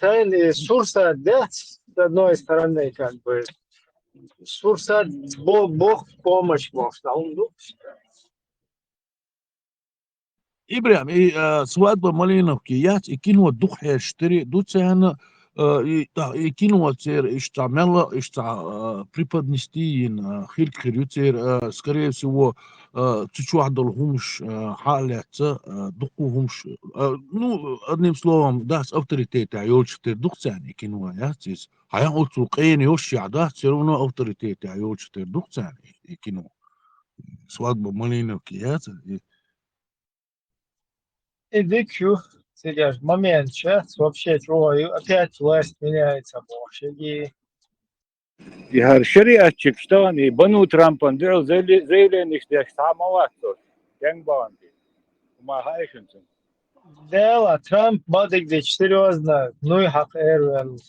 цели Сурса, да, с одной стороны, как бы, Сурса Бог в помощь может, а он إبراهيم свадьба Малиновки яц икинуа духе штыри дуцена икинуа цер иштамела преподнести хильк хирюцер скорее всего чучуахдалхумш халятца духухумш ну одним словом дас авторитет айолчтер духцан икинуа яц хая олцу qeen yoshya да цер уно авторитет айолчтер духцан икинуа свадьба Малиновки яц EDQ, сейчас момент сейчас вообще чего, опять власть меняется, вообще. И шариатчик что они бану Трампа делал заявление, что я самоват тот, гангбанки, умахаешься. Дело Трамп бадик де серьезно, ну и хак эрвел.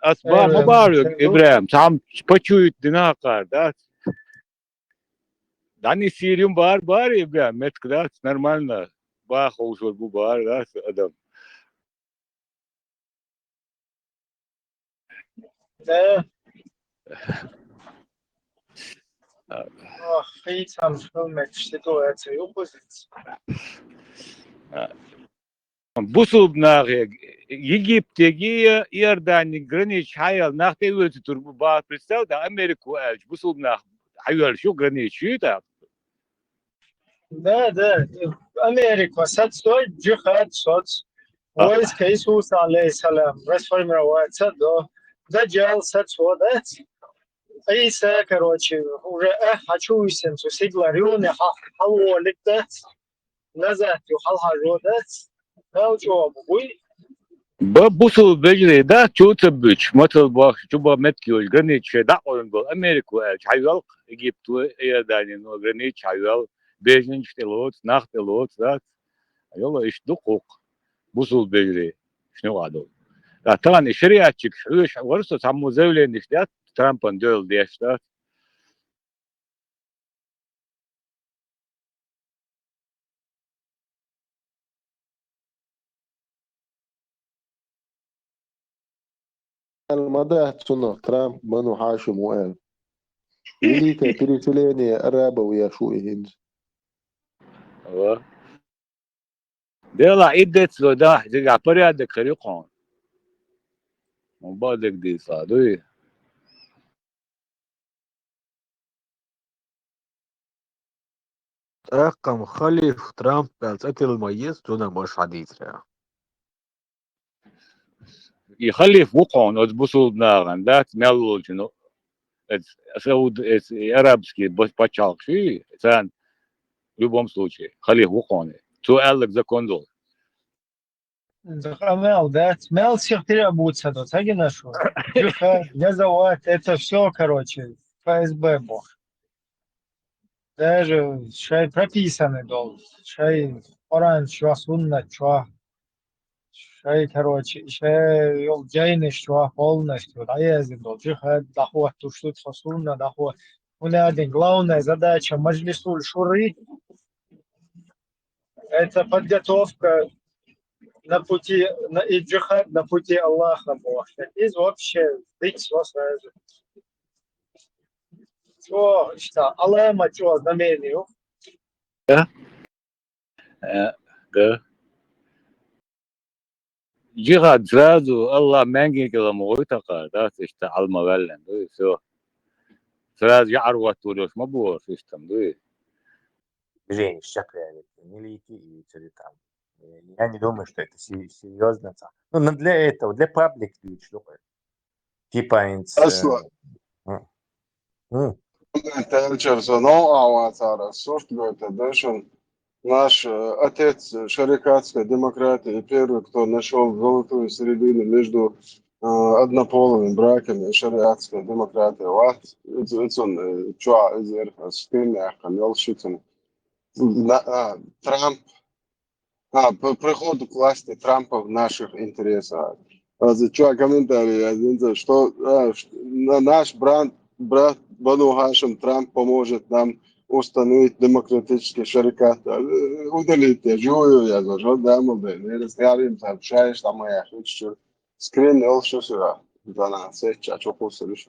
Асба мабарю Ибраим, сам почует динакар, да? Да не сириум бар Ибраим, меткда нормально, бахо ушел бар, да, адам. Да. Ох, и сам шумек, ситуация, оппозиция. Бусубнах Египтеги Иордани гранич хайал нахте вылти турбу бар представь да Америку эльч бусубнах хайал шо гранич это. Да, Америка, садстой, джихад, соц. Войско Иисуса, алейхиссалям, расформироваться до Даджал, садсо, да? Иса, короче, уже хочу сенсу, сигларюне, халуолик, да? Назад, халхажо, да? Да, чего, буй? Бусуб бежли да чуца бич мотал бах чуба метки гранич да он был Америку эльч хайал Египту Иордани но гранич хайал бежин штелот нахтелот да. Йола иш духук бусуб бежли шно гадо. Да тани шариатчик шуш ворсо саму заявление да Трампан делал деш да. المدى تسنة ترامب منو حاشم وقال إليكا بريتوليني أرابا ويا شو إهند Dela idet lo da diga paria de khariqon. Mubadek di sadui. رقم خليف ترامب أكل الميز دون مش حديث يعني. يخلف وقعون ادبسوا بناغن ذات ميلو جنو سعود арабский почалк شي ثان в любом случае خليه وقعون سؤالك закон дол. Мел, да? Мел всех требуется, да, так и нашел. Джихад, газовать, это все, короче, ФСБ, бог. Даже шай прописаны должен. Шай Коран, чё, сунна, чё. Шай, короче, шай джайны, чё, полностью. Да, я знал, джихад, доход, то, что это сунна, доход. У меня один главная задача Маджлисуль Шуры — это подготовка на пути, и джихад на пути Аллаха, Бог. И вообще быть сразу. Что, Аллаха, что, знамению? Да. جهاد زادو الله مانجي كلا مويتها دا تشتعل مغلن دوي سو سراز يعروا تولوش مبور سيستم دوي движение الشكل يعني милики и все там. Я не думаю, что это серьезно. Ну, для этого, для паблик штука. Типа инс. Наш отец шарикатской демократии, первый, кто нашел золотую середину между однополыми браками и шариатской демократией. Вот, это чуа изер стильный, хамел шутен. Трамп, приход к власти Трампа в наших интересах. Чуа комментарий, что наш брат Бану Хашим Трамп поможет нам установить демократический шарикат. Удалите, жую, я зажал, да, мы, не разговариваем, сообщаешь, там, я хочу. Скрин Элшусура. Дана, сеча, чокусуриш.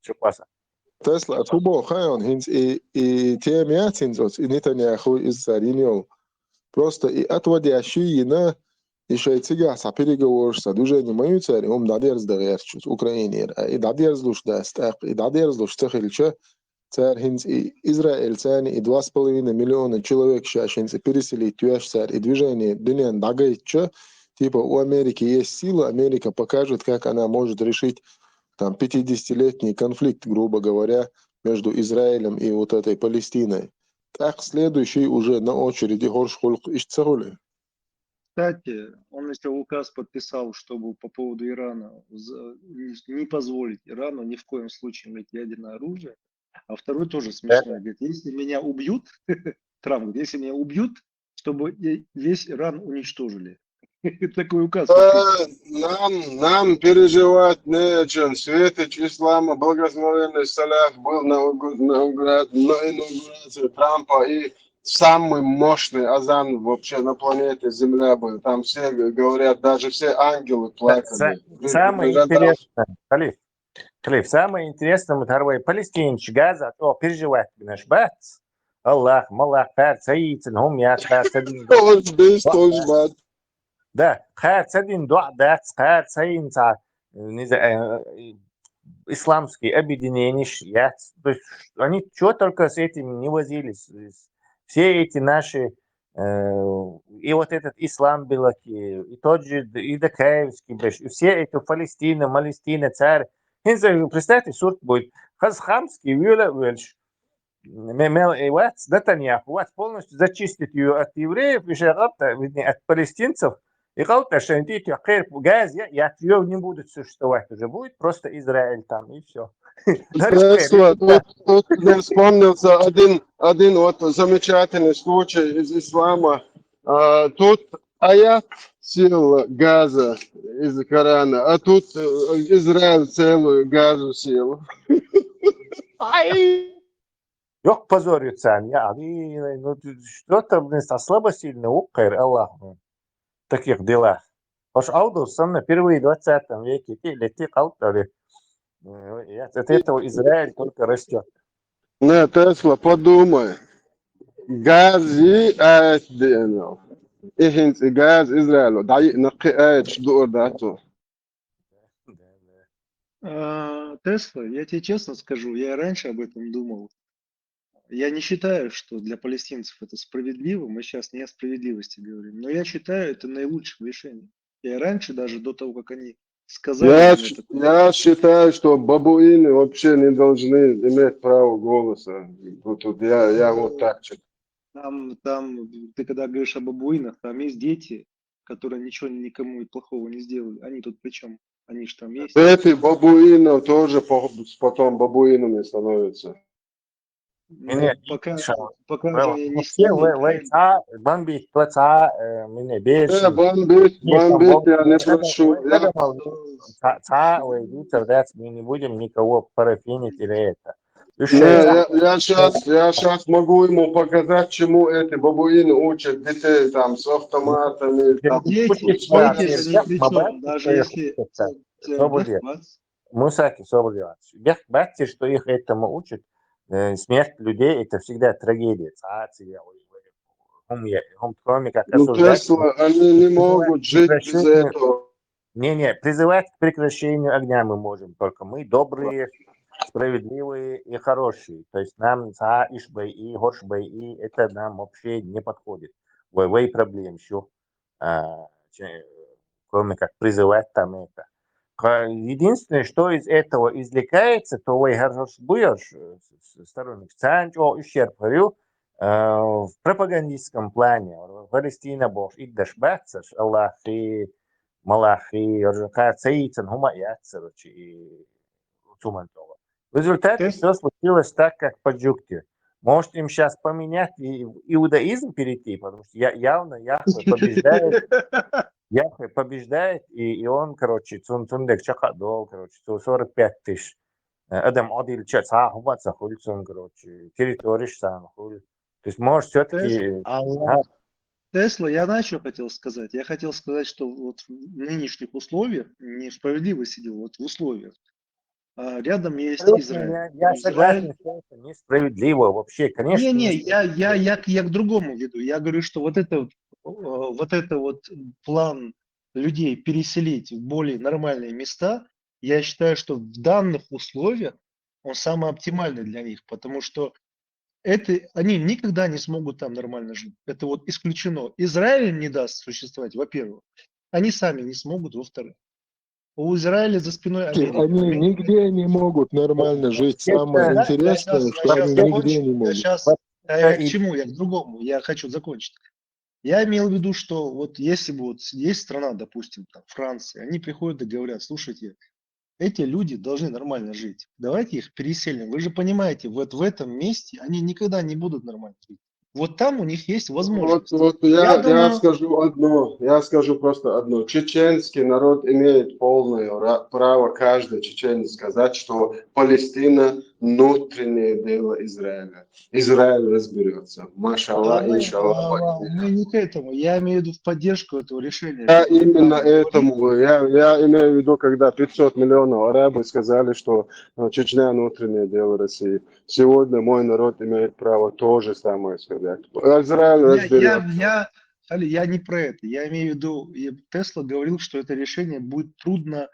Что паса? Tesla tubo khayon hins и темят хинзос и Нетаньяху из Сариньол. Просто и отводящие и шейцига са переговорства движение мою царь, дадерс дагерчус Украине, и дадерс душ дастак, и дадерс душ цехильча, царь хинз и Израиль царь, и 2,5 миллиона человек сейчас хинз переселить тюаш царь, и движение дынян дагайча, типа у Америки есть сила, Америка покажет, как она может решить там 50-летний конфликт, грубо говоря, между Израилем и вот этой Палестиной. Так следующий уже на очереди Горшхульк Ишцагули. Кстати, он еще указ подписал, чтобы по поводу Ирана не позволить Ирану ни в коем случае иметь ядерное оружие. А второй тоже смешной. Говорит, если меня убьют, Трамп говорит, если меня убьют, чтобы весь Иран уничтожили. Такой указ подписан. Нам переживать не о чем. Светоч ислама, благословенный Салах был на инаугурации Трампа, и самый мощный азан вообще на планете Земля был. Там все говорят, даже все ангелы плакали. Самое интересное, Халиф, самое интересное, мы тарвай палестинч газа, то переживать наш бац. Аллах, Малах, Хар, Саицин, Хумят, Хар, Садин. Да, Хар, Садин, Дуадац, Хар, Саинца, исламские объединения, то есть они что только с этим не возились. Все эти наши, и вот этот ислам белаки, и тот же Идакаевский, и все эти Палестина, царь. Представьте, сурт будет Хазхамский, Вюля Вельш, Мемел и Вац, Нетаньяху, Вац полностью зачистит ее от евреев, и от палестинцев, и как-то, что они газ, и от ее не будет существовать уже, будет просто Израиль там, и все. Тут мне вспомнился один вот замечательный случай из ислама. Тут аят сел газа из Корана, а тут Израиль целую газу сел. Yok позориться, что-то особо сильно укайр Аллах в таких делах. Уж Аудусон впервые в 20 веке лети калтари. От этого Израиль только растет. Не, Тесла, подумай. Гази аят динал. Ихинц и газ Израилю. Дай нaqi аят шдур дату. Тесла, я тебе честно скажу, я раньше об этом думал. Я не считаю, что для палестинцев это справедливо, мы сейчас не о справедливости говорим, но я считаю это наилучшим решением. Я раньше, даже до того, как они сказали мне такое, Я считаю, что бабуины вообще не должны иметь право голоса. Тут я вот так считаю. там, ты когда говоришь о бабуинах, там есть дети, которые ничего никому плохого не сделали. Они тут при чем? Они же там есть. Эти бабуинов тоже потом бабуинами становятся. Но пока же не Все станут. бомбить плаца, мне бежит. Бомбить, я не прошу. Мы не будем никого парафинить или это. Я сейчас могу ему показать, чему эти бабуины учат детей там с автоматами. Дети же ни при чем, даже если... Мусаки, бачите, что их этому учат. Смерть людей это всегда трагедия. Кроме как осуждать. Они не могут жить без этого. Не, призывать к прекращению огня мы можем только. Мы добрые, справедливые и хорошие. То есть нам Ишбай и Горшбай и это нам вообще не подходит. Вой проблем еще. Кроме как призывать там это. Единственное, что из этого извлекается, то вы будешь сторонник ущерб говорю в пропагандистском плане. Палестина бож и дашбацаш Аллах и Малах и Цаицын хума яцерочи и Цумантова. В результате все случилось так, как по Джукте. Может им сейчас поменять и иудаизм перейти, потому что явно Яхве побеждает, и он, короче, Цундек Чахадол, короче, 45 тысяч. Адам Адиль Чахумаца Хульцун, короче, территория сам Хуль. То есть, может, все-таки... Тесла, я на что хотел сказать? Я хотел сказать, что вот в нынешних условиях, несправедливо сидел, вот в условиях, рядом есть Абсолютно, Израиль. я Израиль. согласен, что это несправедливо. Вообще, конечно, Не, несправедливо. я к другому веду. Я говорю, что вот это вот план людей переселить в более нормальные места, я считаю, что в данных условиях он самый оптимальный для них, потому что они никогда не смогут там нормально жить. Это вот исключено. Израиль им не даст существовать, во-первых. Они сами не смогут, во-вторых. У Израиля за спиной Америка. Они нигде не могут нормально жить. Самое Вообще-то, Да, я интересное, что они сейчас вообще, нигде закончу. не могут. Я к и чему? Я к другому. Я хочу закончить. Я имел в виду, что вот если бы вот есть страна, допустим, там, Франция, они приходят и говорят, слушайте, эти люди должны нормально жить. Давайте их переселим. Вы же понимаете, вот в этом месте они никогда не будут нормально жить. Вот там у них есть возможность. Вот Я я думаю, скажу одно, я скажу просто одно. Чеченский народ имеет полное право, каждый чеченец, сказать, что Палестина внутреннее дело Израиля. Израиль разберется. Машаллах, иншаллах. мы не к этому. Я имею в виду в поддержку этого решения, Я которое именно Трамп говорит. этому, я имею в виду, когда 500 миллионов арабов сказали, что Чечня внутреннее дело России. Сегодня мой народ имеет право то же самое сказать. Израиль разберется. Али, я не про это. Я имею в виду, Тесла говорил, что это решение будет трудно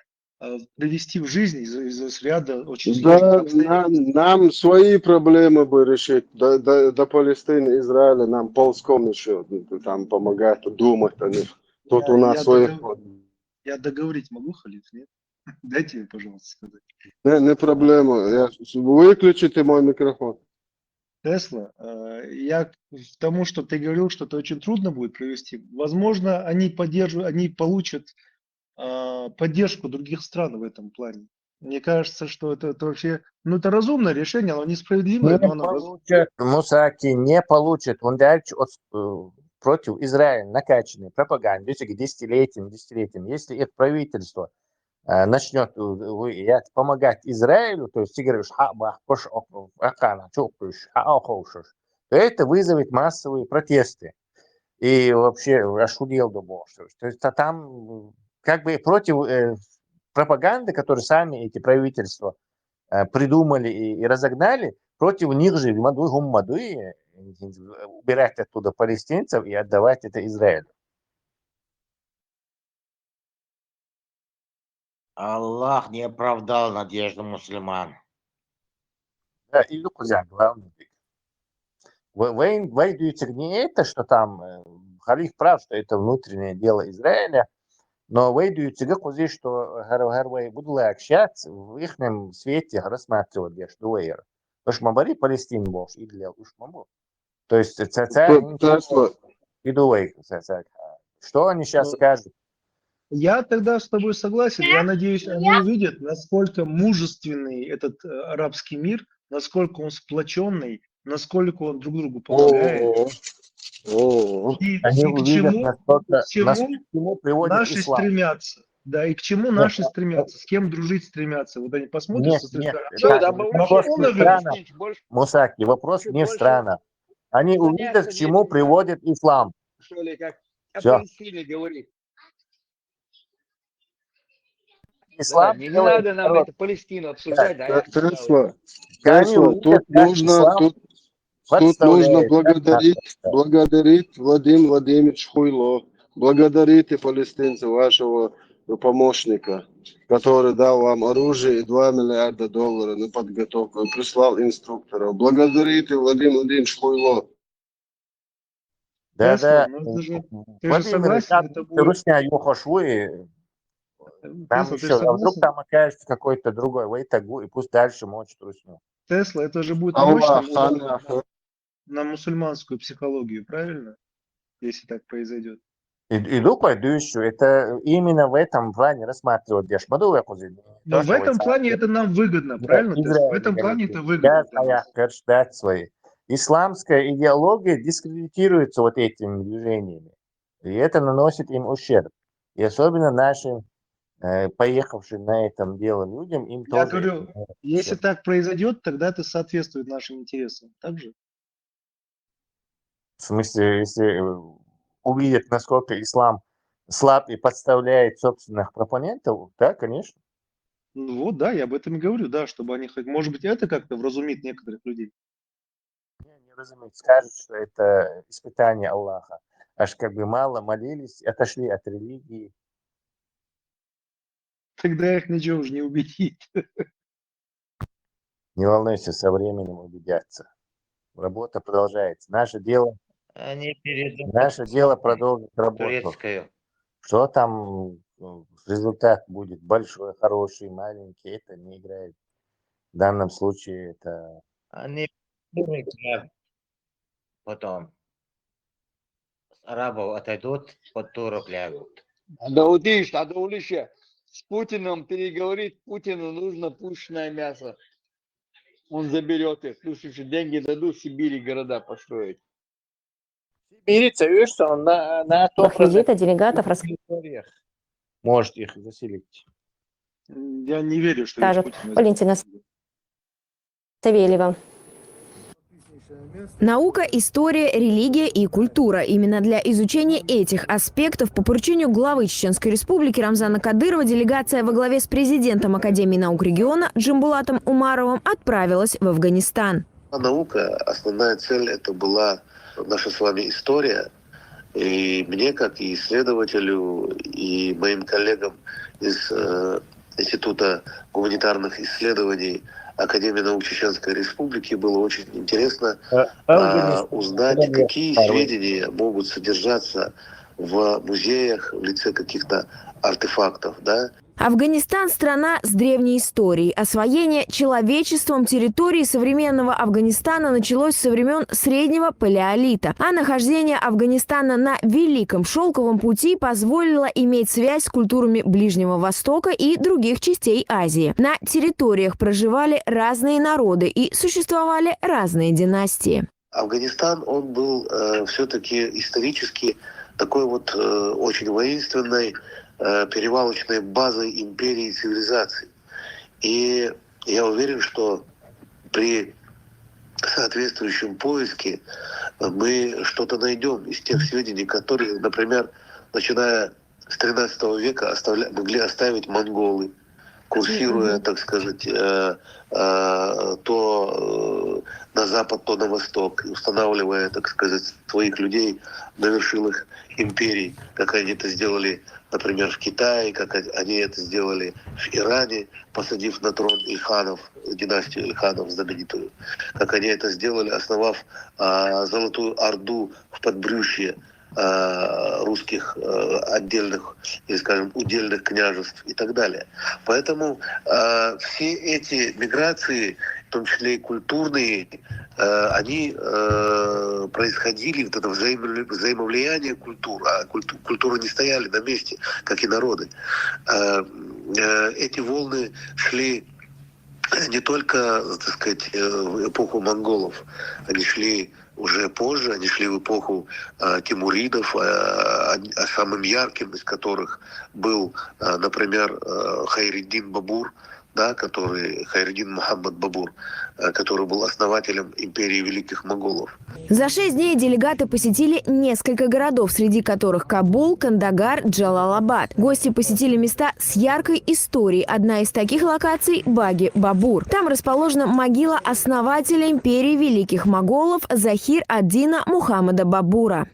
привести в жизнь из ряда очень сложных Да, обстоятельств. нам свои проблемы бы решить. До Палестины, Израиля нам ползком еще там помогать, думать о них. Тут у нас свои... Я договорить могу, Халиф, нет? Дайте мне, пожалуйста, сказать. Не проблема. Выключите мой микрофон. Тесла, я к тому, что ты говорил, что это очень трудно будет провести. Возможно, они получат поддержку других стран в этом плане. Мне кажется, что это вообще, ну, это разумное решение, оно несправедливое, не но оно разумное. получат, Мусаки не получат. Он дальше против Израиля накачанной пропагандой десятилетиями. Если их правительство начнет помогать Израилю, то есть ты говоришь, то это вызовет массовые протесты. И вообще ошудел до бога. То есть там как бы против пропаганды, которую сами эти правительства придумали и разогнали, против них же убирать оттуда палестинцев и отдавать это Израилю. Аллах не оправдал надежду мусульман. Да, и главный. Вы идете не это, что там Халиф прав, что это внутреннее дело Израиля, но вы идете к что Гарвай будут общаться в их свете рассматривать, что вы уж мабари Палестин бож и для уж мабу. То есть что они сейчас скажут? Я тогда с тобой согласен. Я надеюсь, они увидят, насколько мужественный этот арабский мир, насколько он сплоченный, насколько он друг другу помогает. И к чему приводит наши ислам. стремятся. Да, и к чему наши стремятся, с кем дружить стремятся. Вот они посмотрят, Мусаки, вопрос не в странах. Они увидят, к чему приводит ислам. Что ли, как о Всё. Палестине говорит. Ислам Не надо нам это Палестину обсуждать. Тесла, тут нужно благодарить Владимир Владимирович Хуйло, благодарите палестинцев, вашего помощника, который дал вам оружие и $2 миллиарда на подготовку и прислал инструкторов. Благодарите Владимир Владимирович Хуйло. Да. Ты же согласен, это будет... Русня Юхошуи. Там еще, вдруг там окажется какой-то другой Вейтагу, и пусть дальше мочит русню. Тесла, это же будет мощным ударом на мусульманскую психологию, правильно? Если так произойдет. Пойду еще. Это именно в этом плане рассматривать. Но в этом плане это нам выгодно, правильно? В этом плане это выгодно. Свои. Исламская идеология дискредитируется вот этими движениями. И это наносит им ущерб. И особенно нашим поехавшим на этом дело людям, им тоже... Я говорю, если так произойдет, тогда это соответствует нашим интересам. Так же? В смысле, если увидят, насколько ислам слаб и подставляет собственных пропонентов, да, конечно. Ну вот, да, я об этом и говорю, да, чтобы они хоть, может быть, это как-то вразумит некоторых людей. Не разумеют, скажут, что это испытание Аллаха. Аж как бы мало молились, отошли от религии. Тогда их ничего уже не убедить. Не волнуйся, со временем убедятся. Работа продолжается. Наше дело Они передают продолжить работу. турецкую. Что там результат будет большой, хороший, маленький, это не играет. В данном случае это... Они привыкли потом. С арабов отойдут, под турок лягут. Да вот видишь, надо лучше с Путиным переговорить. Путину нужно пушечное мясо. Он заберет их. Плюс еще деньги дадут, в Сибири города построить. Мирится, видишь, что он на Визита делегатов территориях может их заселить. Я не верю, что расскажет Путин Валентина Савельева. Наука, история, религия и культура. Именно для изучения этих аспектов по поручению главы Чеченской Республики Рамзана Кадырова делегация во главе с президентом Академии наук региона Джамбулатом Умаровым отправилась в Афганистан. Наука, основная цель это была наша с вами история. И мне, как и исследователю, и моим коллегам из Института гуманитарных исследований Академии наук Чеченской Республики было очень интересно узнать, какие сведения могут содержаться в музеях в лице каких-то артефактов, да. Афганистан – страна с древней историей. Освоение человечеством территории современного Афганистана началось со времен Среднего Палеолита. А нахождение Афганистана на Великом Шелковом пути позволило иметь связь с культурами Ближнего Востока и других частей Азии. На территориях проживали разные народы и существовали разные династии. Афганистан, он был все-таки исторически такой вот очень воинственной, перевалочной базой империи и цивилизации. И я уверен, что при соответствующем поиске мы что-то найдем из тех сведений, которые, например, начиная с 13 века могли оставить монголы, курсируя, так сказать, то на запад, то на восток, устанавливая, так сказать, своих людей на вершинах империй, как они это сделали, например, в Китае, как они это сделали в Иране, посадив на трон Ильханов, династию Ильханов знаменитую, как они это сделали, основав Золотую Орду в подбрюшье русских отдельных, или, скажем, удельных княжеств и так далее. Поэтому все эти миграции, в том числе и культурные, они происходили, вот это взаимовлияние культур, а культуры не стояли на месте, как и народы. Эти волны шли не только, так сказать, в эпоху монголов, они шли уже позже, они шли в эпоху тимуридов, самым ярким из которых был, например, Хайреддин Бабур, да, Хайреддин Мухаммад Бабур, который был основателем империи великих монголов. За 6 дней делегаты посетили несколько городов, среди которых Кабул, Кандагар, Джалалабад. Гости посетили места с яркой историей. Одна из таких локаций – Баги-Бабур. Там расположена могила основателя империи великих моголов Захир ад-Дина Мухаммада Бабура.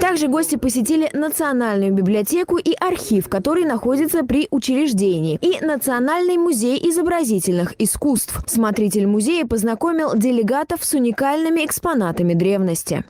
Также гости посетили Национальную библиотеку и архив, который находится при учреждении, и Национальный музей изобразительных искусств. Смотритель музея познакомил делегатов с уникальными экспонатами древности.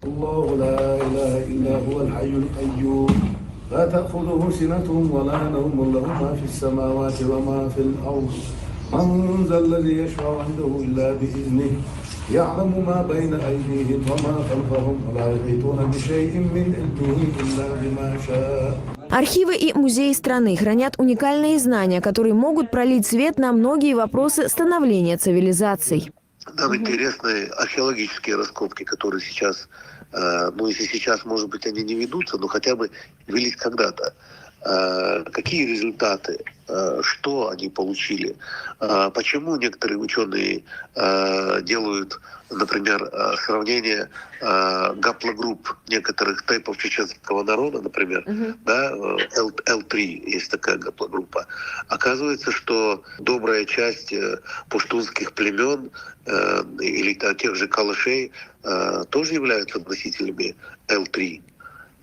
يعلم ما بين أيديهم وما خلفهم ولا يحيطون بشيء من علمه إلا بما شاء. Архивы и музеи страны хранят уникальные знания, которые могут пролить свет на многие вопросы становления цивилизаций. Нам интересны археологические раскопки, которые сейчас, ну если сейчас, может быть, они не ведутся, но хотя бы велись когда-то. какие результаты, что они получили, почему некоторые ученые делают, например, сравнение гаплогрупп некоторых типов чеченского народа, например, да, L3 есть такая гаплогруппа. Оказывается, что добрая часть пуштунских племен или тех же калашей тоже являются носителями L3.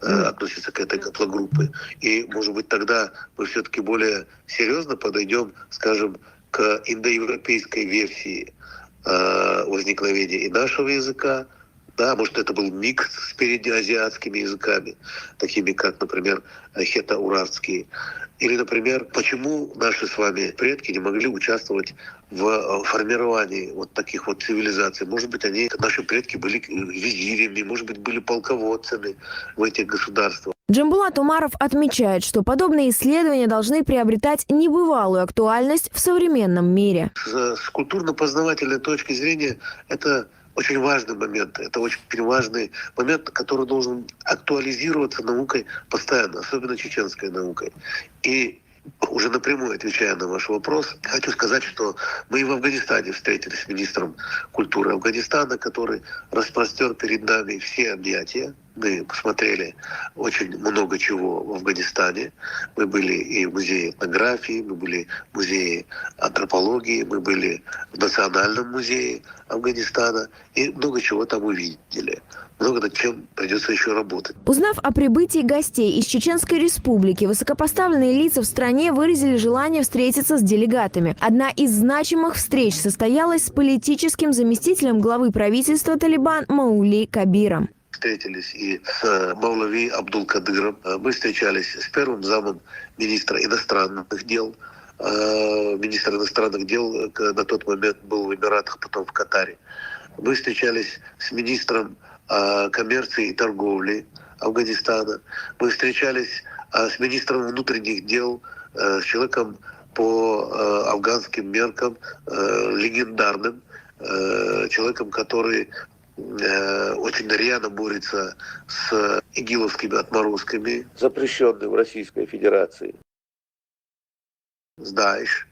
Относятся к этой гаплогруппе. И, может быть, тогда мы все-таки более серьезно подойдем, скажем, к индоевропейской версии возникновения и нашего языка. Да, может, это был микс с передазиатскими языками, такими как, например, хето-урартские. Или, например, почему наши с вами предки не могли участвовать в формировании вот таких вот цивилизаций. Может быть, наши предки были визирями, может быть, были полководцами в этих государствах. Джамбулат Умаров отмечает, что подобные исследования должны приобретать небывалую актуальность в современном мире. С культурно-познавательной точки зрения это очень важный момент. Это очень важный момент, который должен актуализироваться наукой постоянно, особенно чеченской наукой. И уже напрямую отвечая на ваш вопрос, хочу сказать, что мы и в Афганистане встретились с министром культуры Афганистана, который распростер перед нами все объятия. Мы посмотрели очень много чего в Афганистане. Мы были и в музее этнографии, мы были в музее антропологии, мы были в Национальном музее Афганистана и много чего там увидели. Много над чем придется еще работать. Узнав о прибытии гостей из Чеченской Республики, высокопоставленные лица в стране выразили желание встретиться с делегатами. Одна из значимых встреч состоялась с политическим заместителем главы правительства Талибан Маули Кабиром. Встретились и с Мавлави Абдул-Кадыром. Мы встречались с первым замом министра иностранных дел. Министр иностранных дел на тот момент был в Эмиратах, потом в Катаре. Мы встречались с министром коммерции и торговли Афганистана. Мы встречались с министром внутренних дел, с человеком по афганским меркам, легендарным, человеком, который очень рьяно борется с игиловскими отморозками, запрещенными в Российской Федерации, с Даиш,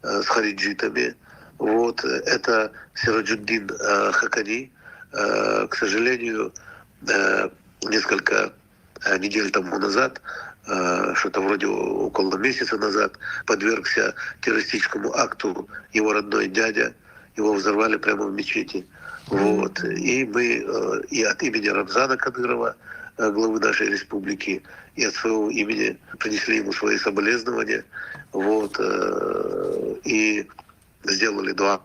с хариджитами. Вот. Это Сираджуддин Хакани. К сожалению, несколько недель тому назад, что-то вроде около месяца назад, подвергся террористическому акту его родной дядя. Его взорвали прямо в мечети. Вот. И мы и от имени Рамзана Кадырова, главы нашей республики, и от своего имени принесли ему свои соболезнования. Вот. И сделали дуа.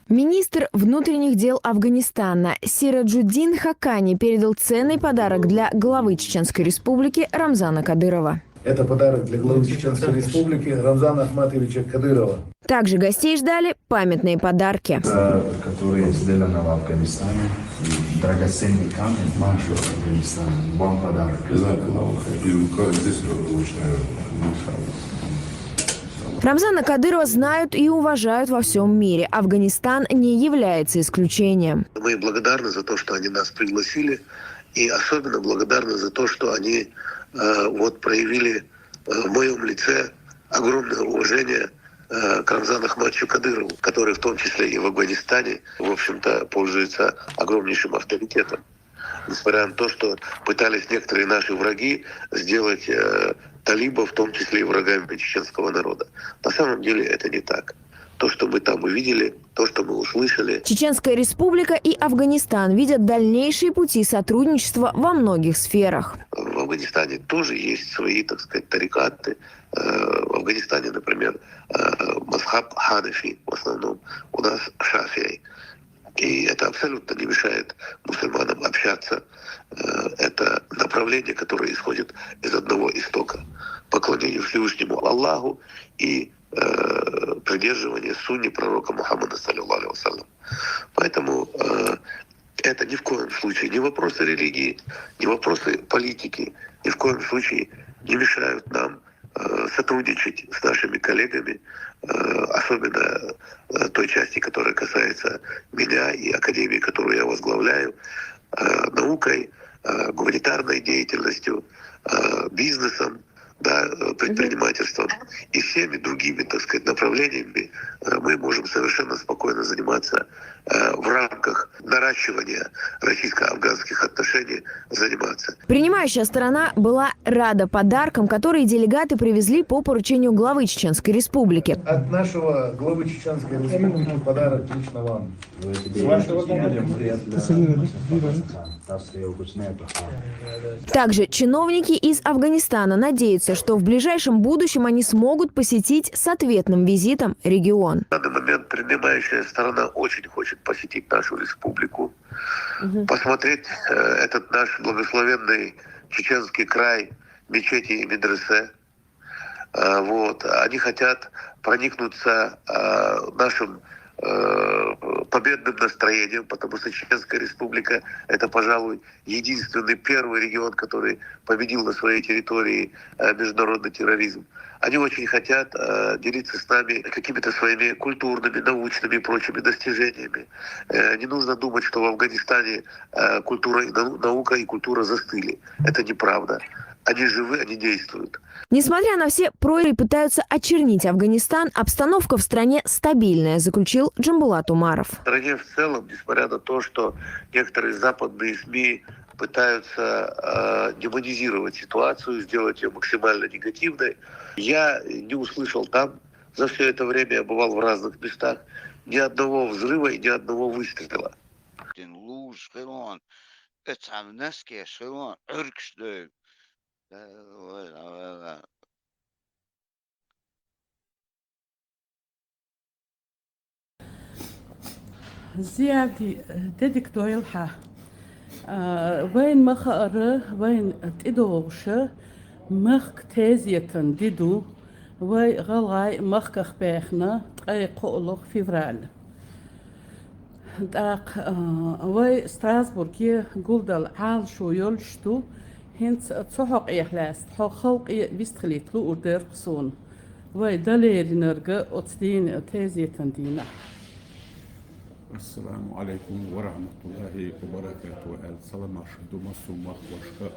Министр внутренних дел Афганистана Сираджуддин Хакани передал ценный подарок для главы Чеченской Республики Рамзана Кадырова. Это подарок для главы Чеченской Республики Рамзана Ахматовича Кадырова. Также гостей ждали памятные подарки. Которые сделаны в Афганистане. Драгоценный камень нашего Афганистана. Вам подарок. Рамзана Кадырова знают и уважают во всем мире. Афганистан не является исключением. Мы благодарны за то, что они нас пригласили. И особенно благодарны за то, что они проявили в моем лице огромное уважение к Рамзану Ахматовичу Кадырову, который в том числе и в Афганистане, в общем-то, пользуется огромнейшим авторитетом. Несмотря на то, что пытались некоторые наши враги сделать талибов, в том числе и врагами чеченского народа. На самом деле это не так. То, что мы там увидели, то, что мы услышали. Чеченская Республика и Афганистан видят дальнейшие пути сотрудничества во многих сферах. В Афганистане тоже есть свои, так сказать, тарикаты. В Афганистане, например, мазхаб ханафи в основном, у нас шафиай. И это абсолютно не мешает мусульманам общаться. Это направление, которое исходит из одного истока. Поклонение Всевышнему Аллаху и придерживание сунни пророка Мухаммада, саллиллаху алейхи вассалям. Поэтому это ни в коем случае не вопросы религии, не вопросы политики, ни в коем случае не мешают нам сотрудничать с нашими коллегами, особенно той части, которая касается меня и академии, которую я возглавляю, наукой, гуманитарной деятельностью, бизнесом, да, предпринимательством и всеми другими, так сказать, направлениями мы можем совершенно спокойно заниматься в рамках наращивания российско-афганских отношений заниматься. Принимающая сторона была рада подаркам, которые делегаты привезли по поручению главы Чеченской Республики. От нашего главы Чеченской Республики подарок лично вам. С вашим именем приятно. Также чиновники из Афганистана надеются, что в ближайшем будущем они смогут посетить с ответным визитом регион. В данный момент принимающая сторона очень хочет посетить нашу республику, посмотреть этот наш благословенный чеченский край, мечети и медресе. Вот. Они хотят проникнуться нашим победным настроением, потому что Чеченская Республика — это, пожалуй, единственный первый регион, который победил на своей территории международный терроризм. Они очень хотят делиться с нами какими-то своими культурными, научными и прочими достижениями. Не нужно думать, что в Афганистане культура, наука и культура застыли. Это неправда. Они живы, они действуют. Несмотря на все проири пытаются очернить Афганистан, обстановка в стране стабильная, заключил Джамбулат Умаров. В стране в целом, несмотря на то, что некоторые западные СМИ пытаются демонизировать ситуацию, сделать ее максимально негативной, я не услышал там, за все это время я бывал в разных местах, ни одного взрыва и ни одного выстрела. زيادة ديدك دويلها وين مخأر وين تدوغش مخ تازيتن ديدو وي غلاي مخ خباخنا تقاي قولوغ فيفرال داق وي ستراسبورغي قولدل عال شو يولشتو هنت تصحق إحلاس تحق خلق بيستخليت لو أردر قصون وي دليل نرجع أتصدين تازيتن دينا. السلام عليكم ورحمة الله وبركاته. السلام عليكم مسوم وشكا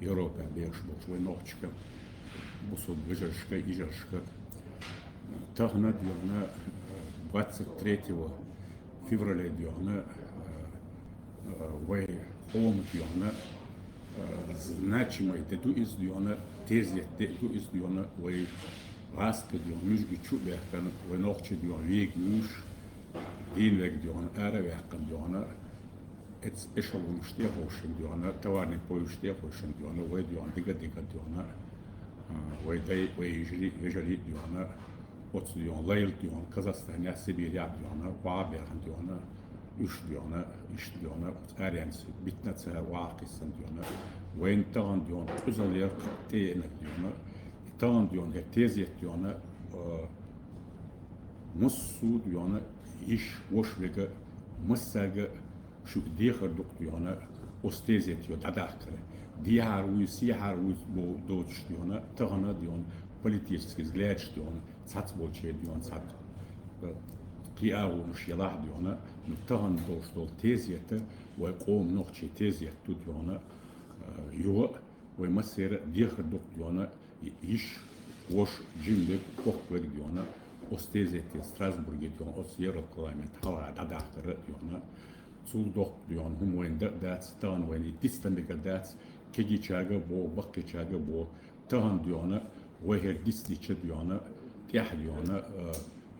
Европа беш бошлой ночка бусу бежешка ижешка. Тахна дьона 23 февраля дьона вай хом дьона значимый деду из дьона тезет деду из дьона вай раска дьона мюжги чубехкан вай ночи дьона вег мюж Dinweg diona, ärevehkan diona, et specialum stehoshin diona, tavarni poju stehoshin diona, vai diona, diga diona, vai dai, vai ежели diona, ots diona, lail diona, Kazakstania, Sibirya diona, Vaberhan diona, ish diona, ärjens, bitnatsa vaakissan diona, vai tahan diona, usalir teenek diona, tahan diona, teziet diona, mussu diona, iş boşvega massaga şu dihar dokuyana ostezet yo dadakre diharu siharu bo doçtiyona tağana diyon politiski zglech diyon satsbolche diyon sat qiyavuş yalah diyona tağan doçtol teziyete ve qom noqchi teziyet diyona yo ve masera dihar dokuyana iş boş cimde kokver diyona Ostezeti Strasbourg'e diyor, Osiyero kılamet hala dadahtarı diyor. Zuldok diyor, humuenda dats, tağın ve distandika dats, kegi çaga bo, bakki çaga bo, tağın diyor, ve her disliçe diyor, tiyah diyor,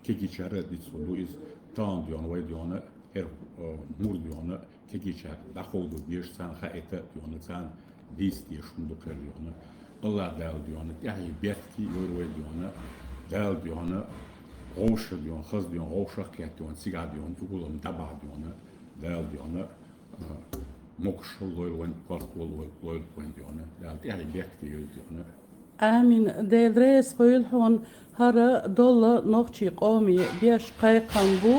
kegi çaga ditsulu iz, tağın diyor, ve diyor, her mur diyor, kegi çaga, dahodu bir san haete diyor, san dis diye şunduk diyor. Allah dal diyor, tiyahi betki yorwe diyor, dal diyor, Roşa diyor, hız diyor, roşa kıyat diyor, sigar diyor, uğulum daba diyor, değer diyor, mokşul loyulun, farklı loyulun diyor, değer yani bekti diyor. آمين ديل رئيس قيل هون هرا دول نوخشي قومي بيش قايقان بو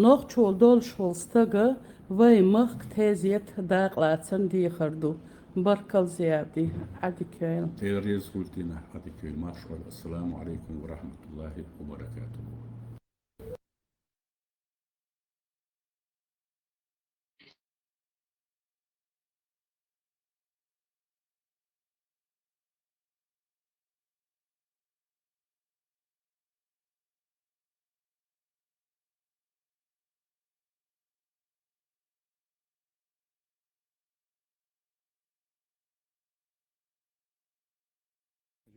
نوخشول دول شولستغا وي مخ تيزيت داقلاتسن دي خردو بركل زيادي عدي كويل ديل رئيس قلتنا عدي كويل ما شاء الله. السلام عليكم ورحمة الله وبركاته.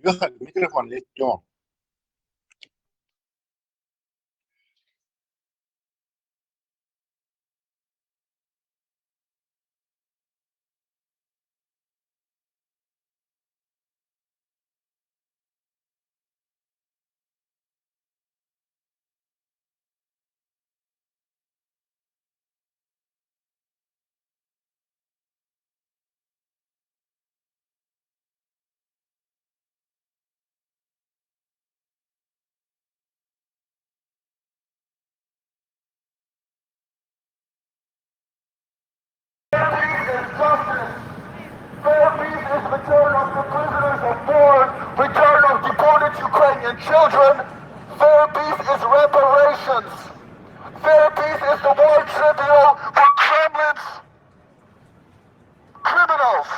يخل الميكروفون للجون. Return of deported Ukrainian children. Fair peace is reparations. Fair peace is the war tribunal for Kremlin's criminals.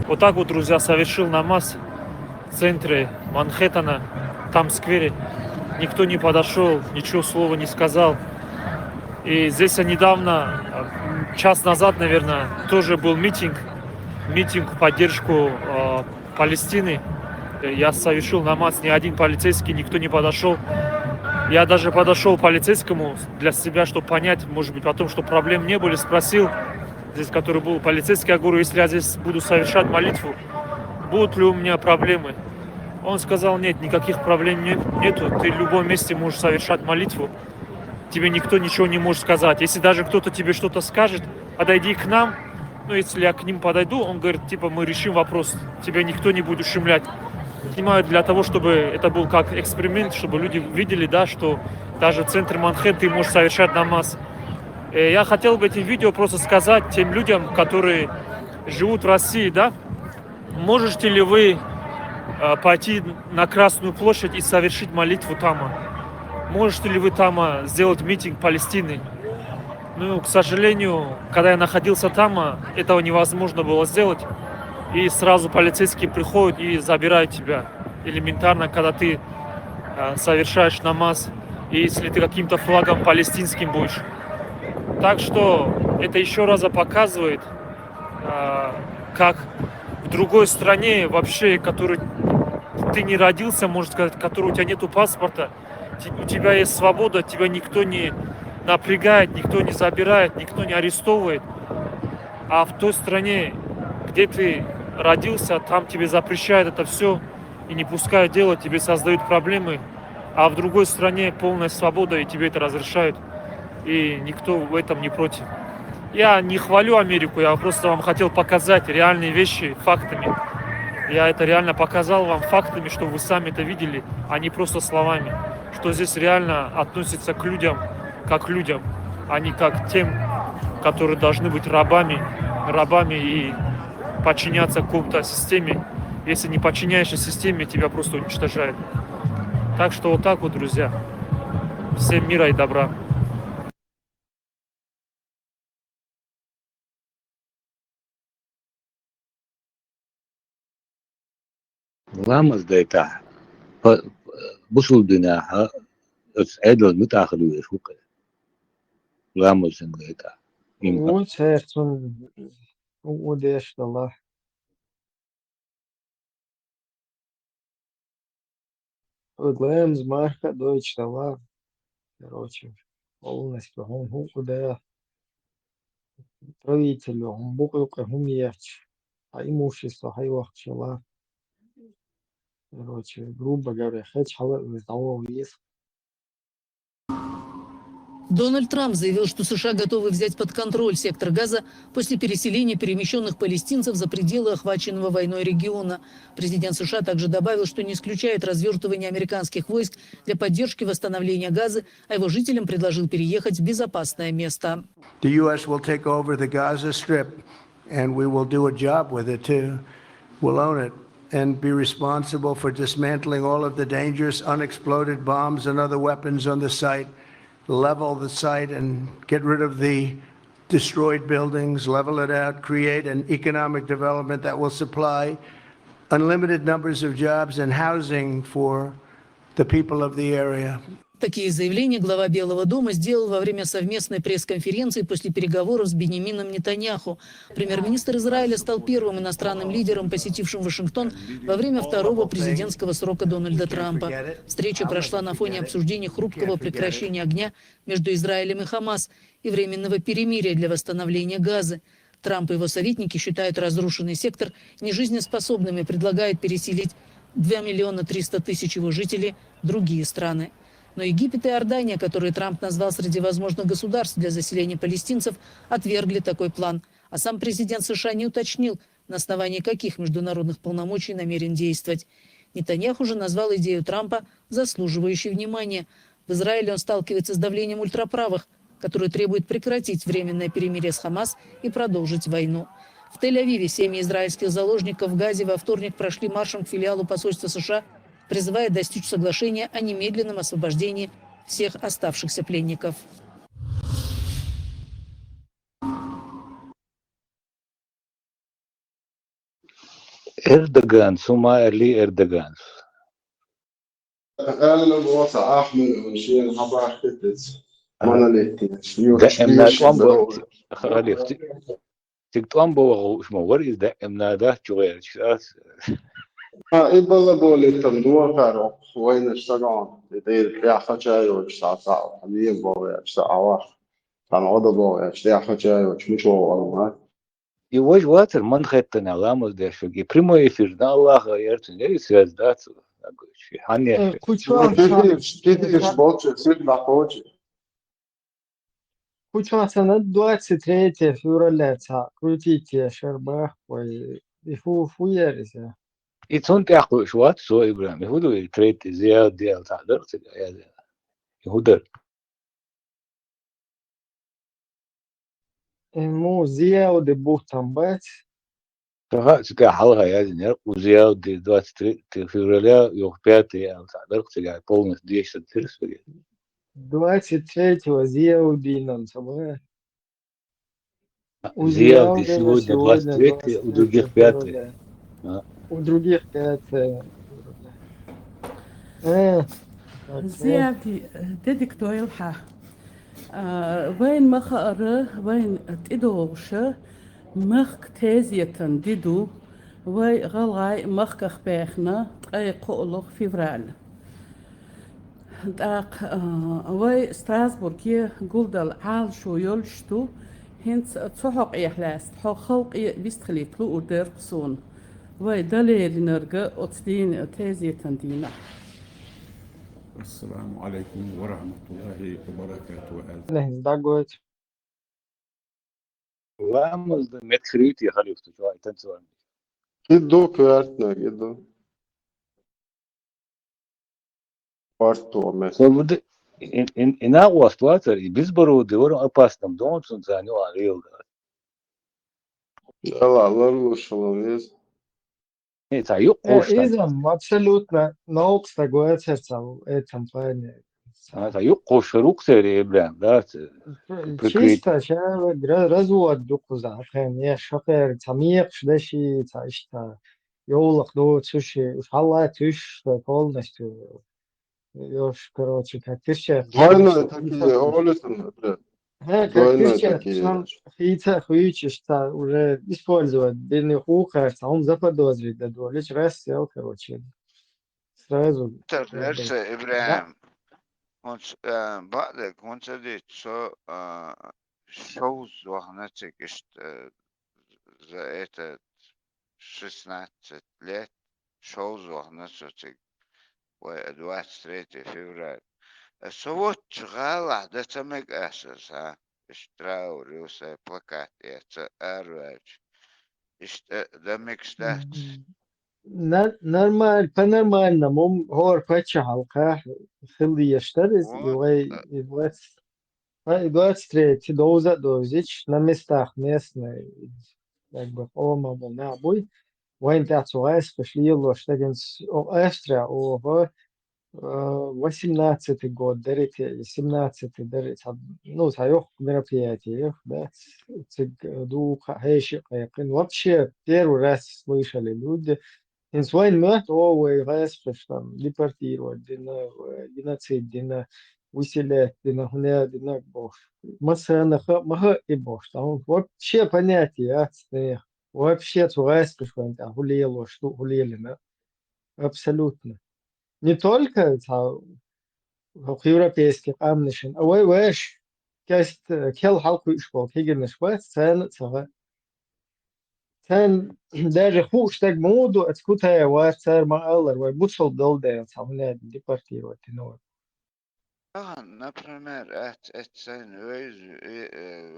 Вот так вот, друзья, совершил намаз в центре Манхэттена, там в сквере. Никто не подошел, ничего слова не сказал. И здесь недавно, час назад, наверное, тоже был митинг в поддержку Палестины. Я совершил намаз, ни один полицейский, никто не подошел. Я даже подошел к полицейскому для себя, чтобы понять, может быть, потом, что проблем не было, спросил, здесь, который был полицейский, я говорю, если я здесь буду совершать молитву, будут ли у меня проблемы? Он сказал, нет, никаких проблем нету, ты в любом месте можешь совершать молитву, тебе никто ничего не может сказать. Если даже кто-то тебе что-то скажет, подойди к нам, ну, если я к ним подойду, он говорит, типа, мы решим вопрос, тебя никто не будет ущемлять. Снимают для того, чтобы это был как эксперимент, чтобы люди видели, да, что даже в центре Манхэттена ты можешь совершать намаз. Я хотел бы этим видео просто сказать тем людям, которые живут в России, да, можете ли вы пойти на Красную площадь и совершить молитву там? Можете ли вы там сделать митинг Палестины? Ну, к сожалению, когда я находился там, этого невозможно было сделать. И сразу полицейские приходят и забирают тебя. Элементарно, когда ты совершаешь намаз, и если ты каким-то флагом палестинским будешь. Так что это еще раз показывает, как в другой стране вообще, которой ты не родился, можно сказать, в которой у тебя нету паспорта, у тебя есть свобода, тебя никто не напрягает, никто не забирает, никто не арестовывает. А в той стране, где ты родился, там тебе запрещают это все и не пускают делать, тебе создают проблемы. А в другой стране полная свобода, и тебе это разрешают. И никто в этом не против. Я не хвалю Америку, я просто вам хотел показать реальные вещи фактами. Я это реально показал вам фактами, чтобы вы сами это видели, а не просто словами. Что здесь реально относится к людям, как к людям, а не как к тем, которые должны быть рабами и подчиняться какой-то системе. Если не подчиняешься системе, тебя просто уничтожают. Так что вот так вот, друзья. Всем мира и добра. Lamaz data busul dinaha it's idol mutakhlu yeshuka Lamaz data Именно. وسيرتون وديش الله Глэмс марка Deutsch товар. Короче, полностью он куда правителю, он буквы умеешь, а имущество, а его хчела. Короче, грубо говоря, хоть из того есть. Дональд Трамп заявил, что США готовы взять под контроль сектор Газа после переселения перемещенных палестинцев за пределы охваченного войной региона. Президент США также добавил, что не исключает развертывание американских войск для поддержки восстановления Газы, а его жителям предложил переехать в безопасное место. The U.S. will take over the Gaza Strip, and we will do a job with it too. We'll own it and be responsible for dismantling all of the dangerous unexploded bombs and other weapons on the site. Level the site and get rid of the destroyed buildings, level it out, create an economic development that will supply unlimited numbers of jobs and housing for the people of the area. Такие заявления глава Белого дома сделал во время совместной пресс-конференции после переговоров с Беньямином Нетаньяху. Премьер-министр Израиля стал первым иностранным лидером, посетившим Вашингтон во время второго президентского срока Дональда Трампа. Встреча прошла на фоне обсуждения хрупкого прекращения огня между Израилем и Хамас и временного перемирия для восстановления Газы. Трамп и его советники считают разрушенный сектор нежизнеспособным и предлагают переселить 2 300 000 его жителей в другие страны. Но Египет и Иордания, которые Трамп назвал среди возможных государств для заселения палестинцев, отвергли такой план. А сам президент США не уточнил, на основании каких международных полномочий намерен действовать. Нетаньяху же назвал идею Трампа заслуживающей внимания. В Израиле он сталкивается с давлением ультраправых, которые требуют прекратить временное перемирие с Хамас и продолжить войну. В Тель-Авиве семьи израильских заложников в Газе во вторник прошли маршем к филиалу посольства США, призывая достичь соглашения о немедленном освобождении всех оставшихся пленников. Эрдоган, Сумайли Эрдоган. أنا بوضع أحمل ونشيل هبار كتت monolithic. دائما توامبو خليف توامبو شو وريز دائما ده شوية إبلا بولي تمدوا كارو وين اشتغلون يدير يا خجاي واشتغل حاليا بوي اشتغل كان عضو بوي اشتغل خجاي ومش هو И вось ватер ман хэттэн аламыз дэшуги. Прямой эфир на Аллаха яртын связь даться. Ханне. Китиш больше сильно хочет. Кучасана 23 февраля крутите шербах и фуерись. И цон тяху шват со Ибрахим. Ихуду третий зияд дел тадыр цыгая. Ихудыр. مو زيادة بوتام بس Цыга халга ядинер. Узияд 23 февраля юхпятый я тадыр цыгая полностью 230. 23-го Зиаудином собой. Зияд сегодня 23, у других 5. У других 5. زيادة ديدكتو يلحى وين مخأر وين تدوغشة مخ تازيتن ديدو وي غلغاي مخ خباخنا تقاي قولوغ فيفرال داق وي ستراسبورغ قولدال عال شو يلشتو هنس تحق يحلاس تحق خلق بيستخليت لو ودير قصون وي دليل نرجع أتدين تازيتن دينا السلام عليكم ورحمة الله وبركاته. نه دعوت. Vamos da metkriti haliftu şu ay tanıyorum. Gido kvartna gido. Kvarto me. Sonra ina uastvatar i bizboru diyorum apastam donsun zanyo aril. Yalla larlušalo vez. Это yok koştan. Изам абсолютно наук согласится в этом плане. Это yok koşaruk seri İbrahim. Да. Чисто сейчас развод докуза. Я шахер тамиq шдаши цашта. Ёлах до цуши. Халла туш полностью. Ёж, короче, как ты сейчас. Война такие олесен. Двойной Кирча, такие. сам хица хуичишься уже использовать бедный хухарца, он заподозрит, да, лишь раз сел, короче, сразу, как бы, Terse да, İbrahim. بعد كنت ديت شوز وهنتك за этот 16 лет шоу وهنتك 23 февраля. Совет чгала да тамек асас, а? Штраурюса плакат, это арвач. Да микстат. نورمال فنورمال مم هو فتش حلقة خلي يشترس يبغى ستريت دوزيتش نمستخ مسنا как бы ома на бой وين تعصوغاس пошли штагенс экстра о 18-й год, дарите 17-й, дарите, ну, заёх мероприятие, да, духа, хэши, вообще первый раз слышали люди. Инсвайн мёрт, раз, там, депортировать, геноцид, выселять, хуня, бог. Маха и бог. Там вообще понятие, вообще цурайс, что гулело, что гулели, абсолютно. Не только европейский амнишин, а вэш, кест кел халку ишбол, хигенеш вэс, цен даже хуш так моду, откуда вэс цер маалар, вэ бутсол долдейл, самуне депортировать, ну. Например, это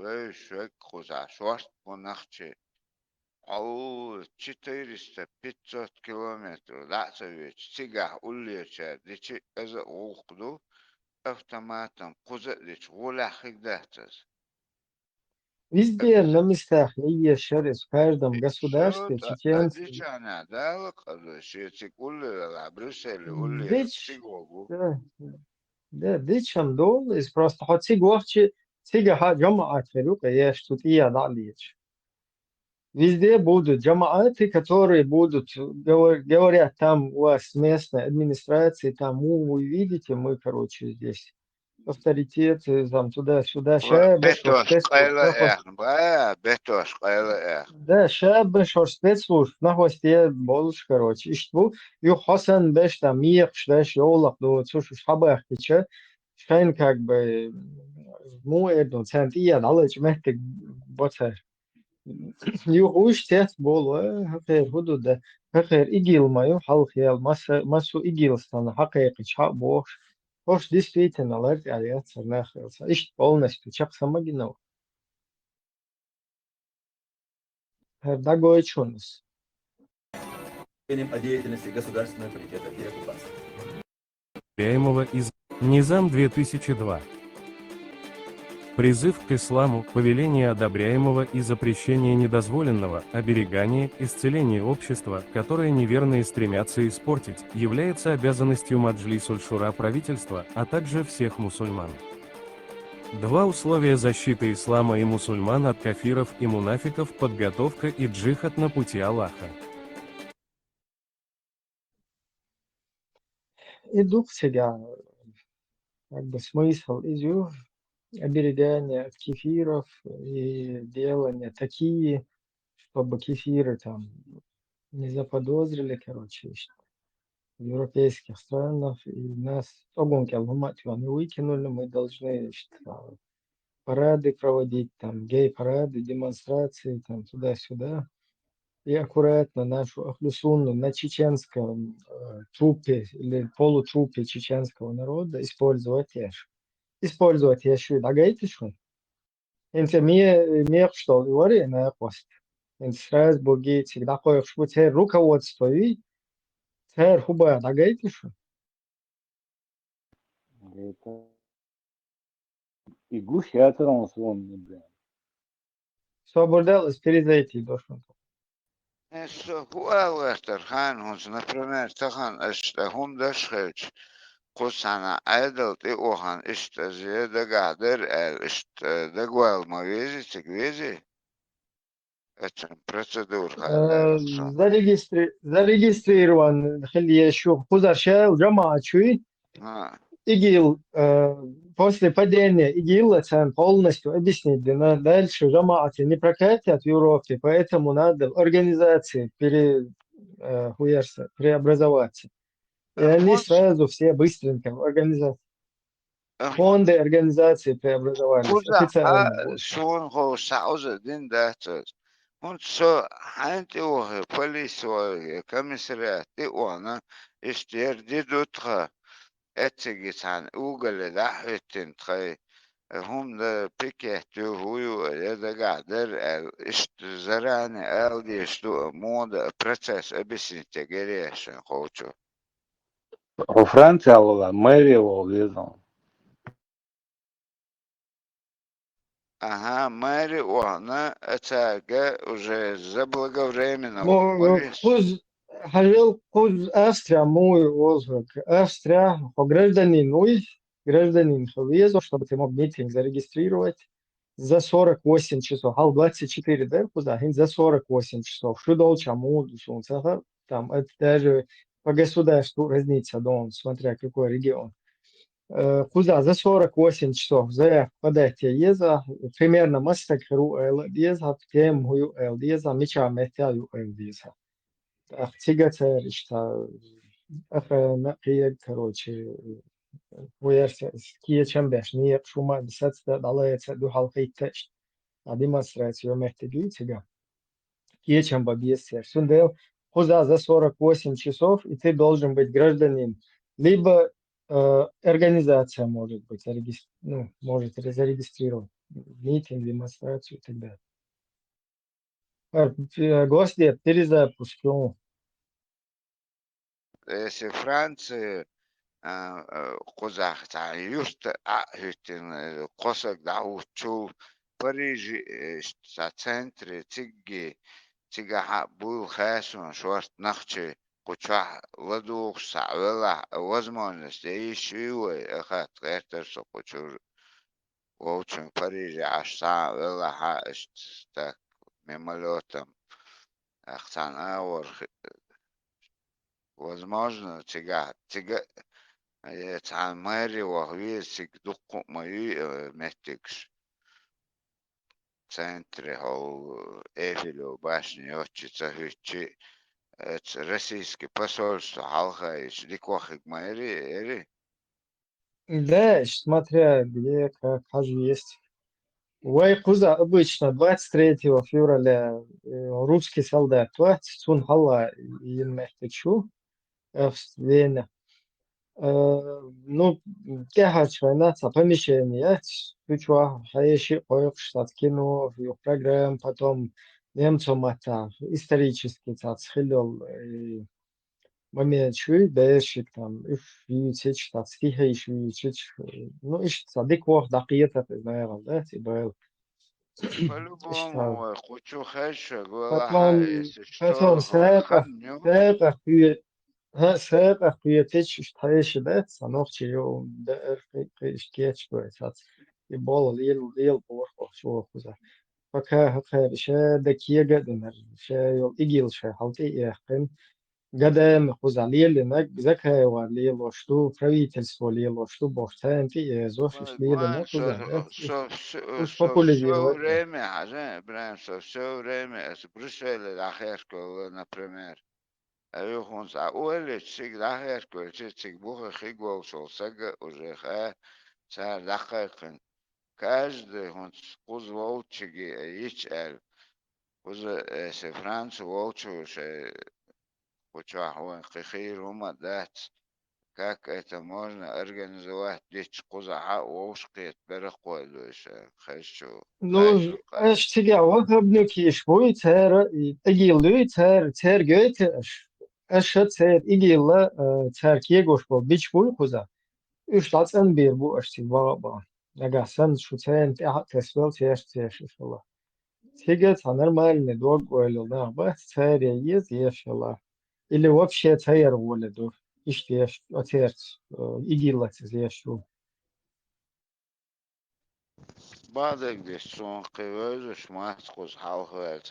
вейз швек хуза, шварт понахче. 400-500 километров, да, ведь сега улеча, дичи это ухду автоматом, куза дичь гулях датас. Везде на местах есть шерез, в каждом государстве чеченцы. Дичь она, да, шети уле, Брюссель уле, Дичь, сигогу. да, дичь дол, из просто ход сигвахчи, сига джамаат ферука, есть тут и адалич. Везде будут джамааты, которые будут, говорят, там у вас местная администрация, там вы видите, мы, короче, здесь авторитет, там туда-сюда, Бетош, кайла бетош, кайла да, шабаш спецслужб на хвосте болш, короче. И что, Хасан беш там мир, шлеш, йолах, ну, слушай, шабах, че, шайн как бы, ну, это, центия, налыч, мягкий, боцер. Юхуш тет болу, хакер худуда, хакер игил мою, халхиал, массу игилстана, хакер ча бож. Хош действительно, ларь, алиация, нахрелся. Ишь полностью, чак самогинов. Дагой чунус. О деятельности Государственного комитета деоккупации. Пряемова из Низам 2002. Призыв к исламу, повеление одобряемого и запрещение недозволенного, оберегание, исцеление общества, которое неверные стремятся испортить, является обязанностью Маджлис-уль-Шура правительства, а также всех мусульман. Два условия защиты ислама и мусульман от кафиров и мунафиков: подготовка и джихад на пути Аллаха. Иду всегда, как бы смысл идет. Оберегание от кефиров и делание такие, чтобы кефиры там не заподозрили, короче, в европейских странах, и нас огонки алматываны выкинули, мы должны парады проводить, там гей-парады, демонстрации, там туда-сюда, и аккуратно нашу ахлюсунну на чеченском трупе или полутрупе чеченского народа использовать ешь. Использовать еще дагайтишун. Инте мне что говори на пост. Инте сразу боги всегда коих шпуте руководство и цер хуба дагайтишун. И гушатор он свон, бля. Свободалось перезайти дошло. Что хуаластер хан, он, например, тахан, хум дашхевич. قصنا عدلت إيوهان إشت زيادة قادر إشت دقوال ما ويزي تقويزي это процедура. Зарегистрирован خلي يشوف خزر شاي وجماعة شوي إجيل после падения ИГИЛа полностью объяснить, дальше жамааты не прокатят в Европе, поэтому надо в организации преобразоваться. И они сразу все быстренько в организации. Фонды организации преобразовались Куза, официально. Вот. шон хо сауза дин датос. Он со ханти ох полис комиссариат ти она истер дидутха этигисан угал да хеттин тхай هم ده بيكيتو هو ده قادر اشت زراني الدي اشتو مود процесс обесинтеграция хочу. Во Франции была мэрия Волгизон. Ага, Мэри она это уже заблаговременно Куз, Хажел Куз Австрия, мой возраст. Австрия, гражданин Хавезов, чтобы ты мог митинг зарегистрировать за 48 часов. Хал 24, да, куда? За 48 часов. Что долча моду, там, это даже по государству разница, дом, смотря какой регион. Куда за 48 часов заявку подать еза, примерно мастер еза, тем хую еза, меча металю еза. Тига ришта, нақият, короче, ويرسل كي چنبش نيق شما بسات دلایت دو حلقه تشت демонстрацию محتاجي тебя كي چنبا бьесер сундел хуза за 48 часов и ты должен быть гражданин либо организация может быть может зарегистрировать митинг, демонстрацию и так далее. Гости перезапуск. Если Франция قزاق تعيشت أهتن قصق دعوتشو Париж центре تيجا بول خاسون شورت نخشي قطع ودوخ سعولا وزمان يشوي أخذ غير ترسو قطور ووچن Париж عشان ولا حاشت تاك مملوتم أختان أور возможно تيجا تعال ماري وهوي سيكدوق مايو متكش центре هو эфило башни очи цахичи российский посольство халхаиш ликохик майри. Да, смотря где, как есть. Куза обычно 23 февраля русский солдат, Цун Халла и Мехтечу в Вене. Ну, тягач война, помещение, ключва, хаеши, штат кино, программ, потом немцам это исторический схилил момент чуй, бешик там, юцич, штат стихаиш, юцич, ну, иш садик вох дакиета, наверное, да, типа. По-любому, хочу хэша, Потом, если потом, что, ханю. ساق قيتش تايش ده سنوخ يو ده قيش بس يبول ليل بور شو خذا فكا بشه ده كيه قدنا شه يو إيجيل شه حلتي يحكم قدام خذا ليل إنك زكاة وليل وشتو правительство ليل وشتو بوشتان في يزوش ليل إنك خذا уж Все популяризировать. время, Брайан, все время, с Брюсселя до Херкова, например. Ayuhun sa uele sig daher ko sig buche хигвол шол сага уже ха са дахакен каждый он куз волчиги ичэл куз се Франц волчу ше почва он хихир ума дат как это можно организовать дичь кузаха волшкет берехвойлу ше хэшу Ну, аж тебя вахабнуки швой цер игиллы цер гёте аш цер игилла цер киегош бол бич буй куза üç latsan bir bu аш ba нагасан шу цен тесвел цер шла сега нормально док ойлу да ба цер ез ешла или вообще цер воледу işte цер игилла цер шу بعض الجسون قوي شماس قوس حاوه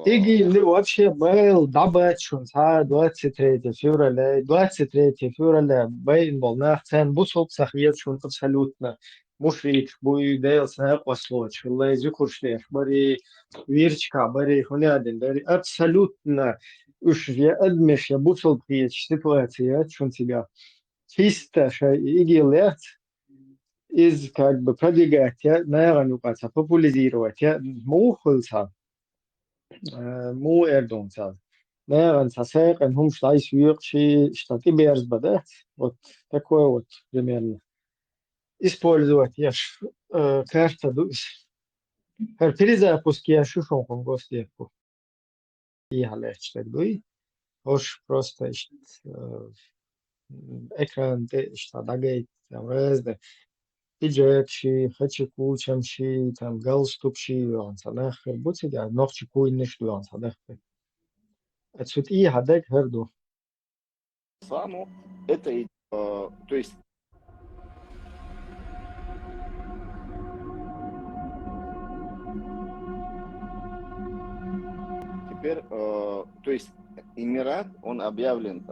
ИГИЛ вообще был добычен 23 февраля. 23 февраля бейн был нахцен бусол сахвечун абсолютно. مشرك بوي ديل سناق وصلوش والله يذكر شليح بري ويرشكا بري هنادن بري абсолютно уж я адмеш я бусол приеч ситуация шун себя чисто что ИГИЛ из как бы продвигать наверное нукаса популяризировать мухулса مو Erdogan sad. Naravno, sa svekim hum šta izvješći, šta ti bers badet, вот такое вот примерно. Использовать я карта перезапуск я шушонком гостепу. И халеч так дуй. Ош просто экран что дагает там разные. Пиджакши, хачекучамши, там галстукши, он санах, будь я ногчи куйниш, он санах. Отсюда и хадек херду. Исламу это, то есть теперь, то есть Эмират, он объявлен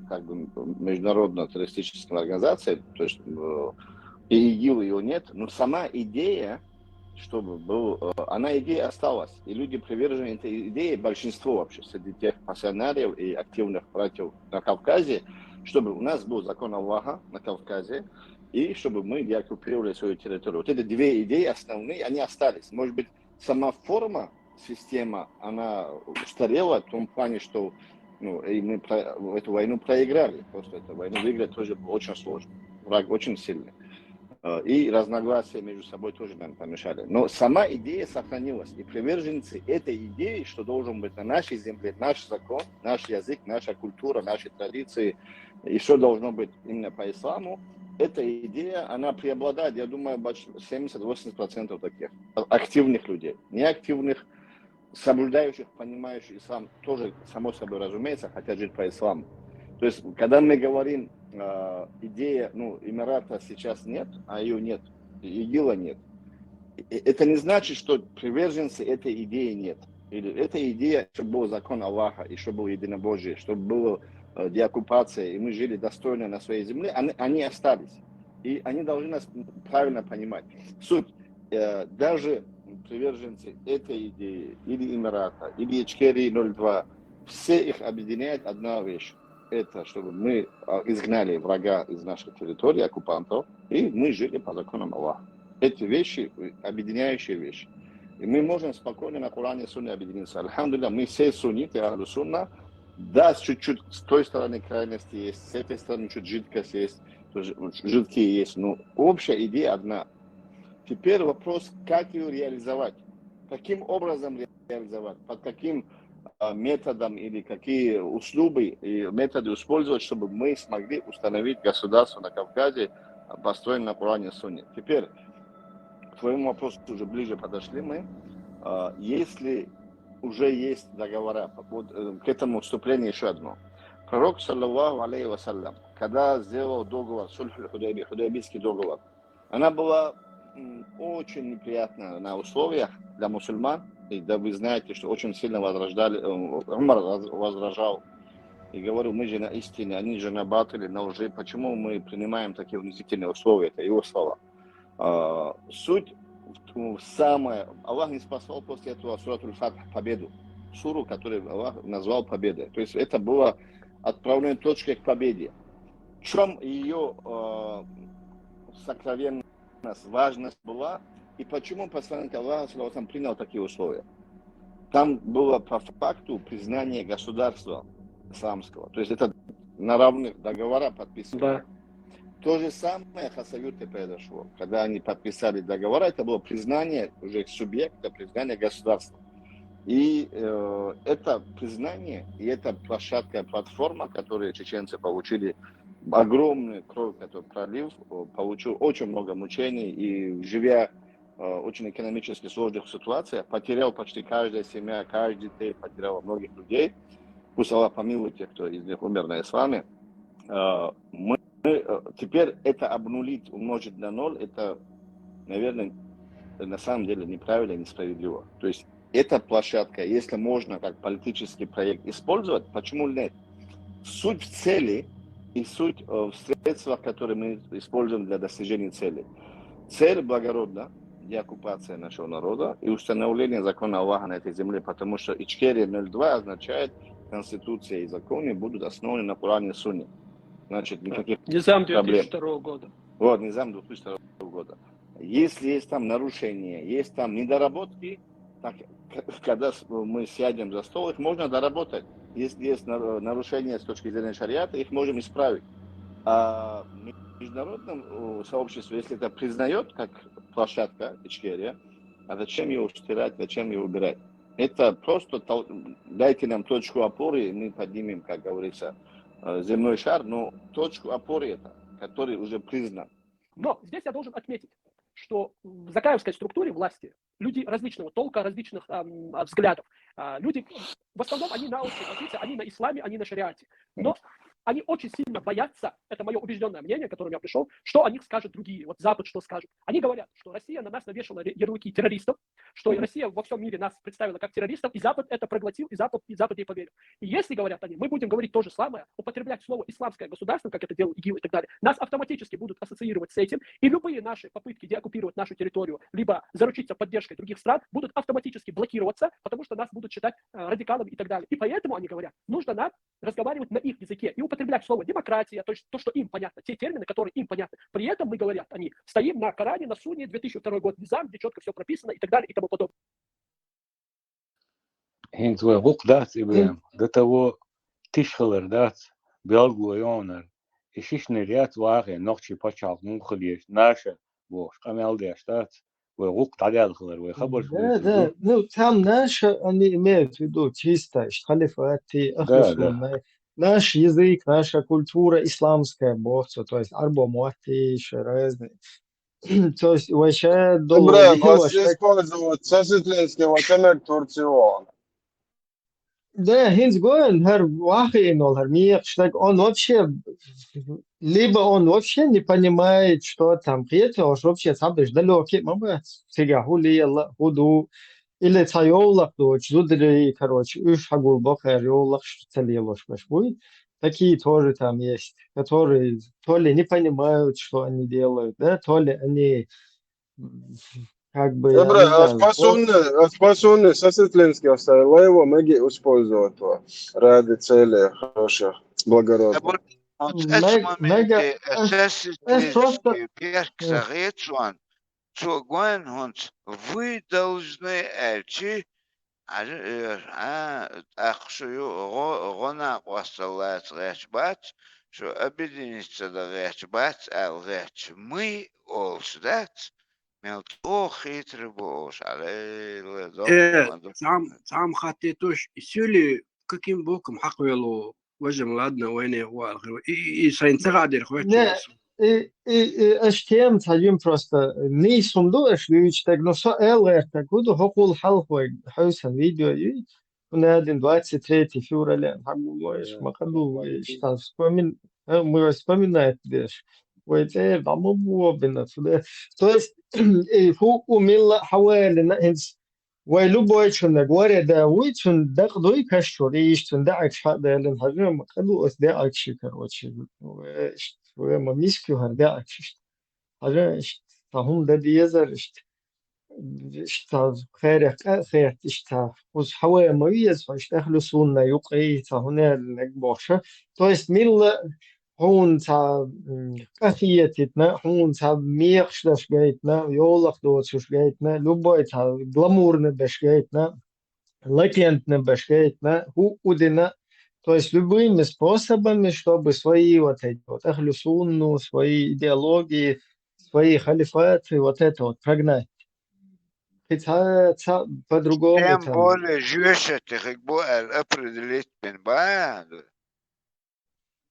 как бы международной террористической организацией, то есть и ИГИЛ ее нет, но сама идея, чтобы был, она идея осталась, и люди привержены этой идее, большинство вообще среди тех пассионариев и активных братьев на Кавказе, чтобы у нас был закон Аллаха на Кавказе, и чтобы мы деоккупировали свою территорию. Вот эти две идеи основные, они остались. Может быть, сама форма, система, она устарела в том плане, что и мы эту войну проиграли. Просто эту войну выиграть тоже было очень сложно. Враг очень сильный. И разногласия между собой тоже нам помешали. Но сама идея сохранилась. И приверженцы этой идеи, что должен быть на нашей земле наш закон, наш язык, наша культура, наши традиции, и что должно быть именно по исламу, эта идея, она преобладает, я думаю, 70-80% таких активных людей. Неактивных, соблюдающих, понимающих ислам, тоже, само собой разумеется, хотят жить по исламу. То есть, когда мы говорим, идея, Эмирата сейчас нет, а ее нет, ИГИЛа нет, это не значит, что приверженцы этой идеи нет. Или эта идея, чтобы был закон Аллаха, и чтобы было единобожие, чтобы была деоккупация, и мы жили достойно на своей земле, они остались. И они должны нас правильно понимать. Суть, даже приверженцы этой идеи, или Эмирата, или Ичкерии 02, все их объединяет одна вещь. Это чтобы мы изгнали врага из нашей территории, оккупантов, и мы жили по законам Аллаха. Эти вещи, объединяющие вещи. И мы можем спокойно на Коране и Сунне объединиться. Альхамдулилля, мы все сунниты, ахлу сунна. Да, чуть-чуть с той стороны крайности есть, с этой стороны чуть жидкость есть, жидкие есть, но общая идея одна. Теперь вопрос, как ее реализовать, каким образом реализовать, под каким методом или какие услуги и методы использовать, чтобы мы смогли установить государство на Кавказе, построенное на Коране и Сунне. Теперь, к твоему вопросу уже ближе подошли мы. Если уже есть договора, вот, к этому вступлению еще одно. Пророк, саллаллаху алейхи вассалям, когда сделал договор, Худайбийский договор, она была очень неприятна на условиях для мусульман. И да, вы знаете, что очень сильно Умар возражал и говорил, мы же на истине, они же на батиле, на лжи. Почему мы принимаем такие унизительные условия? Это его слова. Суть самая, Аллах не спасал после этого сурат Аль-Фатх, победу. Суру, которую Аллах назвал победой. То есть это было отправной точкой к победе. В чем ее сокровенность, важность была? И почему посланник Аллаха принял такие условия? Там было по факту признание государства исламского. То есть это на равных договорах подписывали. Да. То же самое в Хасавюрте произошло. Когда они подписали договора, это было признание уже субъекта, признание государства. И это признание, и эта площадка, платформа, которую чеченцы получили, огромный кровь, который пролив, получил очень много мучений, и живя очень экономически сложных ситуациях, потерял почти каждая семья, каждый день потерял многих людей. Пусть Аллах помилует тех, кто из них умер на исламе. Мы теперь это обнулить, умножить на ноль, это, наверное, на самом деле неправильно и несправедливо. То есть эта площадка, если можно как политический проект использовать, почему нет? Суть в цели и суть в средствах, которые мы используем для достижения цели. Цель благородна, деоккупация нашего народа и установление закона Аллаха на этой земле, потому что Ичкерия 02 означает, Конституция и законы будут основаны на Коране и Сунне. Значит, никаких Низам проблем. 2002 года. Вот, Низам 2002 года. Если есть там нарушения, есть там недоработки, так, когда мы сядем за стол, их можно доработать. Если есть нарушения с точки зрения шариата, их можем исправить. А в международном сообществе, если это признает как площадка Ичкерия, а зачем ее стирать, зачем ее убирать? Это просто дайте нам точку опоры, и мы поднимем, как говорится, земной шар, но точку опоры это, который уже признан. Но здесь я должен отметить, что в закаевской структуре власти люди различного толка, различных взглядов. Люди, в основном, они на общей позиции, они на исламе, они на шариате. Но они очень сильно боятся, это мое убежденное мнение, к которому я пришел, что о них скажут другие, вот Запад что скажет. Они говорят, что Россия на нас навешала ярлыки террористов, что Россия во всем мире нас представила как террористов, и Запад это проглотил, и Запад ей поверил. И если, говорят они, мы будем говорить то же самое, употреблять слово исламское государство, как это делал ИГИЛ и так далее, нас автоматически будут ассоциировать с этим, и любые наши попытки деоккупировать нашу территорию, либо заручиться поддержкой других стран, будут автоматически блокироваться, потому что нас будут считать радикалами и так далее. И поэтому они говорят, нужно нам разговаривать на их языке и употреблять слово демократия, то есть то, что им понятно, те термины, которые им понятны. При этом мы, говорят они, стоим на Коране, на Сунне, 2002 год Низам, где четко все прописано и так далее и тому подобное. Хинтве гукдат Ибраим, до того тишхалер дат, белгуйонер, и шишный ряд ваги, ногчи почал, мухлиш, наша, бош, камелдеш, дат, вы гук талялхалер, вы хабар. Да, ну там наши, они имеют в виду чисто, халифаты, ахлюсунна, наш язык, наша культура исламская, богство, то есть арбомуати, разные. То есть вообще Ибраим, вас используют сосветленский ватамер Турцион. Да, Хинцгоен, хер Вахинол, хер Мирштаг, он вообще, либо он вообще не понимает, что там, приятно, уж вообще сам даже далекий, мама, сега хули, худу, или цайолах, дочь, зудри, короче, уж хагул бахер, йолах, целилош, будет. Такие тоже там есть, которые то ли не понимают, что они делают, да, то ли они как бы... Спасенный сосветленский оставил его, многие используют его ради цели хороших, благородных. Вы должны غناق وصلات غاشبات شو أبدينيش غاشبات أو غاش مي أولشدات ملت أخي تربوش عليه سام خطيتوش سولي каким боком حقولو وجه ملادنا وين هو и سينتغادر خواتي اشتيم تاجم просто не сумдуеш вич так но со элэр так буду хокул халхой хаусан видео и на 23 февраля хагулоиш макаду что вспомин мы вспоминает деш вот дамо бубина туда то есть фу умилла حوالي هنس ولو شن غوري دا ويشن دقدوي كشوري يشتن دعك هذا لن هجم مقدو اس دعك شي كروتشي وما ميسكو هردعك هذا فهم ده ديزر خير خير وز حوالي مميز فاشتغلوا سونا يقعي هنا نقبوشة то есть ميل هون تا كثيتنا هون تا ميخشلش جايتنا يولق دوتش جايتنا لبوي تا гламурно беш جايتنا латентно беш جايتنا هو удина. То есть любыми способами, чтобы свои вот эти вот ахлюсунну, свои идеологии, свои халифаты, вот это вот прогнать. Хотя по-другому Тем там... более жюшет их определить бенбаду.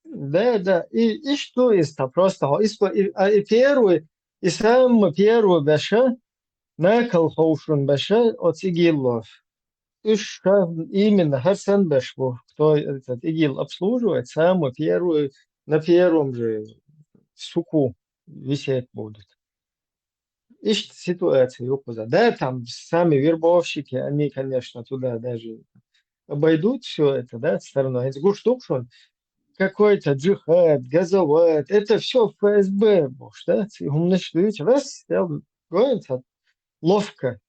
Да. И что это? Просто и первый, и самый первый беша, накал хоушун беша от игиллов. Именно Хасан Бешву, кто этот ИГИЛ обслуживает, самый первый, на первом же суку висеть будут. Ищет ситуацию опуза. Да, там сами вербовщики, они, конечно, туда даже обойдут все это, да, стороной. Это гуштук, что какой-то джихад, газоват, это все ФСБ, может, да? Умничать, видите, раз, я говорю, ловко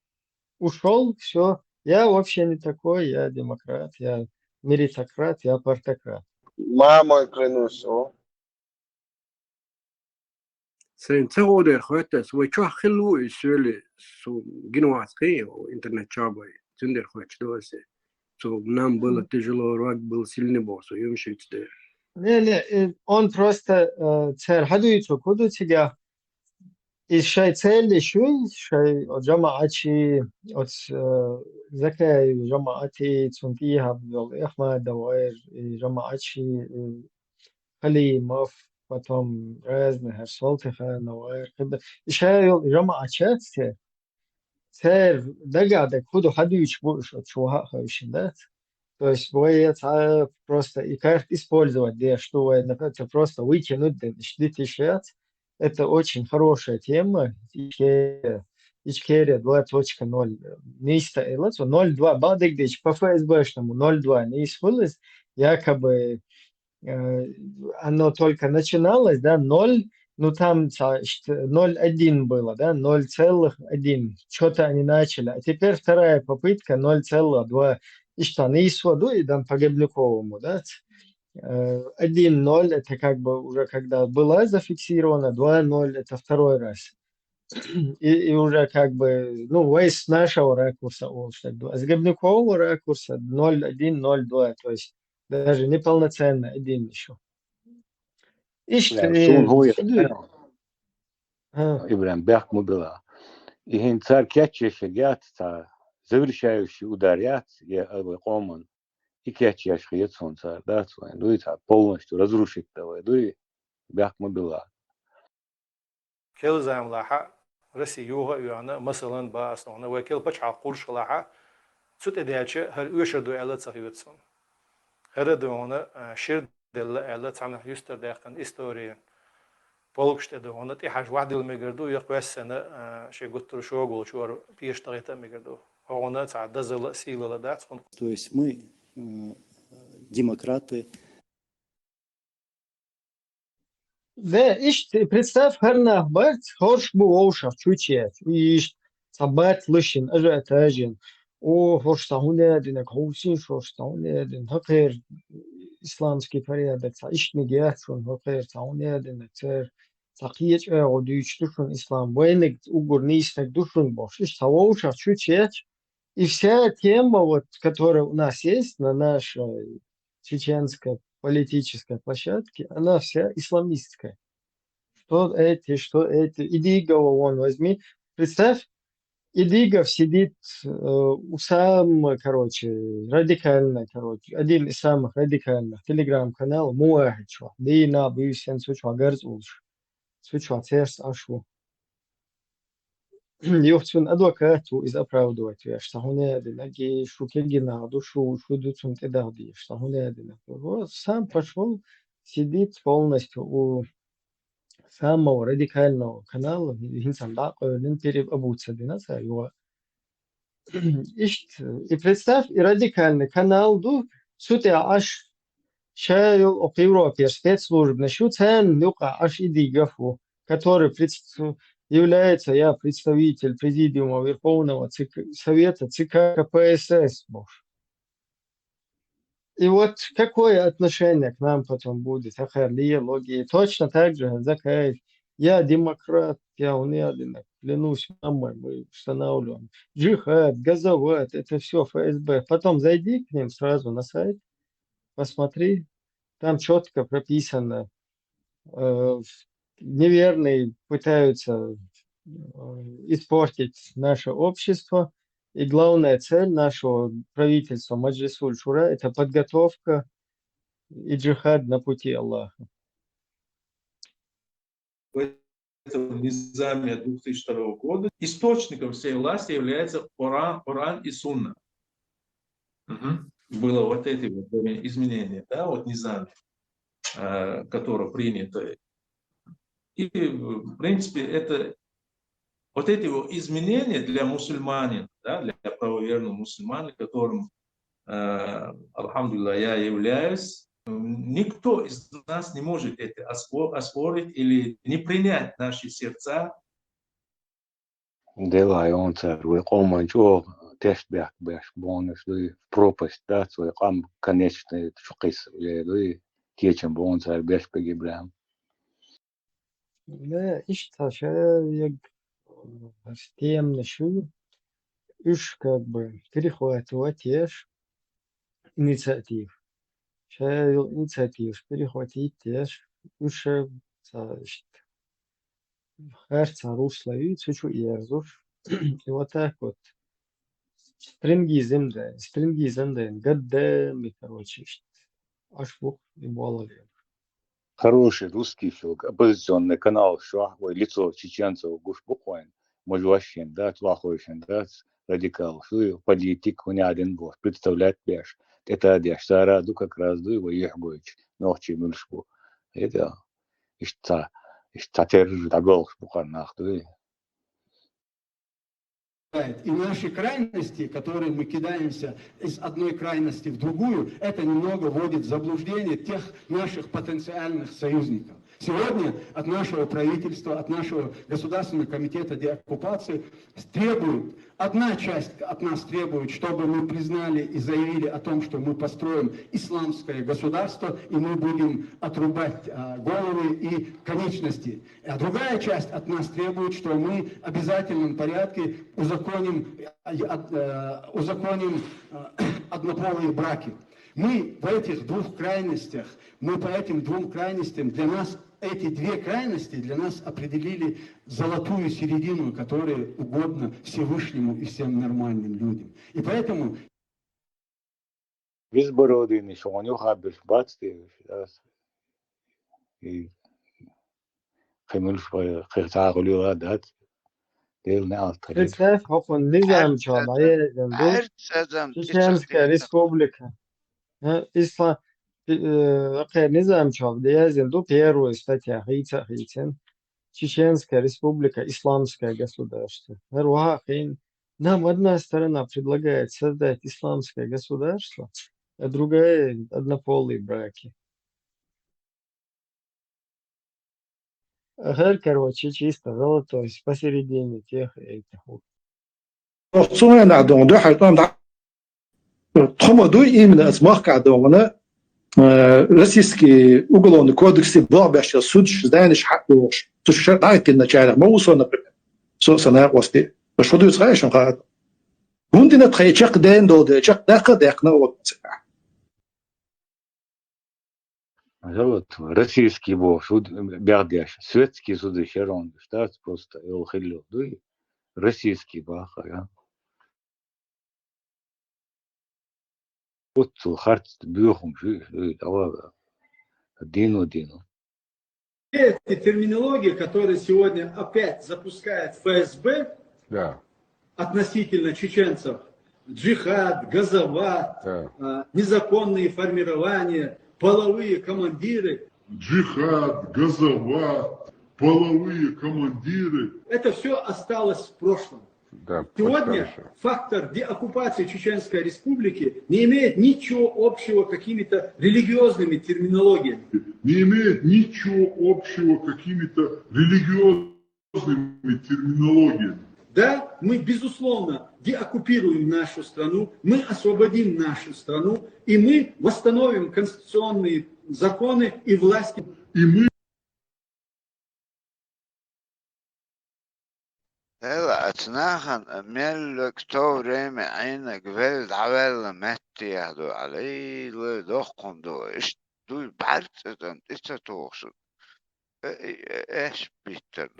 ушел, все. Я вообще не такой, я демократ, я меритократ, я партократ. Мамой клянусь, о. Sen tråder sköter så vi tror hello i söle så ginwaske och internet jobbar tunder sköter då så нам было тяжело рак был сильный босс и им шить där. Не, он просто царь хадуицу куду тебя и шай цель еще шай джамаачи от закай джамаати цунтиха был Ахмад Даваир и джамаачи Халимов потом разных Салтиха Наваир и шай джамаачи царь догадок куду хадуич будешь от чуха хавшиндат. То есть будет просто и как использовать, да, что это просто выкинуть, да, это очень хорошая тема. Ичкерия 2.0. Место 0.2 бадыгдич по ФСБшному 0.2 не исполнилось, якобы оно только начиналось, да, 0, ну там 0.1 было, да, 0.1. Что-то они начали. А теперь вторая попытка 0.2. И что, не исходу, и там по Гебляковому, да? 1.0 это как бы уже когда была зафиксирована, 2.0 это второй раз. И уже как бы, ну, с нашего ракурса, а с Геблякового ракурса 0.1, 0.2, то есть даже неполноценно 1 еще. И что, Ибрам Бях Мубила. И хинцар кетчешегят, завершающий ударят, я Оман, и кетчеш хиетсонца, да, дует полностью разрушить того, дует Бях Мубила. كل لاحة رسيوها يانا مثلا باسنا وكل بتش عقول شلاحة سوت إدياتش هر يشردو على صحيوتسون هردونا شرد دل على تعمل يستر داخل إستوريا بولكشت دونا تي حاج واحد المجردو يقوس سنة شيء قلت له شو أقول شو بيشتغل مجردو هونا تعدى زل سيل لدات. То есть мы демократы. Да, представь, харнах бат, хорш буошав, чучет, ишь, сабат лышин, ажиотажен, о, хорш сахунедин, хаусин, хорш сахунедин, хакер, исламский порядок, ишь негиатшон, хакер, сахунедин, цер, сахиеч, одуич, душон ислам, войнек, угур, нистек, душон бош, ишь, савошав, чучет, и вся тема, вот, которая у нас есть на нашей чеченской политической площадке, она вся исламистская. Что эти, Идигова вон возьми. Представь, Идигов сидит у самого, радикально, один из самых радикальных телеграм-каналов, Муахичва, Дина, Бюсен, Сучва, Гарзулш, Сучва, Церс, Ашу. Йохцун адвокату из оправдывать, что он один, что Кельгина, душу, что дуцун тедади, что он один. Вот сам пошел, сидит полностью у самого радикального канала, инсан да, он переобуться динаса его. И представь, и радикальный канал, ду, сути аж шайл о Европе спецслужб, насчет цен, люка аж Идигов, который является я представитель Президиума Верховного Совета ЦК КПСС. И вот какое отношение к нам потом будет? Ахарлия, логия. Точно так же, Закаев. Я демократ, я унядинок. Клянусь мамой, мы устанавливаем. Джихад, газоват, это все ФСБ. Потом зайди к ним сразу на сайт, посмотри. Там четко прописано. Неверные пытаются испортить наше общество. И главная цель нашего правительства Маджлисуль Шура – это подготовка и джихад на пути Аллаха. В этом низаме 2002 года источником всей власти является Коран и Сунна. Было вот эти вот изменения, да, вот низаме, которое принято. И, в принципе, это вот эти вот изменения для мусульманина, да, для правоверного мусульмана, которым, алхамдулилlah, я являюсь, никто из нас не может это оспорить или не принять наши сердца. Dela je on cer, vai komančo tešbek beš bonus, dui propast dats, vai kam konečne šukis, dui tiečem bon cer beš pegibram. لا اشتا شايق стем نشو уж как бы перехватывать инициатив. Шайл инициатив перехватить уж herca ruslă ciuciu ierzuș и вот так вот стринги земле годами короче аж бух и голове. Хороший русский фильм, оппозиционный канал, что лицо чеченцев гуш буквально, может вообще, да, твахойшин, да, радикал, что политик у него один бог, представлять беш. Это одежда, сараду как раз до его ехбойч, ночи мульшбу. Это ишта терж дагол буханах, да. И наши крайности, которые мы кидаемся из одной крайности в другую, это немного вводит в заблуждение тех наших потенциальных союзников. Сегодня от нашего правительства, от нашего Государственного комитета деоккупации требует, одна часть от нас требует, чтобы мы признали и заявили о том, что мы построим исламское государство, и мы будем отрубать головы и конечности. А другая часть от нас требует, что мы в обязательном порядке узаконим однополые браки. Мы по этих двух крайностях, для нас эти две крайности для нас определили золотую середину, которая угодна Всевышнему и всем нормальным людям. И поэтому... Безбородый, что он ухабишь, бацты, и хемульш, хертагулю, да, дел не алтарит. Представь, хопон низам человек, Чеченская республика. Исла низам человек, первая статья, Чеченская республика, исламское государство. Нам одна сторона предлагает создать исламское государство, а другая однополые браки. Короче, чисто золотой, посередине тех и этих. Российский уголовный кодекс Блабящий суд знаешь хакку существует начало моуса например собственно власти что ты знаешь он гундина тхайчак ден долде чак дакна вот российский суд бягдяш светский суд херон штат просто его хилло российский баха вот харт бюхом дину. Эти терминологии, которые сегодня опять запускает ФСБ относительно чеченцев, джихад, газоват, незаконные формирования, половые командиры. Джихад, газоват, половые командиры. Это все осталось в прошлом. Да, сегодня фактор деоккупации Чеченской Республики не имеет ничего общего с какими-то религиозными терминологиями. Да, мы, безусловно, деоккупируем нашу страну, мы освободим нашу страну, и мы восстановим конституционные законы и власти. Ela atnahan mel kto время айна гвел давел метти хадо алей ле дохком до иш дуй бартдан ица тоохш эш биттер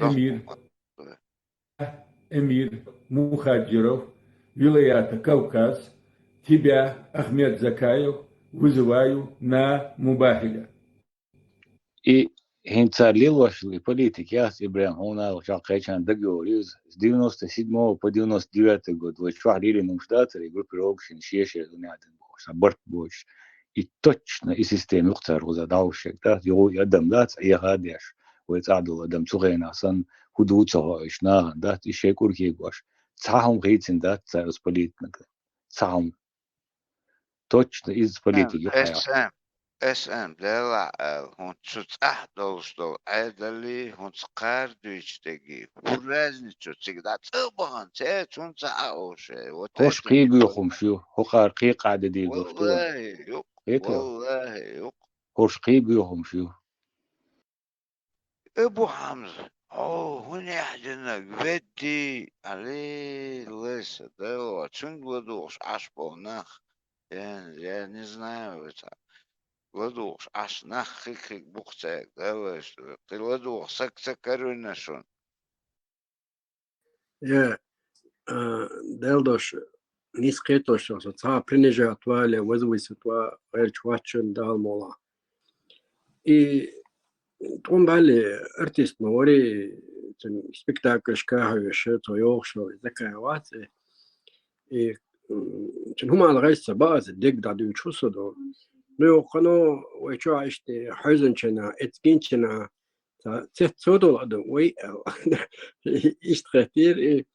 Эмир Мухаджиров, Вилаята Кавказ, тебя, Ахмед Закаев, вызываю на Мубахиля. И Хинцарлил вашли политики, я Ибрахим, он шакайчан договорил с 97 по 99 год, вот шварили нам штаты, группировки, шеши, дунятин бош, аборт бош. И точно и система ухтар узадавших, да, его адам дац, и гадеш, вот адул адам цугейна сан, худуца ишна да ишек урхигваш цахам гейтин да царс политнак цахам точно из политики хая اسم دلا هون شوت دوستو عدلي هون سقار دويشتگي فرزني شو تقدر تبغى تون تعوش خوش قيب يخم شو هو قارقي قاعدة دي قفتون والله يق والله يق خوش قيب يخم شو ابو حمزة هنا يحجنا بدي عليه لسه دلوا شن بدوش عشبو نخ يعني не знаю это ладуш аш нах хик бухцек даваш ты ладуш сак карунашон يا دلدوش نسقيتوش صار برينجا توالي وزوي ستوا غير شواتشن دال مولا تقوم بالي ارتيست موري سبيكتاكل شكاها يشت ويوخشو ذكاوات هم على غير سباز الدق دادو يشوسو نو قنو ويشو عشتي حزنشنا اتكينشنا تسودو لدو وي اشتغتير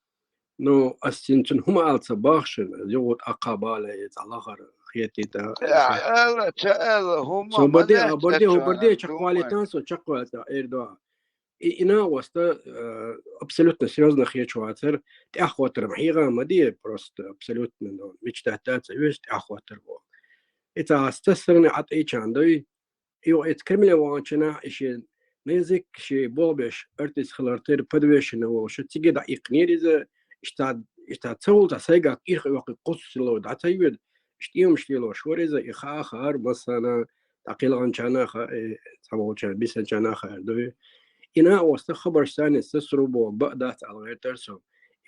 نو أسنتن هم على صباحشن يوت أقابله يتعلقر خيتي تا لا تعال هم سو بدي чаквалитан со чаквалита эрдо ина واستا абсолютно серьезно хечуатер тяхватер мхига мади просто абсолютно мечтатат есть тяхватер во это стасрны от эчандой يو اتكمل وانشنا اشي نيزك شي بولبش ارتس خلرتر بدويشن وش تيجي دا يقنير اذا اشتاد تسول تسيغا اخ وقت قص لو دا تيود اشتيوم شتيلو شوريزا اخا خار مثلا تقيل انشانا تسوالشان بيسنشانا خار دوي انا وست خبر ثاني تسربو بقدات على غير ترسو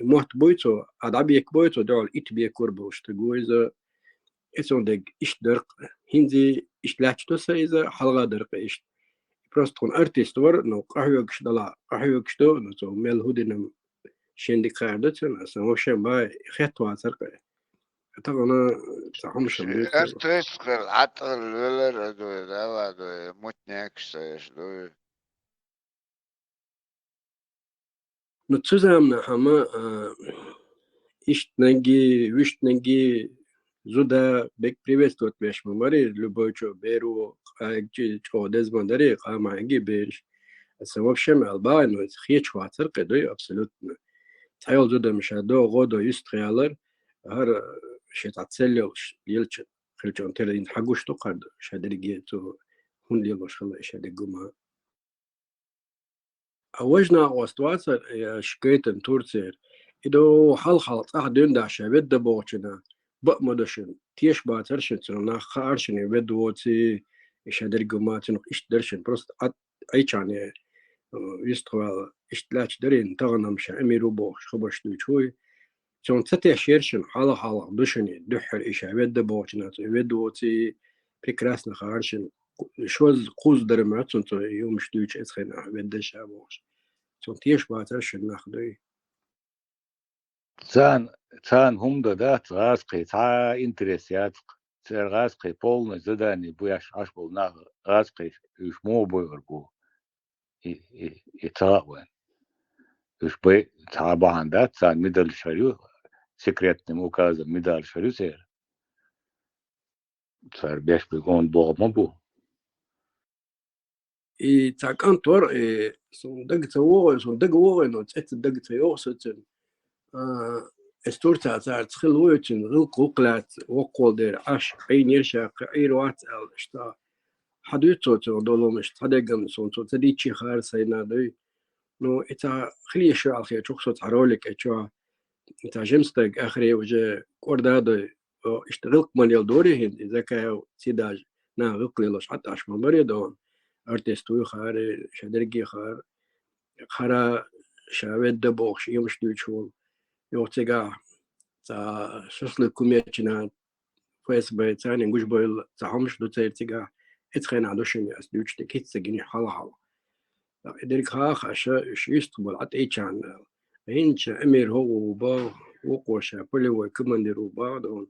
يموت بويتو ادابيك بويتو دول اتبي كوربوش تغويزا اسون دق ايش درق هندي ايش لاتشتو سايزا حلقه درق ايش просто он артист вор но قهوكش دلا قهوكش تو نو ميل هودينم شندي قاعدت انا вообще با خطوه سرقه طبعا صحهم شميت ارتس عطل ولا دو دا متنكش دو но zusammen haben ich nengi wish nengi زودا بك приветствовать مش ممري любой чё беру чё дезмандари قامعجي بيرش السبب شمع الباين خيش واتر قدوي абсолютно تايل زودا مش هدو غودو يستغيالر هر شي تاتسلل يلچ خلچون ترين حقوش تو قرد شادريجي تو هون ليلوش خلا شاديغوما اوجنا واستواتر شكيتن تورتير إدو حل أحدين دا شابت دا بوچنا بأمدشن تيش باترشن سنة خارشن يبدوتي إيش هدرجوماتن إيش درشن بروست أي كان يستوى إيش لاش درين تغنم شاميرو بوش خبرش دوتشوي سون تتي شيرشن حالا دوشني دحر إيش يبدا بوچنا يبدوتي прекрасно خارشن شوز قوز درماتن تو يومش دوتش إسخنا يبدا شابوش سون تيش باترشن ناخدوي цан хумда да цаскай ца интересят цергаскай полное задание буяш аж был на гаскай уж мобойгу и цаавен уж бы цаабанда цан медаль шарю секретным указом медаль шарю сер цар беш бы он богмабу и так антор сон даг но цэт даг цэё сэтэн استورتا تاع تخلويتن غل قوقلات وقول دير عش عين يرشا قيروات اشتا حدوتو دولو مش تدقن سونتو تديتشي خار سينا دوي نو اتا خليه شو على خير شخص تعرولك اتشوا اتا جمستك اخري وجه كوردادو اشتغل مانيل دوري هند اذا كاو سيداج نا غقليلوش حتى اش مبري دون ارتستو خار شدرجي خارا شاود دبوخ يمش دوتشول يوتيغا تا شسل كوميتشنا فاس بايتاني غوش بويل تاهمش دو تيرتيغا اتخين عدوشني اس دوتش تكيتسغيني حالا ادريك خاشا شيست بولات ايچان انش امير هو با وقوشا بولي كومانديرو با دون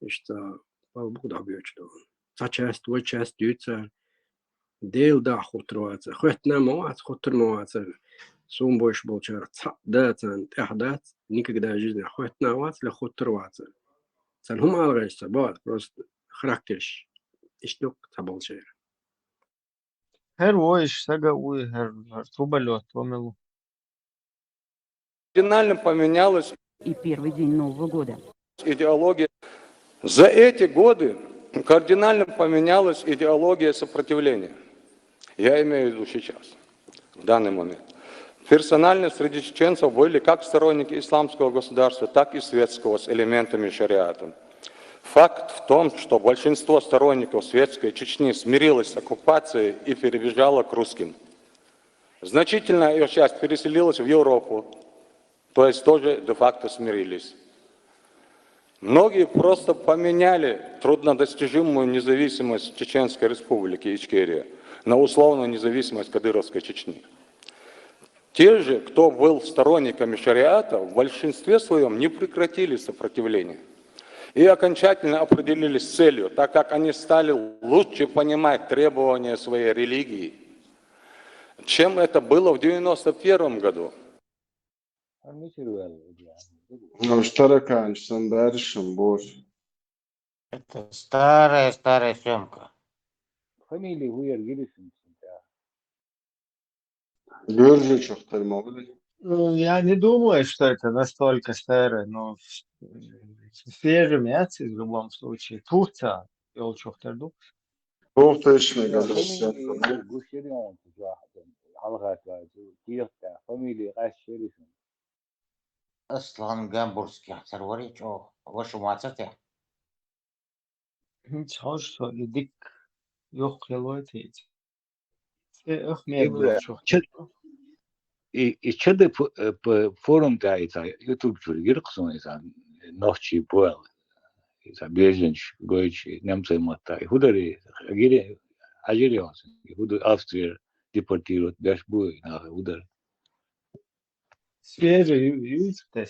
اشتا بودا بيوچدو تاچاست وچاست دوتس ديل دا خوتروات خوتنا موات خوترنوات Сум больше был чар да цан ахдат никогда в жизни хоть на вас для хоть трваться. Цан хум алгайся, бад просто характерш. Иштук табалчер. Her ойш сага уй her трубалет помелу. Кардинально поменялась И первый день Нового года. идеология. За эти годы кардинально поменялась идеология сопротивления. Я имею в виду сейчас, в данный момент. Персонально среди чеченцев были как сторонники исламского государства, так и светского с элементами шариата. Факт в том, что большинство сторонников светской Чечни смирилось с оккупацией и перебежало к русским. Значительная ее часть переселилась в Европу, то есть тоже де-факто смирились. Многие просто поменяли труднодостижимую независимость Чеченской Республики Ичкерия на условную независимость Кадыровской Чечни. Те же, кто был сторонниками шариата, в большинстве своем не прекратили сопротивление и окончательно определились с целью, так как они стали лучше понимать требования своей религии, чем это было в 1991 году. Штараканч, Сандаришем, Боже. Это старая съемка. Фамилии Гуер Гирисин. Гюржичев Тальмовли. Я не думаю, что это настолько старое, но свежий мяч в любом случае. Турция, я чухтарду. Туфтышный году. Гушерион, حلقات كيوتا فاميلي غاش شيريسن أصلا جامبورسكي حترواري شو وشو معتصي Hiç hoş yedik yok yalvaytı. Öhmeyim çok. И что-то по форум тайца, YouTube чургир ксунисан, ночи поел, иса беженч, гойчи, немцы мотай, худари, агириос, худу Австрия депортируют, бешбуй, на худар. Свежий YouTube.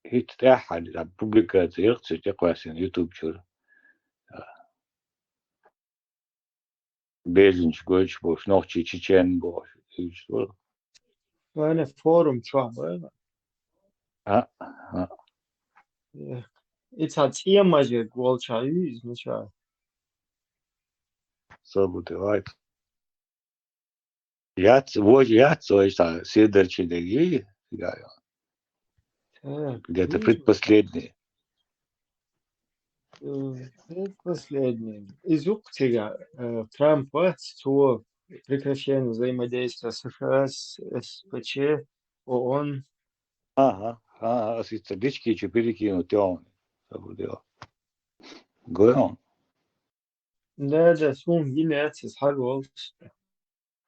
Хит тахад, публикация, теквасин, YouTube чур. Беженч, гойчи, бош, ночи, чечен, бош, что? Yani forum çok böyle. İçat yemacı gol çayı yüzmüş ya. Sabut evet. Yat, это следующий где-то предпоследний. Предпоследний. Из Уктига Трампа то прекращение взаимодействия США с СПЧ, ООН. Ага, асистадички еще перекинут, он. Гоем. Да, сум гинец из Харволд.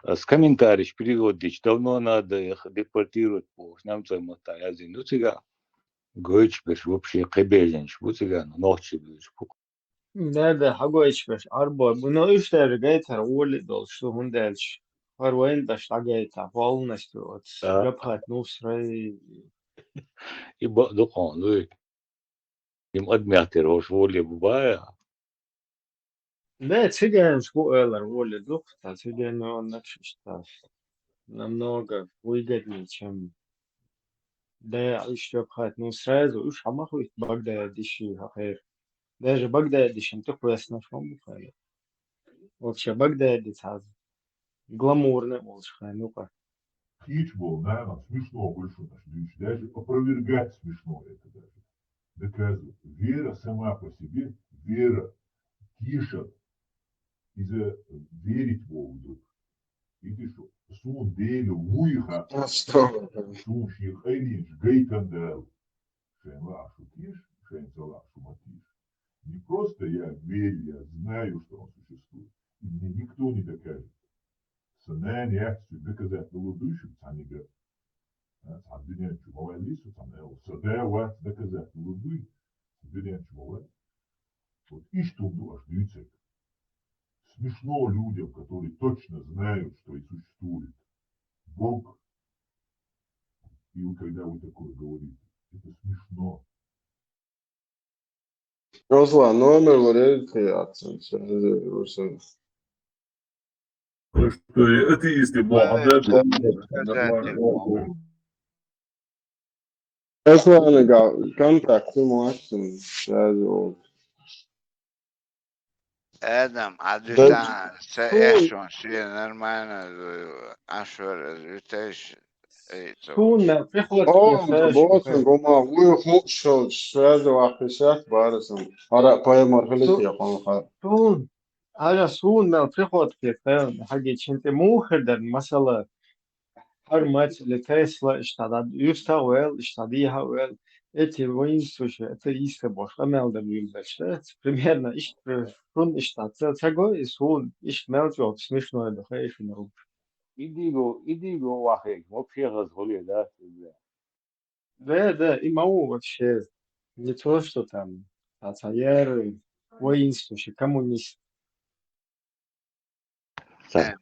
С комментариев переводить, давно надо их депортировать по немцам, вот так, я знаю, сега. Гойч, вообще, кабельнич, вот сега, ночи, Да, хагойч, арбо, но и что регайтер, оли дол, что он дальше. Харвоин да штагайта, полностью, вот, рабхат, ну, срай. И докон, ну, им адмятер, уж воли бывая. Да, цыган, что элэр, воли дух, а цыган, он начал намного выгоднее, чем да, еще рабхат, ну, сразу, уж хамахует Багдадиши, хахэр. Даже Багдадиш, он такой основном бухали. Вообще Багдадиш, гламурный волшебный, ну-ка. Хич был, наверное, смешно больше наш. Даже опровергать смешно это даже. Доказывать. Вера сама по себе, вера тишет из-за верить в Бога вдруг. И ты что? Сун делю, вуиха. Сун шихайнич, гейкандел. Шейнлашу тиш, шейнцалашу матиш. Не просто я верю, я знаю, что он существует. И мне никто не докажет. Сына реакцию доказать володующим, они говорят, обвиняют чумовалису, садая доказать володуй, обвиняют чумовалису. Вот и что думаешь, дивиться. Смешно людям, которые точно знают, что и существует Бог. И вы, когда вы такое говорите, это смешно. Ruslan, номер var ya atın. Что атеисты Мухаммед Aslında kontakti muatsın. Şöyle Adam, da adeta se Sun, ešon šie normально ašvar ritež. sun me prihod oğlum da kefesh boğazın goma uyu şöyle vakışat varısın. Ara paya marhalet Su, ya kanka. sun, على سون ما prihod kefesh حاجة انت مو خدر مثلا هر ماتش لتسلا اشتغل يستوى اشتغليها ويل эти воинствующие это иск бош амел да вилбешет примерно иш фун иштат цего и сун иш мелчо смешно это хэшн руб идиго вахек, вообще разгули, да? да и мау вообще не то что там ацаер воинствующий коммунист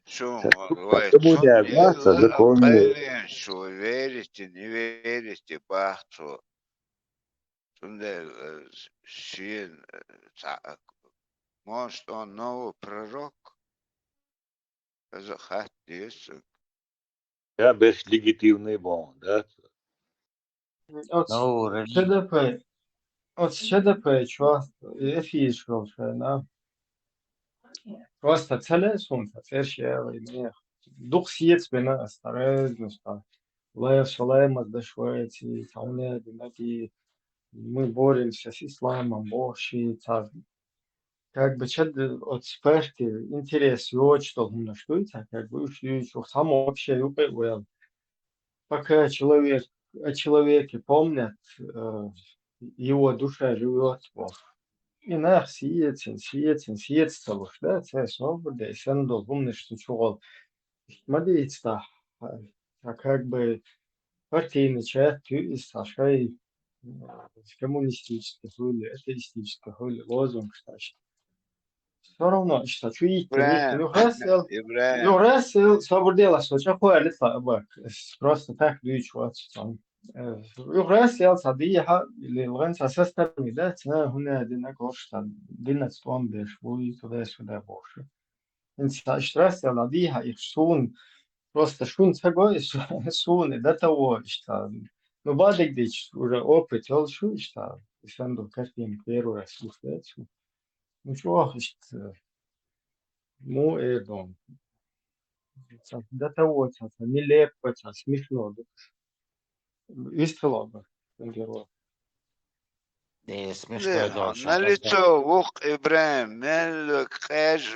Шум, Почему не шум обратно дела, законы? поймем, что верите, не верите, бахту. Шунде шин, может он новый пророк? Захат есть. Я без легитимный бон, да? от Ну, религия. ЧДП от ЧДП чё эфир шел на просто целая сумка церщая не дух сиец бена стараюсь Лев Шалема до Швеции, Тауне, Динаки, мы боремся с исламом, Боши, как бы чад от спешки интерес очень много что это, как бы уж само вообще упевел. Пока человек о человеке помнят, его душа живет Бог. И нах сиец целых, да, це свобода, и сендо, помнишь, что чего, смотрите, а как бы партийный чат, и Сашей коммунистических или атеистических или лозунг, что все равно, что чуете, Ибраим, ну раз свободела, что чахуя лица, просто так дючвать, ну раз я садиха или лган состарми, да, цена هنا один коштан, 12 тонн беш, вы туда-сюда больше. Инста раз я надиха их шун, просто шун цагой, шун, до того, что ну, бадик дичь уже опыт, он шу, что сенду картин первый раз слушает. Ну, чего, что, ну, дом. До того, что нелепо, смешно. Весело бы, герой. Смешное дело, на что лицо вук Ибраим, мелк кэш,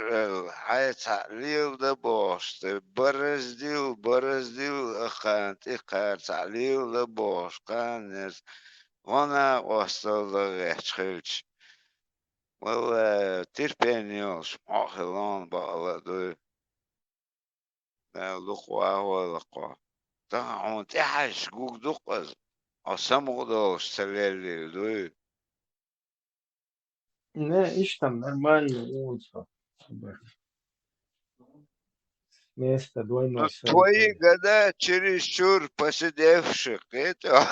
хайца лил да бош, ты бороздил, ахант, и хайца лил да бош, канец, вона остал да рэчхэлч. Well, терпение, смахилон, баладу, луква, луква. Да, он тяж, гук дуказ, а самого стреляли, дуй. Не, ишь там нормально, улица. Место двойной Твои ссылкой. года чересчур посидевших, это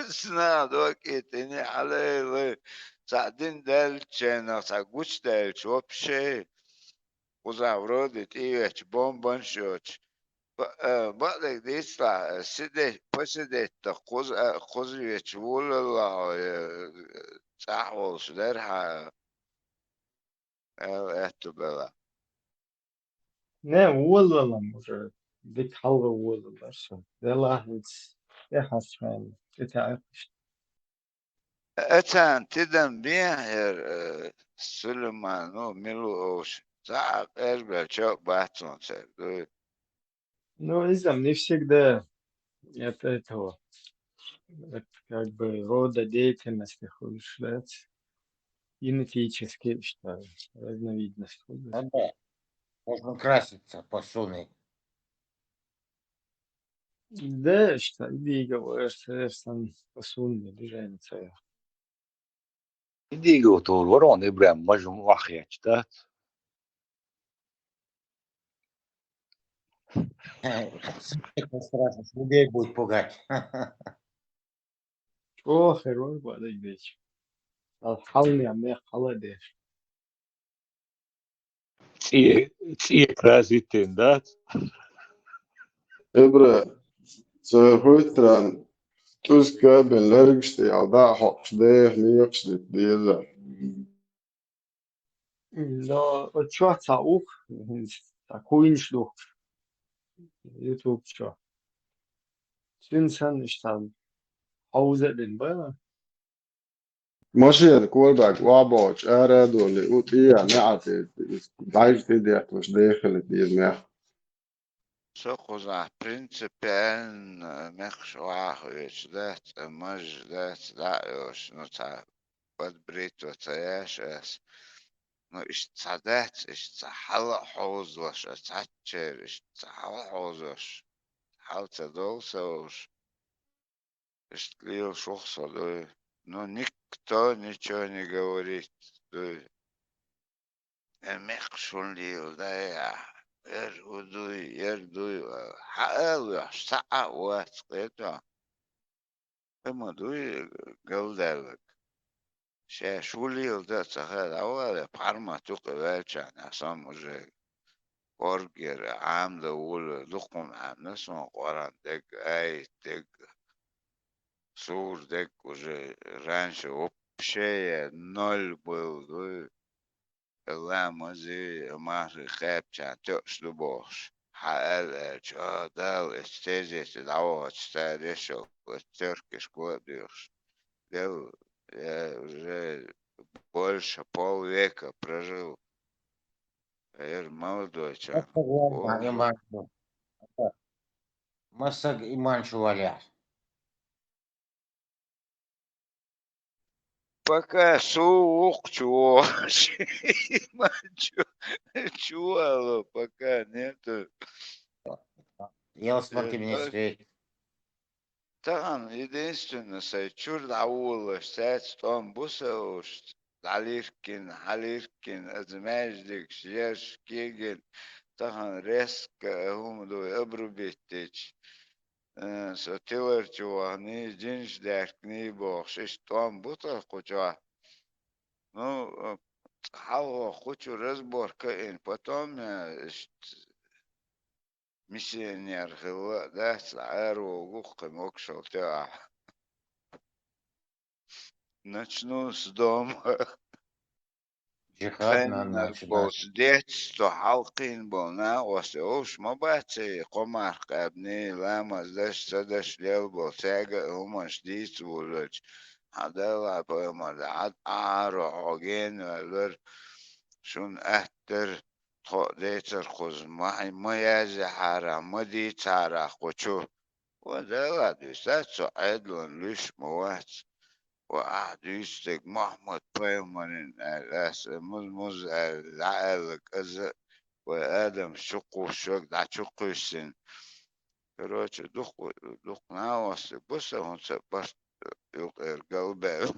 знаю, ты не алейлы, садин дельчена, сагуч дельч, вообще, узавродит и ведь бомбан счет. Бадек дисла, посидеть, то козлевич вулла, сахвол, шдерха, это было. Не, уволилам уже. Дикхалга уволила, все. Дела, я хасмен. Это Atan tidan bier Suleiman no milu osh. Zaak эрбе чок батон цер. ну, не знаю, не всегда это этого, это как бы рода деятельности шлять. Генетически, что разновидность. Ну да, можно краситься по суме. Да, что иди говоришь, сам посунный движение. Идиго то ворон Ибраим, можем вахять, да? Это страшно, людей будет пугать. О, херой, бадai бич. Алхални амех халадеш. Циек развитен, да? Ebra, så skjuter tuskabeln lörgsti ja da hops det liepslit det. לא, עוד שוע צעוק, תקוין שלו, יוטיוב שוע. Sinsen işten havuze edin bana. ماشي كورباك وابوش اراد واللي قلت ايه نعطي عايز تديت مش داخل تدير Sokuza principiellen mechšvāhuies maž dājos, nu tā pat brītot ēšas, nu išcadēts, išcahala hauzos, atčer, išcahala hauzos, halca dolsovs, ištlīl šuhsodui, nu никто ничего не говорит, мехшунлил, да я. Ердуй, حقل ساعة واسقيتها اما دوي قلدلك شولي لده تخيل اول بحرمة تقبلشان عصام وجه برجر عام دول لقم عام نسمع قران دق اي دق صور دق وجه رانش وبشي نول بول دوي اللهم زي ما خاب كان تقصد باش حقل دل استيزي تدعوه تستاريشو والتركش قديش دل уже больше полвека прожил. Молодой человек. Масак иман чуваля. Пока сух чего, чувало, пока нету. Я смотрю, мне светит. Там единственное, что чурда ула, сеть том бусауш, Халиркин, Азмеждик, Шеш, Киген, там резко, умду, обрубитич. Så tillertjoa ni dinsdek ni box is tom buta куча. Ну, халва кучу разборка in потом миссионер хила да сару гух мокшал та. Начну с дома. Джихад надо начинать. بوس детство حلقين بونا وسوش ما باتي قمر قبني لما زدش ليل بوساقة هما شديد ولج هذا بمر عد عارو عجين ولر شون أهتر ديتر خوز ما يازي حارا ما دي تارا خوشو وده دوستات سعيد لش موات وقعد يشتك محمد بيمن الأس مز العقل كذا وآدم شقو شق دا شقو السن короче дух ناوس بص هون بس يقر قلبه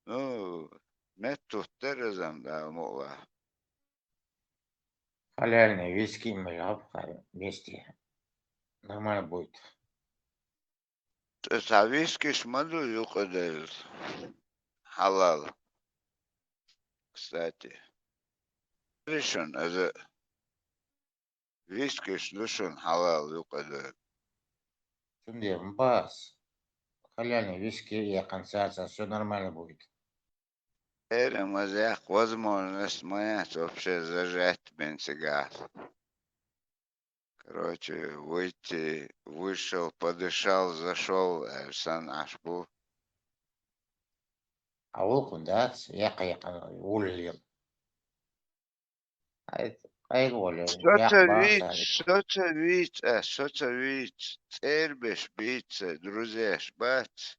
ну متو терезам да مولا Халяльный виски вместе. Нормально будет. تعويسكي شمالو يقدر حلال кстати ليشون هذا вискиш ليشون حلال يقدر Шундер, бас. Халяльный виски и концерция, все нормально будет. Это мазяк, возможность моя вообще зажать бензигаз. Короче, вышел, подышал, зашел, сан ашбу. Ауыл кундат, яка улил. Соцович, тербеш, бице, друзьяш, бац.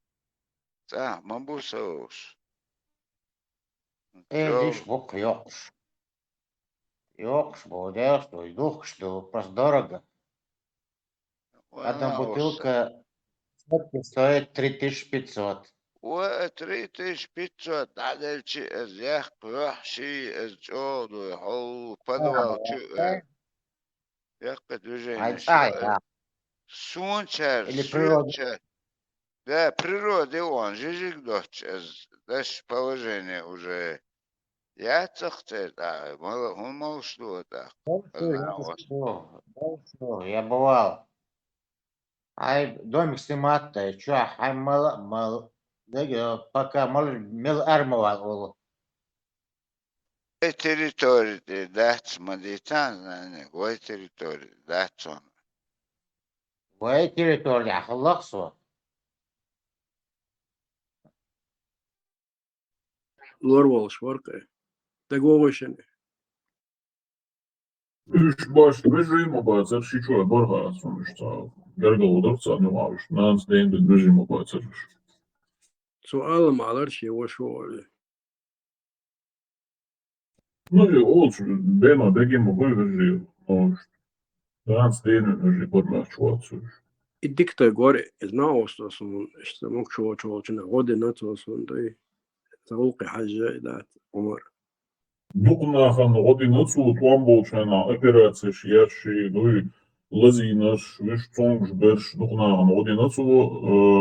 Да, мамбусауш. Лишь бог ёкш. Ёкш, бодяш, что дух, что просто дорого. Одна бутылка стоит 3500. 3500 عدلتي ازياح وحشي ازجود وحو подвал яка движение сунчер сунчер да природе он жижик дочь дальше положение уже Я цахте, да, мало что так. Я бывал. Ай, домик снимать-то, чё, ай, пока, мил армовал. Территории, да, смотрите, ой, территории, да, сон. Вай территория, ахлахсу. Normal шварка. Таговошене. Üç başlı rejim bazı şişo borha sonuçta. Gergalodur sanım abi. Nans değindi rejim bazı. Sual malar şey o şu öyle. Ну и olsun. Ben o degim o rejim. Nans değindi rejim borha çuatsı. Идикта горе, знал, что что мог чего чина годы на то да залуqi حاجة да умар. Дукнахан одинацу туан болчана операция шияши дуй лазинаш виш цонгш берш дукнахан одинацу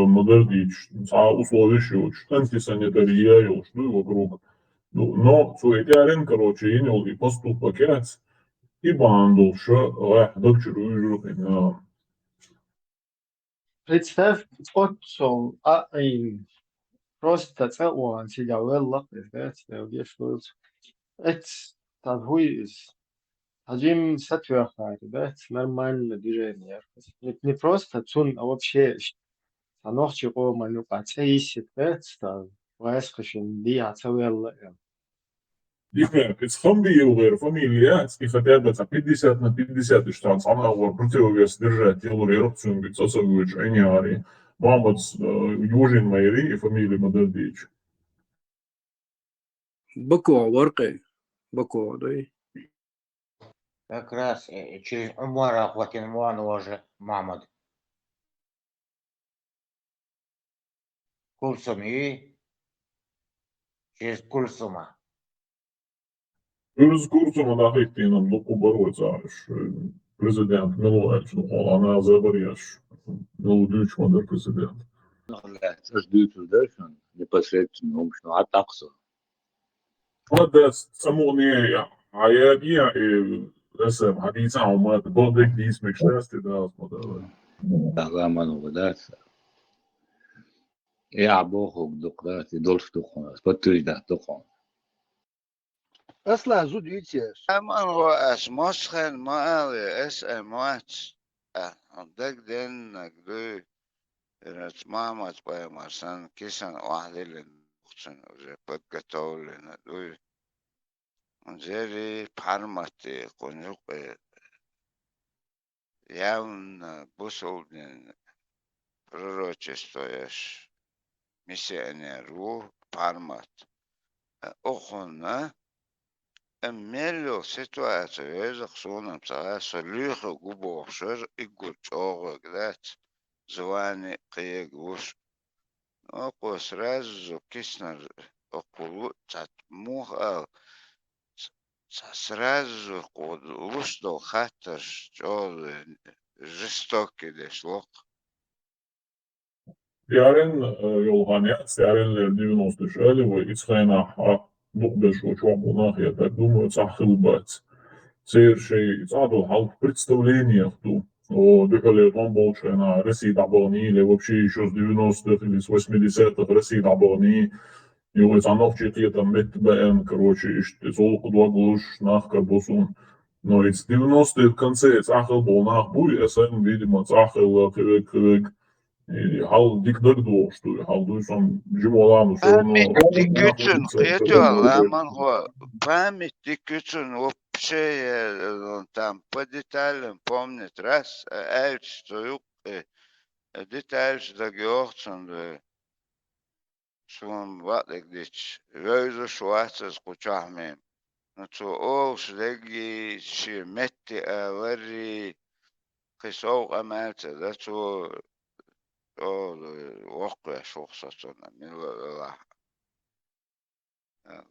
модердич са условия шиоч антисанитария ёлш дуй вокруг. Но суетярен, короче, инял и поступакец и бандулша докчурую Представь, отцом, просто целуан сидел, веллах, что это хуй один сатвяхар, да, нормальное движение. Не просто цун, а вообще оно чего ману пацейсит, да, вайскашин ди ацавелла. Дихэ, хамби его фамилия, и хотя бы 50 на 50, что он сам противовес держать делу верцу, ведь сосовываешь аниари, мамац Южин Майри и фамилия Мадердич. Бако воркай, бако, да. Как раз через Умара Хватинмуанова же Мамад. Кульсум и через Кульсума. Öz kursuma da hittiğinin doku barojağış. Президент Милович, она заборешь. Ну, дючь модер президент. Непосредственно умшно атаксо. هذا سموني عيادية اسم حديث عن ما تبغى ديس مكشاست ده اسمه Tagaman ovadas. Ja, bohog dokrat, dolf dokon, spatuj da dokon. اصلا زود يتيش أما هو أسمسخن ما ألي أموات عندك دين نقدو رتمامات باي مرسان كيسان واحد اللي نقصن وزي بقى اللي ندوي ونزيري بحرمتي قنوق ياون بوسول دين пророчествуешь миссионеру пармат охона эмело ситуация захсонам цаа солихо губошер игучого гдат звани кыегуш око сразу киснер окулу цатмуха сразу кодуш до хатер что жестокий дешлок. Yarın Yolhaniyat, yarın Divnos Dışarı ve İçhayna Духбешу чуапунах, я так думаю, цахилбать. Цер шей цадл халк представлениях ту о декале он больше на России Дабони или вообще еще с 90-х или с 80-х России Дабони. И вот занов четыре там метбн, короче, и золку два глуш нах карбосун. Но из 90-х в конце цахил был нах буй, СМ, видимо, цахил квек hal dik doğuştu. Hal duysam cimolamı sorunu. Diküçün kıyıcılar ho память дикüçün вообще там по деталям помнит раз что деталь да геохцен шум ватлек дич вейзу шуацес кучахмем. Ну то о шлеги шиметти авари кисоу амалте да то وقع شخصنا من الله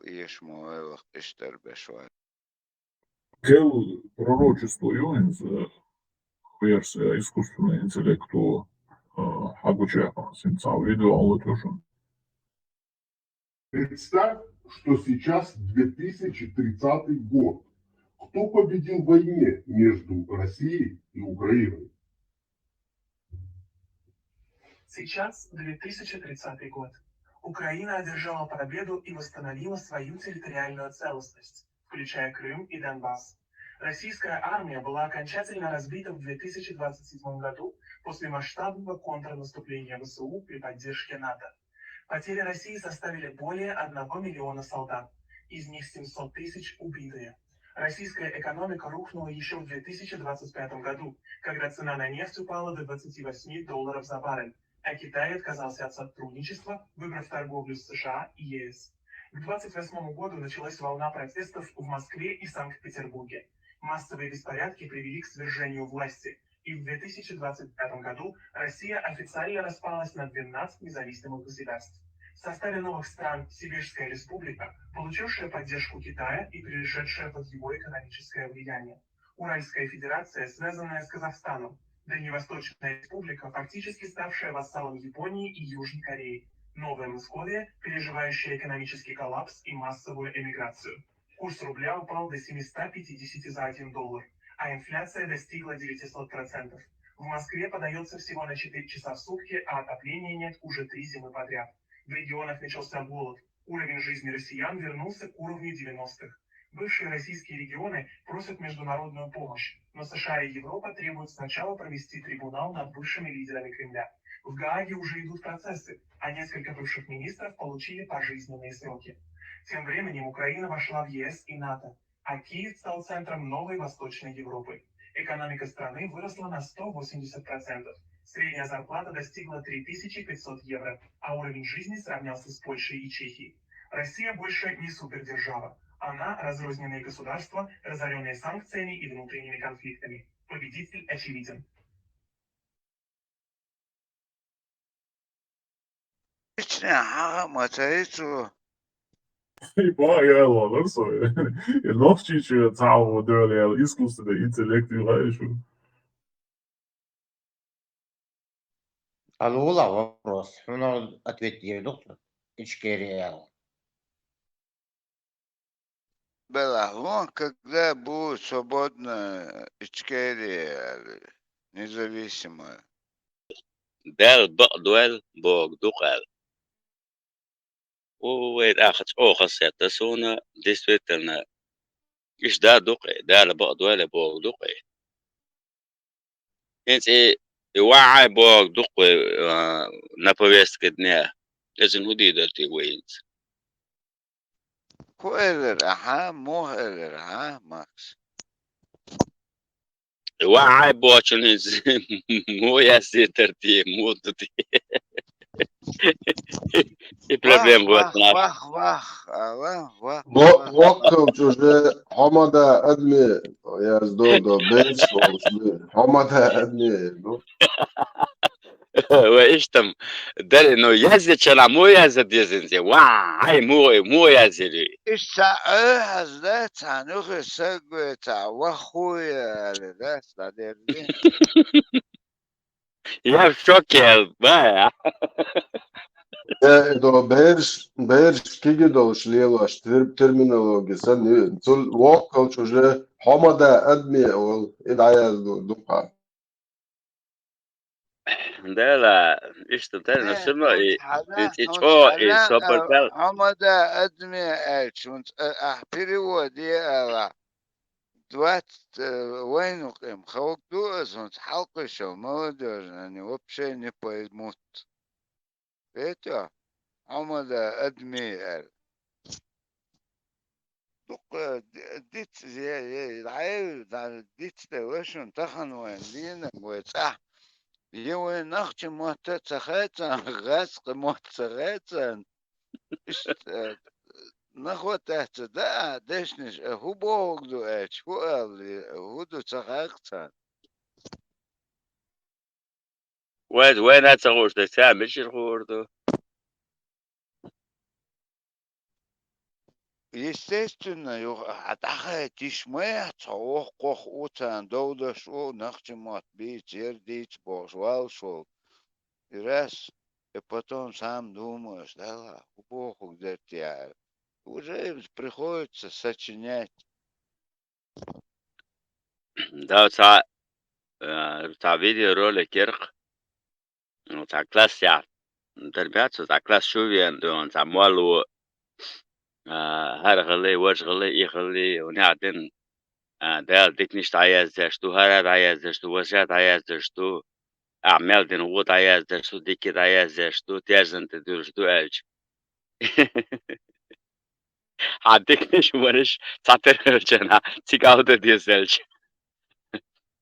يشمو اشتر بشوي Кел пророчество Йоинс, версия искусственного интеллекту Хагучака, синца видео аллатюшен. Представь, что сейчас 2030 год. Кто победил в войне между Россией и Украиной? Сейчас 2030 год. Украина одержала победу и восстановила свою территориальную целостность, включая Крым и Донбасс. Российская армия была окончательно разбита в 2027 году после масштабного контрнаступления ВСУ при поддержке НАТО. Потери России составили более 1 миллиона солдат, из них 700 тысяч убитые. Российская экономика рухнула еще в 2025 году, когда цена на нефть упала до $28 за баррель, а Китай отказался от сотрудничества, выбрав торговлю с США и ЕС. К 2028 году началась волна протестов в Москве и Санкт-Петербурге. Массовые беспорядки привели к свержению власти, и в 2025 году Россия официально распалась на 12 независимых государств. В составе новых стран Сибирская республика, получившая поддержку Китая и перешедшая под его экономическое влияние. Уральская федерация, связанная с Казахстаном. Дальневосточная республика, фактически ставшая вассалом Японии и Южной Кореи. Новая Московия, переживающая экономический коллапс и массовую эмиграцию. Курс рубля упал до 750 за $1, а инфляция достигла 900%. В Москве подается всего на 4 часа в сутки, а отопления нет уже 3 зимы подряд. В регионах начался голод. Уровень жизни россиян вернулся к уровню 90-х. Бывшие российские регионы просят международную помощь, но США и Европа требуют сначала провести трибунал над бывшими лидерами Кремля. В Гааге уже идут процессы, а несколько бывших министров получили пожизненные сроки. Тем временем Украина вошла в ЕС и НАТО, а Киев стал центром новой Восточной Европы. Экономика страны выросла на 180%. Средняя зарплата достигла 3500 евро, а уровень жизни сравнялся с Польшей и Чехией. Россия больше не супердержава. Она – разрозненные государства, разоренные санкциями и внутренними конфликтами. Победитель очевиден. Ебать, also, ногчичи تعودوا искусственный интеллект раньше. Алула вопрос. Ну, ответьте, доктор. Ичкериэл. Белагон, когда будет свободная Ичкерия, независимая. دال بقدوال بوغدوغال وويد اخت اوخس يتسونا ديسويتنا ايش دا دوقي دال بقدوال بوغدوغي انت وعي بوغدوغي نابويست كدنيا لازم ودي دلتي وينت كويلر اها موهلر ها ماكس وعي بوغدوغي مو ياسي ترتي مو تتي И проблем вот وقت уже حمادة أدمي يا زدودو بيش حمادة أدمي وايش تم دار انه يزد شلا مو يزد يزنزي واي مو يزري الساعة هزلت عنوخ سقوة وخويا لذات لديرين يا شوكيل بايا Do bērš kigidoš lieloš terminologi sen tul وقت уже حمادة أدمي أول إدعايا دوقا ده لا ايش تم نسمع اي سوبر بيل حمادة أدمي شونت переводи دوات وين قيم خوك دو سونت حلقة شو молодежь они вообще не поймут. Это حمادة أدمي ديت العيل ديت وشون تخن وين دينا ويتصح يوين نختي موت تخيتن غسق موت تخيتن نخوة تحت دا دشنش هو بوغدو ايش هو اللي هو دو تخيتن وين هتغوش ده تعمل الخوردو Естественно, атаха тишме, цох кох утан, доуда шо, нахчемот бить, ердить, божвал шо. И раз, и потом сам думаешь, да ла, богу где тебя. уже приходится сочинять. Да, تا videorolик erg. Ta klas ja. Derbiat ta klas شوفين دون ta مالو هرغلي وجغلي إغلي ونعدن دال ديك nicht عايزشتو هرد عايزشتو وجات عايزشتو أعمال دين وود عايزشتو ديك عايزشتو تيرزن تدرشتو ألج عديك nicht ورش تعتر جنا تيجاود ديزلج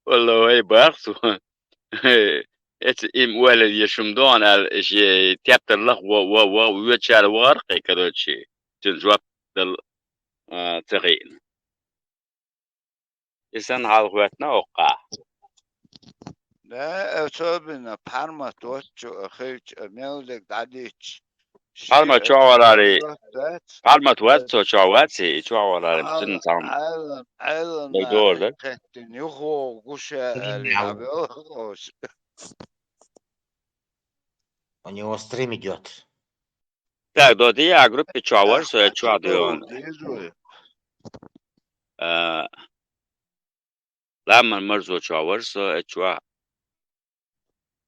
والله هي بارسو ات ام ولا يشمدون ال شي تيابتر لغ و ويتشال ورقي كروتشي تنجواب دل تغين إذن عالغواتنا وقع لا أصابنا بحرمة توتشو أخيش ميولك دعديش Palma شيء Chuawarari, ذات Palma Tuetso Chuawatsi, Chuawarari, Tin Town, عالم the door. خاتن يخو قشة اللي عبيوخوش У него стрим идет. Так, до я группе Chuawar, so Chuadion. Lama Marzo Chuawar, so Chua.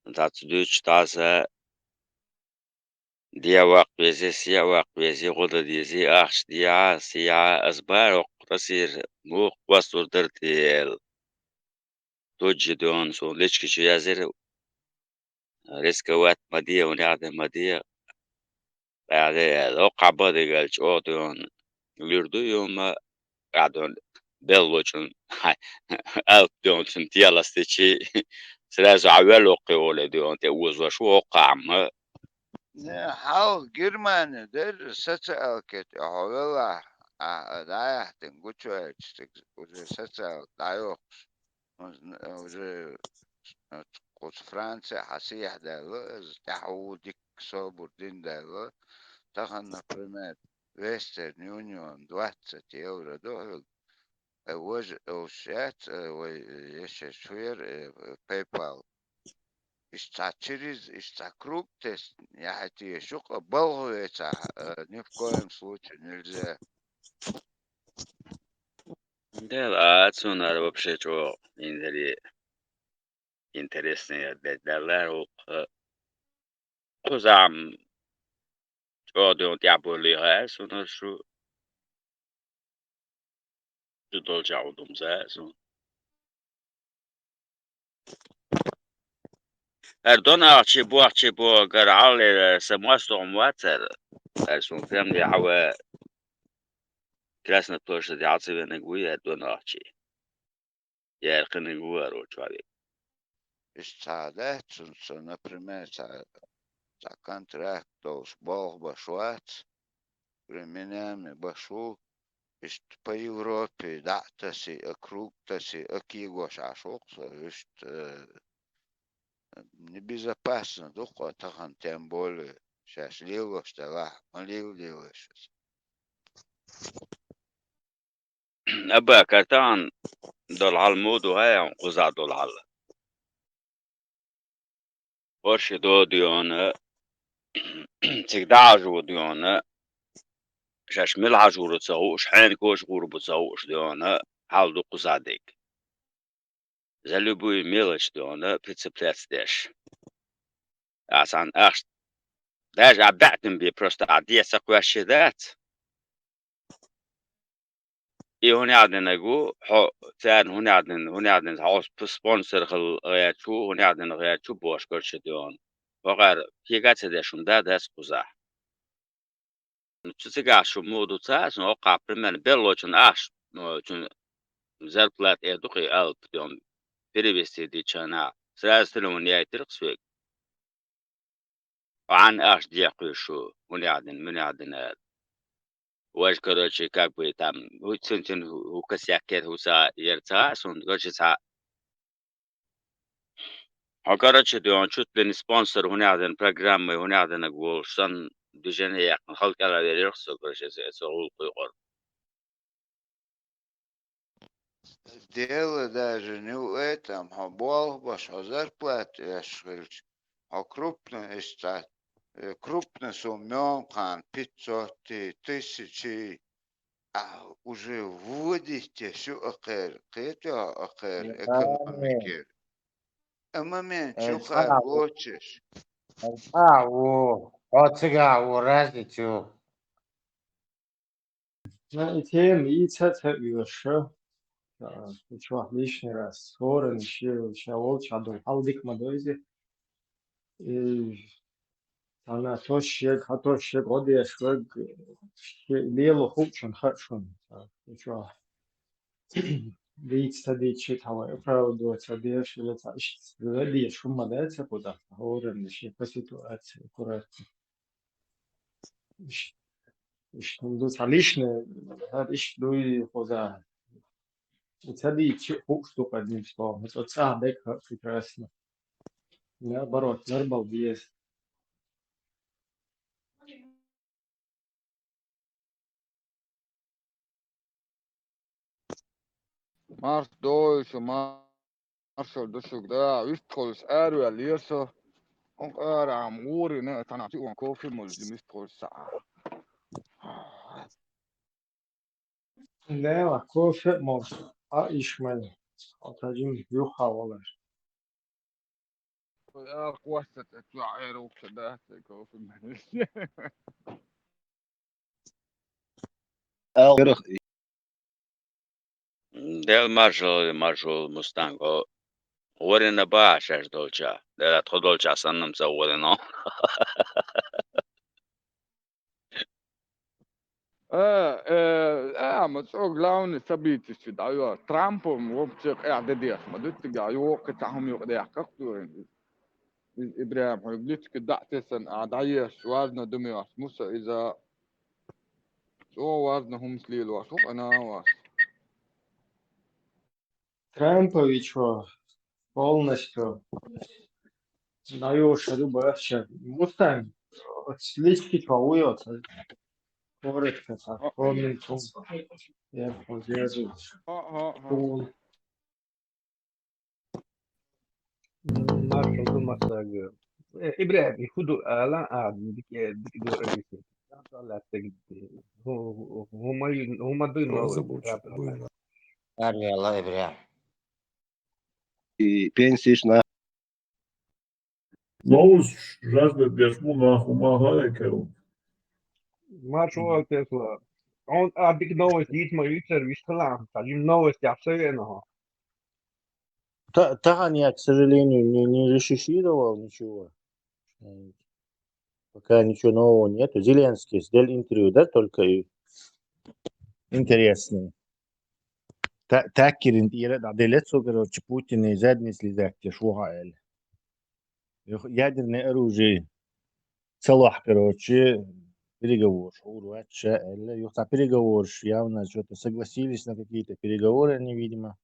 That's Dutch, that's dia وقت بيزي سيا وقت بيزي غدا ديزي أخش ديا سيا أزبار وقتصير موق وصور درتي توجي دون سو ليش كشو يازير ريسكوات مدية ونعدة مدية بعد وقع بدي قال شو دون يردو يوم قاعدون بلوشون هاي ألف دون سنتيا لاستيشي سلاز عوال وقي ولا دون تأوز وشو وقع ما حاول جرمان در ستة ألكت أهلا دايح تنقوشو وجه ستة دايوخ وجه قوس فرنسا حسيح دالو تحودك صبر دين دالو تخن بريمير ويسترن يونيون 20 يورو دول وجه وشات ويش شوير باي بال из-за круг тест я хотел шука балуется ни в коем случае нельзя. Да, отсюда вообще что интересные детали. Кузам, что дон тябули хэс, у нас что должал дом зэс. Ардона арчибо гарал самуасту муатер. Сум фэмли хава красна тоже диацеве негуи ардона арчи. Я эркэнэгу аро чвали. Из-за например, за контракт с Бог башуат, временами башу, по Европе, да, таси, круг таси, акигош ашокса, небезопасно, духо тахан тем более, сейчас ливош тала, ливош. أبا كرتان دول على المود وهاي قزع دول على ورش دو ديون تقدعجو ديون شاش ملعجو رتسوش حين كوش غورب تسوش ديون حال دو قزع ديك زلبوي ميلش ديون بيتس بلاتس ديش عسان أخش داش عبعتن بي بروستا عدية سقواشي ذات هون عندنا جو حو تان هون عندنا هاوس سبونسر خل غياتشو هون عندنا غياتشو بوش كرش ديون وغير في قاعد تدشون ده سقوزح نتسقع شو مودو تاس نوقع برمان بيلوشن أش نوشن زربلات إدوقي ألب ديون بريبستي دي شانا سلاسلون ياي ترقسوك وعن أش ديقوشو هون عندنا واش كروتشي كاكوي تام هو تسنتن هو كسياكيت هو سا يرتا سون كروتشي سا هو كروتشي دون شوت لين سبونسر هنا عندنا برنامج هنا عندنا جول سن دجن هي خلق على يرخص كروتشي سو قيقر Дело даже не в этом, а Бог ваш зарплату я школьч, а крупно истат. крупно суммем, 500 тысяч, а уже вводите все ахер, это ахер экономики. А момент, что лучшешь. разницу. На тем и еще. Чего лишний раз. Скоро еще волч адол. Халдик мадоизе. И она то ще годы швег бело хучен хачун. Чего Вից tady čítala opravdu, co běž, lidi šuma dáce podat, hovorím, že po situaci, akorát, když tam jdu lišné, když jdu poza, tady vstupovat něco, to celá deka прекрасно. Наоборот, нормал без. Mars Deutsche, Marshall Dushuk, da, Wistholz, Area, Lierso, und am Uri, ne, Tanati, und Kofi, Mulzi, Wistholz, Да, кофе может, а ишмай, отрадим юхавалар. ja, kwastat, ja, ook dat, Kofi, Del marshal Mustango. ورنا باشش دولچا. در خود دولچا سنم سو ورنا. maar zo glauwen sabiti sid ayo Trump وبتق قاعد ديخ ما دت جايو كتاهم يو ديخ كقدور إبراهيم هيبليت كدع تسن قاعد عيش وزن دمياس موسى إذا شو وزنهم سليل وشو أنا واس Трампович полностью даешь рыбача. Мустang, слишком чаует. Коротко, так, комментум. Я поддерживаю. Marshall Dumasaga. Ibrahim, hudu ala do revisi. Huma do novo. الله إبراهيم. И пенсишна. Новость жаждет бешмуна хумага экеру. Marshall Tesla. Он биг новость дит мой сервис талант. Им новость абсолютно. Тахан я, к сожалению, не решишировал ничего. Пока ничего нового нету. Зеленский сделал интервью, да, только и интересный. تأكد إنت عدلت سكر Путин زاد مثل ذاك شو هاي ядерное оружие целых короче переговор урвать юхта переговор явно что-то согласились на какие-то переговоры они видимо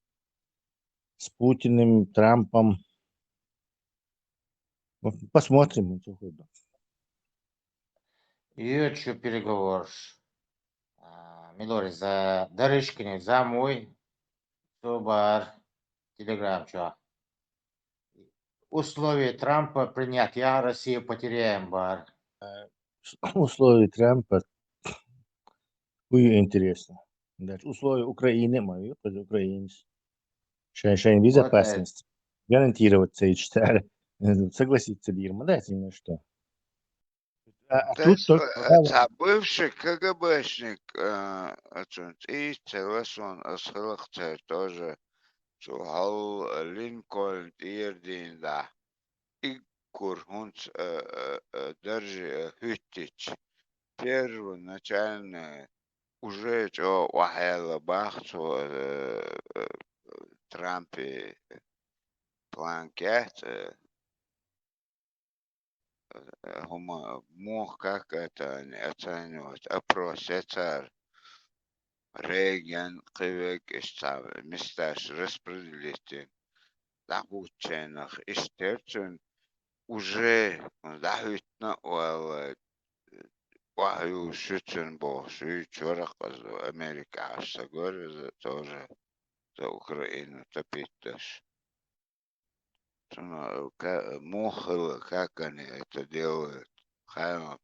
с Путиным Трампом посмотрим что будет. И что переговор Милори за Дарышкине за мой бар телеграм что условия Трампа принятия Россию потеряем бар условия Трампа хуй интересно дальше условия Украины мою под украинец шайн безопасность гарантировать C4 согласиться Бирма дайте мне что тут только бывший КГБшник и целосон асхалахтер тоже Чухал Линкольн Ирдин да Игорь Хунц держи Хюттич первоначально уже что вахела бахту Трампе планкет هم مو как это оценивать опрос царь Рейган Кривек месташ распределитель дохученных истерчен уже дохутно вахю шутен боши чорах Америка сагор тоже за Украину топиташ мохало, как они это делают, хайма.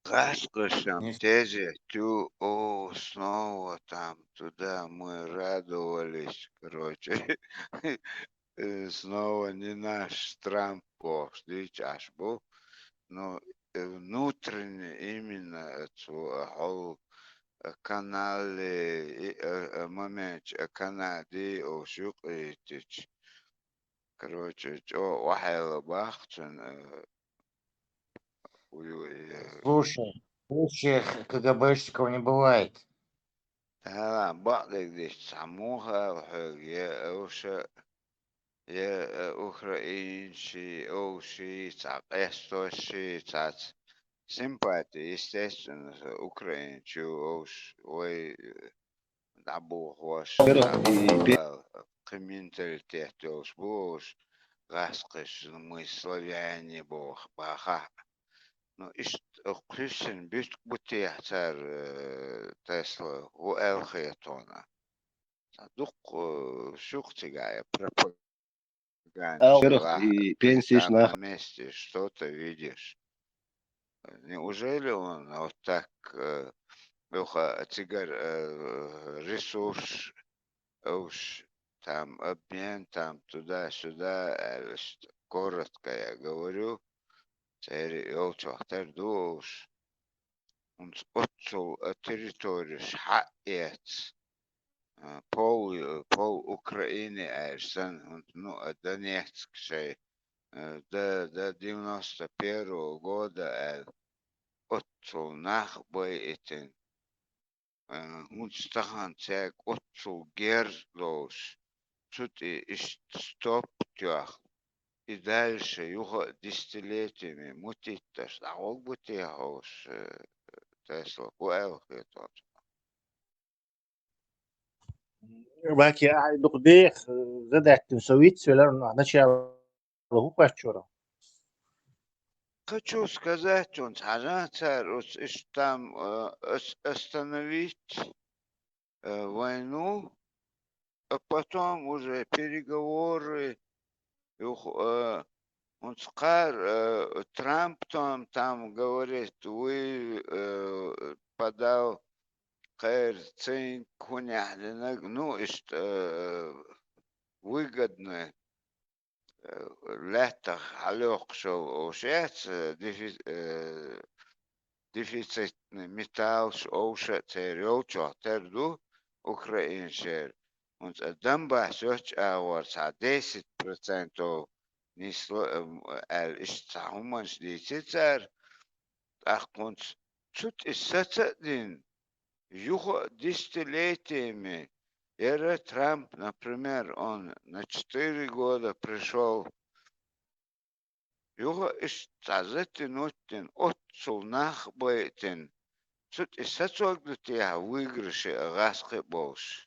Раскошем теже, снова там, туда мы радовались, короче. Снова не наш Трамп, сейчас был, но внутренне именно это канале, момент Канады, шуqitich. Короче, вахела бахтен, Слушай, бывших КГБшников не бывает. да, бахтек здесь самуха, я украинцы, овши, эстоши, симпатия, естественно, украинцы, ой, дабу хош, менталитет, буш, раскош, мы славяне, бог, баха. Ну, включен, будто я царь Тесла, у Элхетона. Дух шухтигая, пропаганда. И пенсии на месте что-то видишь. Неужели он вот так тигр ресурс, уж там обмен, там туда-сюда, коротко я говорю, душ, он отцу территорию шхаец, пол Украины, ну, Донецк, до 91 года, отцу нахбой этим, мустахан цег отцу гердош, тут и стоп тях. И дальше его десятилетиями мутить-то, а он будет его Тесла, уэлхетон. باقي قاعد دقديخ زدت سويت سولار начало هو Хочу сказать, он там остановить войну, а потом уже переговоры, он сказал, Трамп там говорит, вы подал цен куняхлина, ну, выгодно лето халек шел ушец, дефицитный металл шоуша терёчо терду украиншер. Он Донбасс аварс 10% несло ишцахуманш десятер, ах он чуть исцедин юго десятилетиями. Era Трамп, например, он на 4 года пришел, его истазетинутин, отцу нахбойтин, тут и сацогдутия выигрыши раски больше.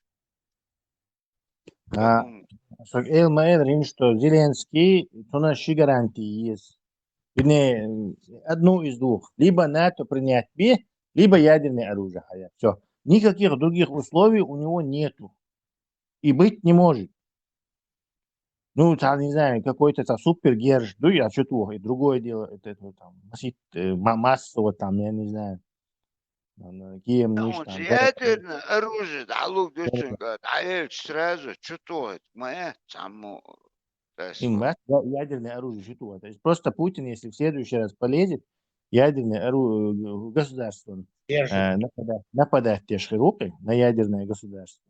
Элма Эдрин, что Зеленский, то наши гарантии есть. Одну из двух. Либо НАТО принять B, либо ядерное оружие. Все. Никаких других условий у него нету. И быть не может. Ну, там, не знаю, какой-то там супергерш, ну, я что-то, и другое дело, это там, массово там, я не знаю, кем, Он там. ядерное оружие, да, лук, говорит, сразу, что-то, моя, саму, ядерное оружие, что-то. То есть просто Путин, если в следующий раз полезет, ядерное оружие, государство, нападать те широкой на ядерное государство.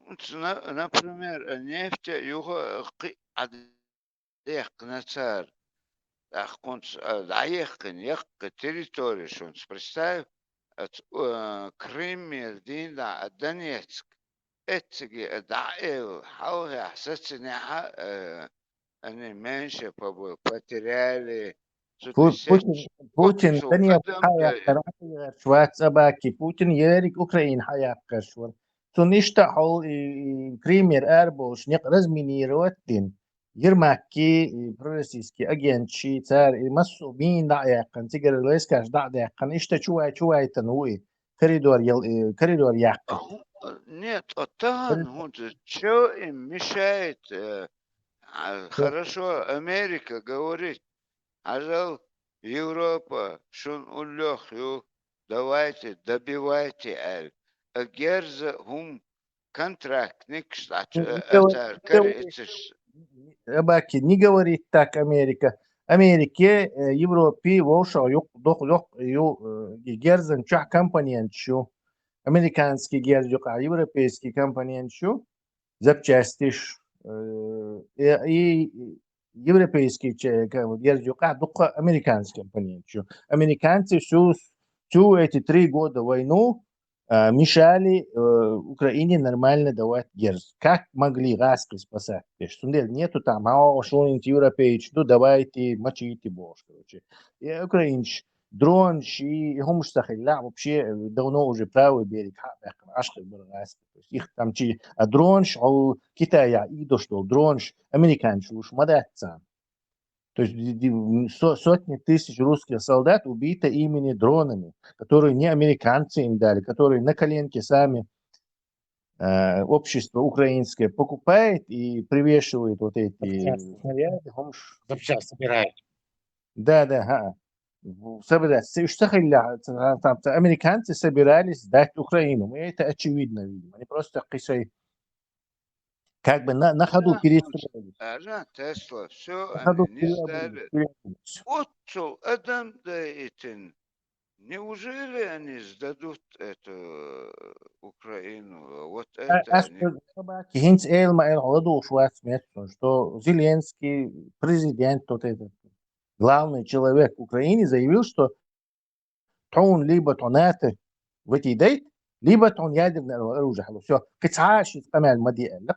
Например, нефть его адех нацар, ах конц аехкан ехка территория, что он представь, Крым, Дина, Донецк, эти даил, хауя, саценя, они меньше потеряли. Путин, да не хаяк Шварцабаки, Путин ерик Украин хаяк кашвар. То ништа хол Кример Эрбош не разминировать дин. Ермаки пророссийский агентчи цар масумин даяқан тигер лескаш даяқан ишта чуай тануи коридор яққа. Нет, он что им мешает Хорошо, Америка говорит, ажал Европа, шун улёх, давайте, добивайте, герза хум контракт, никс, это, корейцеш. Баки, не говорит так Америка. Америке, Европе, Волша, yok, Герзен, чах компонент, что американский герз, а европейский компонент, что запчасти, и европейский герз, а только американский компонент, что американцы всю эти 3 года войну мешали Украине нормально давать герз. Как могли раски спасать? Что нету там, что-нибудь европейцы, ну давайте мочите больше, короче. И украинцы, дрон, и хомштахилля, вообще давно уже правый берег, их там дрон, Китая, и до что, дрон, американцы, уж мадаться. То есть сотни тысяч русских солдат убиты именно дронами, которые не американцы им дали, которые на коленке сами общество украинское покупает и привешивает вот эти снаряды. Запчасти собирает. Да. Американцы собирались сдать Украину. И это очевидно, видимо. Они просто как бы на ходу перестроились. Тесла, все, На ходу они не сдали. Отцу, Адам Даитин. Неужели они сдадут эту Украину? Вот это... Хинц Элма Элоду Шварцметтон, что Зеленский, президент, вот этот главный человек в Украине, заявил, что он либо тонаты в эти дейт, либо тон ядерное оружие. Все, кицаш амел мадиэль.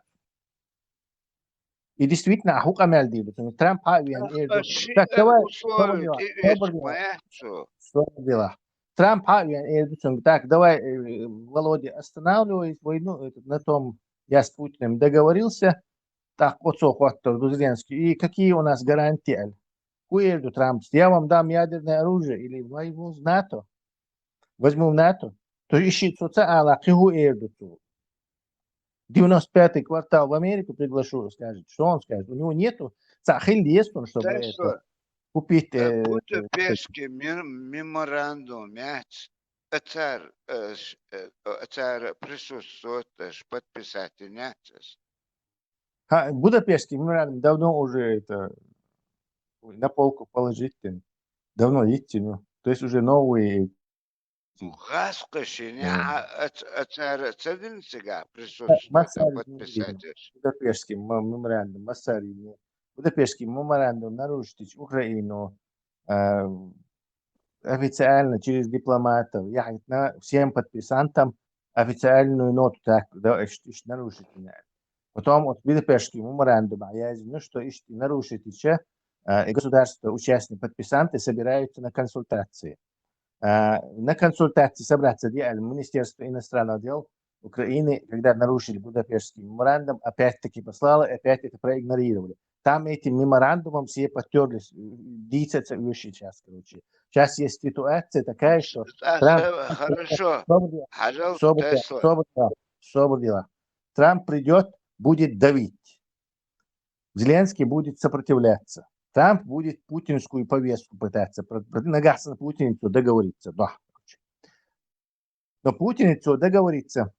И действительно, ахук амел дилу. Трамп Трамп так, давай, Володя, останавливай войну на том, я с Путиным договорился, так, Зеленский, и какие у нас гарантии? Куэрду Трамп, я вам дам ядерное оружие или возьму в НАТО, возьму в НАТО, то ищи социала, кигу эрду. 95-й квартал в Америку приглашу, скажет, что он скажет, у него нету, цахиль есть он, чтобы это купить. Будапештский меморандум, царь присутствует, подписать нет. Будапештский меморандум давно уже это на полку положить, давно идти, ну, то есть уже новые. Царь Цадинцега присутствует, подписать. Будапештский меморандум, Будапештский меморандум нарушить Украину официально через дипломатов, всем подписантам официальную ноту так, да, нарушить. Потом вот Будапештский меморандум, я знаю, что нарушить еще государства, участники, подписанты собираются на консультации. На консультации собраться Министерство иностранных дел Украины, когда нарушили Будапештский меморандум, опять-таки послало, опять это проигнорировали. Там этим меморандумом все потерлись, дичатся еще сейчас, короче. Сейчас есть ситуация такая, что Хорошо. Трамп придет, будет давить. Зеленский будет сопротивляться. Трамп будет путинскую повестку пытаться на путиницу договориться. Да. Но путиницу договориться.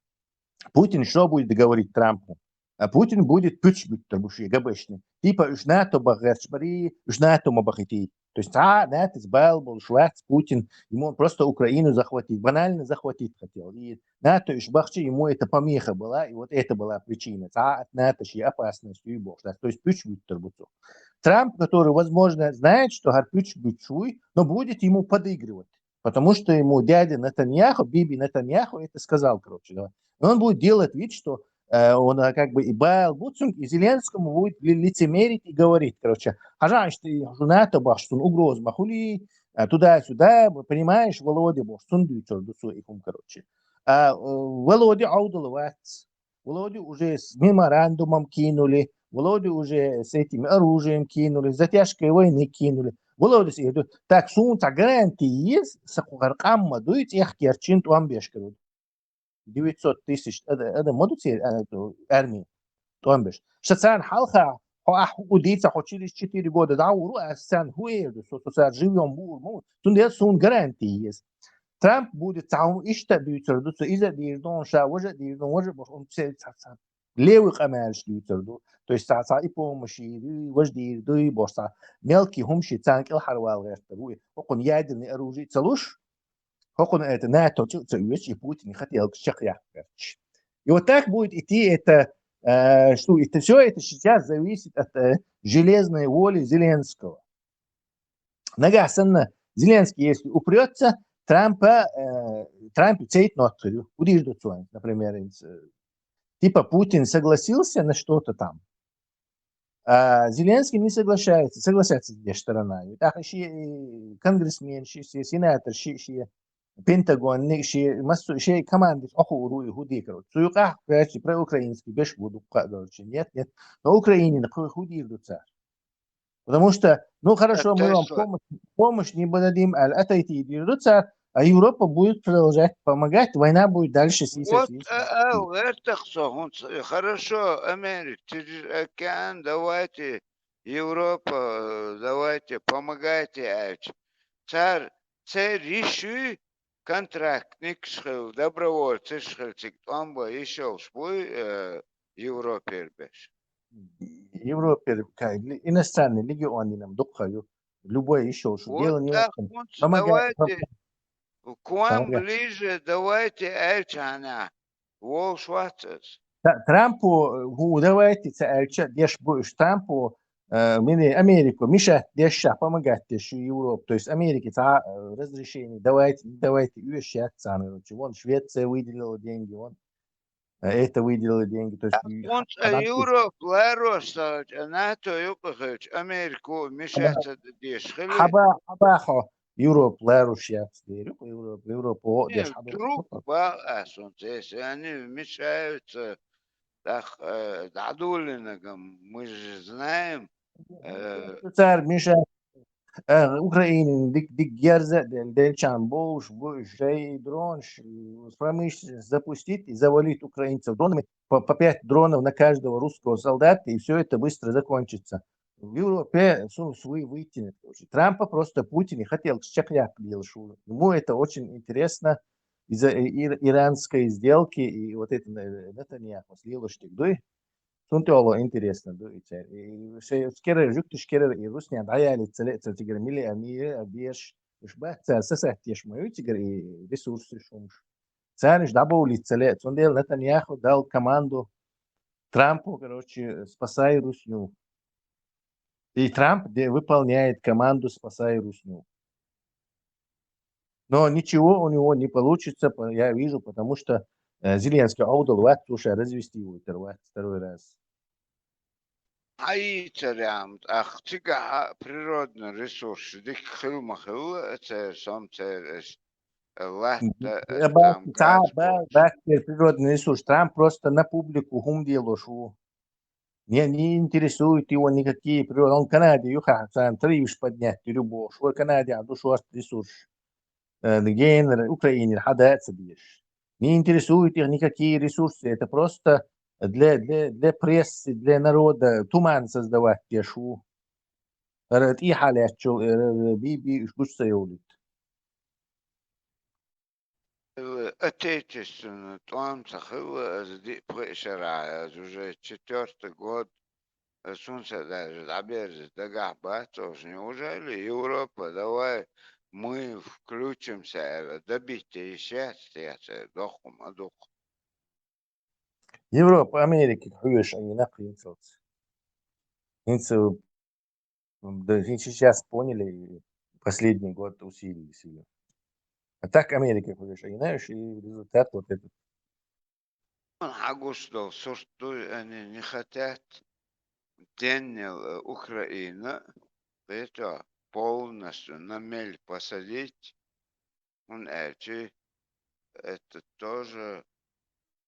Путин что будет договорить Трампу? А Путин будет пучбить трубуши, габешный. Типа, уж НАТО багашбари, уж НАТО мабахити. То есть, НАТО сбал, был Шварц, Путин, ему просто Украину захватить, банально захватить хотел. И НАТО уж бахчи, ему это помеха была, и вот это была причина. От НАТО и опасность, и бог. То есть, пучбить трубуцу. Трамп, который, возможно, знает, что Гарпюч будет шуй, но будет ему подыгрывать. Потому что ему дядя Нетаньяху, Биби Нетаньяху это сказал, короче. Да. Он будет делать вид, что он как бы и Байл Буцунг, и Зеленскому будет лицемерить и говорить, короче, что НАТО баштун угроз махули, туда-сюда, понимаешь, Володя баштун дючор дусу и короче. Володя аудаловец, Володя уже с меморандумом кинули, Володю уже с этим оружием кинули, затяжкой войны кинули. Володя идет. Так, сунца гарантии есть, сахугаркам мадует, их керчин туам бешкарут. 900 тысяч, это модуци армии, туам беш. Шацан халха, Удиться хоть через 4 года, да, сен хуеду, что живем бур, тут сун гарантии есть. Трамп будет там işte büyütürdü, изе дирдон ша, уже дирдон, уже он все левых амельш büyütürdü. То есть и помощи, и вождирду, и босса. Мелкий хумши цанкил харвал герта. Он ядерный оружие целуш, он это НАТО, и Путин не хотел чехля. И вот так будет идти это, что это все это сейчас зависит от железной воли Зеленского. Нагасанно Зеленский, если упрется, Трамп цейт нотарю, удержит свой, например, типа Путин согласился на что-то там, а Зеленский не соглашается с две стороны. Так еще конгрессмен, сенатор, Пентагон, еще команды, оху, худикерут. Суюка, про украинский, без буду, нет, но Украине худируется. Потому что, ну хорошо, мы вам помощь не дадим, отойти идут, а Европа будет продолжать помогать, война будет дальше. Вот хорошо, Америка, океан, давайте, Европа, давайте, помогайте. Царь реши контрактник шхил, добровольцы шхил, он бы еще шбуй Европе беш. Европе, иностранные легионы нам духаю, любое еще, что дело не в этом. Давайте, к вам ближе, давайте эльчана, волшватец. Трампу, давайте, деш будешь Трампу, Америку, Миша, деш помогать еще Европу, то есть Америке разрешение, давайте, уезжать сами, вон Швеция выделила деньги, вон. Это выделили деньги. То есть, Европа, Ларос, НАТО, Америку, мешается деш. Хабахо, Европа, Ларус, Европа, деш. Друг баласон, они мешаются, так, дадулинагам, мы же знаем. Царь Миша, Украина, дик герза, дельчан, боуш, жей, дрон, промышленность запустить и завалить украинцев дронами, по 5 дронов на каждого русского солдата, и все это быстро закончится. В Европе вытянет. Трампа просто Путин не хотел чехляк делать. Ему это очень интересно из-за иранской сделки, и вот это Нетаньяху слило штык. Tuntuolo интересно, дуйте. И скоро жуктиш скоро и русня даяли целый тигр миллионер беш. Уж бахта сосать мою тигр и ресурсы шумш. Цариш добавили целый. Тундел Нетаньяху дал команду Трампу, короче, спасай Русню. И Трамп выполняет команду спасай Русню. Но ничего у него не получится, я вижу, потому что Зеленский аудал уже развести его второй раз. Царям, ах, тига природный ресурс, дик хил, это сам царь, природный ресурс. Трамп просто на публику гум делал, не интересует его никакие природные. Он в Канаде, сам тривиш поднять любовь. В Канаде, а душу ресурс. Генер, Украине, хадается бьешь. Не интересуют их никакие ресурсы. Это просто для прессы, для народа туман создавать тешу. И халят, что биби шкуса юлит. Отечественно, там сахила, пришара, уже 4-й год, солнце даже доберется до Габатов. Неужели Европа, давай мы включимся, добитие счастья, духом. Европа, Америка, хуешь, они нахрен целятся. Сейчас поняли, последний год усилились ее. А так Америка, хуешь, они знаешь, и результат вот этот. Агустов, что они не хотят день Украины, это полностью на мель посадить, он это тоже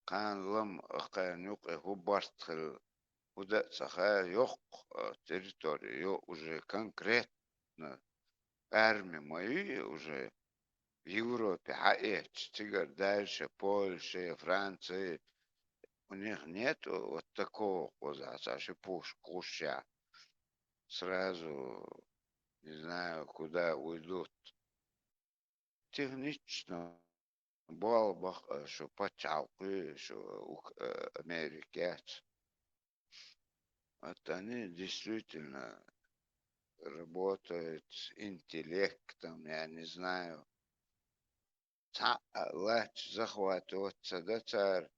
канлам канюк губастхил куда сахар ёк территорию уже конкретно армия мои уже в Европе, тигр дальше Польша, Франция, у них нет вот такого козаца, куща. Сразу не знаю, куда уйдут. Технично балбах, что почалки, что американцы. Вот они действительно работают с интеллектом, я не знаю. Лач захватываться, да, царь.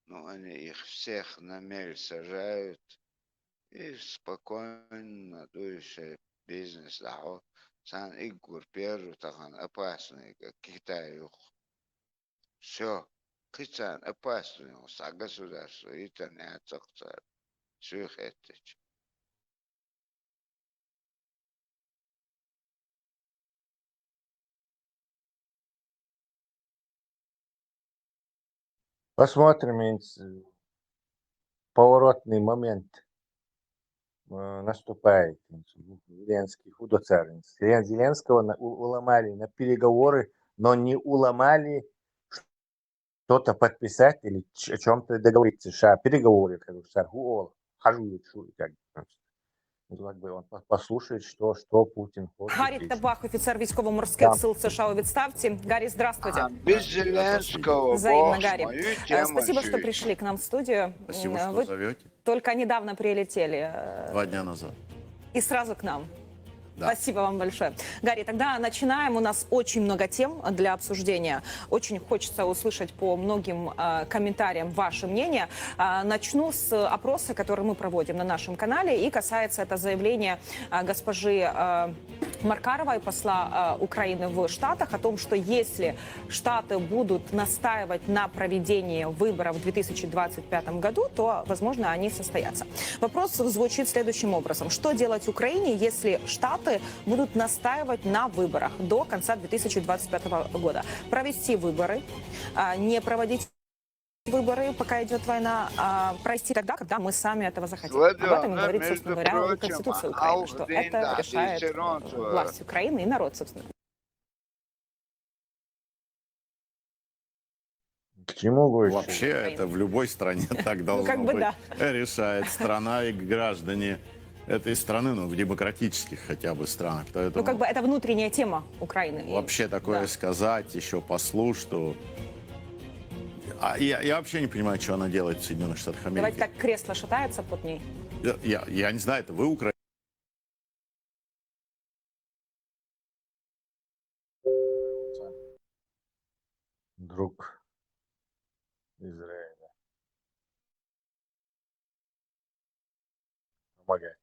Но они их всех на мель сажают. И спокойно дующий бизнес, да, вот. Сан игур первый тахан опасный, как Китай. Все. Кицан опасный, са государство, и то не отцокцар. Все их это. Посмотрим, поворотный момент наступает. Зеленский худоцарный. Зеленского уломали на переговоры, но не уломали что-то подписать или о чем-то договориться. Переговоры, как бы он послушает, что Путин хочет. Гаррі Табах, офіцер військово-морських Да. сил США у відставці. Гаррі, здравствуйте. Без Зеленского, Взаимно, бог, Гарри. мою тему Спасибо, что чуете. пришли к нам в студию. Спасибо, что Вы зовете. только недавно прилетели. 2 дня назад. И сразу к нам. Да. Спасибо вам большое. Гарри, тогда начинаем. У нас очень много тем для обсуждения. Очень хочется услышать по многим комментариям ваше мнение. Начну с опроса, который мы проводим на нашем канале. И касается это заявления госпожи Маркаровой, посла Украины в Штатах, о том, что если Штаты будут настаивать на проведении выборов в 2025 году, то, возможно, они состоятся. Вопрос звучит следующим образом. Что делать Украине, если Штаты будут настаивать на выборах до конца 2025 года? Провести выборы, не проводить выборы, пока идет война, провести тогда, когда мы сами этого захотим. Об этом говорит, собственно говоря, Конституция Украины, что это решает власть Украины и народ, собственно. К чему больше? Вообще это в любой стране так должно как бы быть. да. Решает страна и граждане этой страны, ну, в демократических хотя бы странах. Поэтому Ну, как бы это внутренняя тема Украины. вообще такое Да. сказать еще послу, что... Я вообще не понимаю, что она делает в Соединенных Штатах Америки. Давайте так, кресло шатается под ней. Я не знаю, это вы Украина? Друг Израиля. Помогает.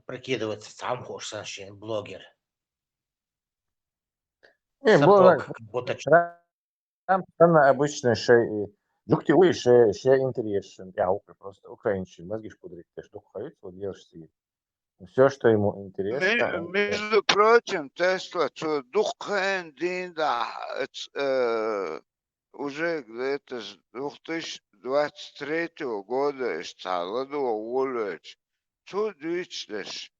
Прикидываться сам хочешь, вообще, блогер. Не, Сапог, было будто там обычно Дукти уйше интересен. Я просто украинский мозги шпудрит, что ходит, вот делаешь себе. Все, что ему интересно. Между прочим, Тесла, что духен день, да, уже где-то с 2023 года стало уволить. Что движешь?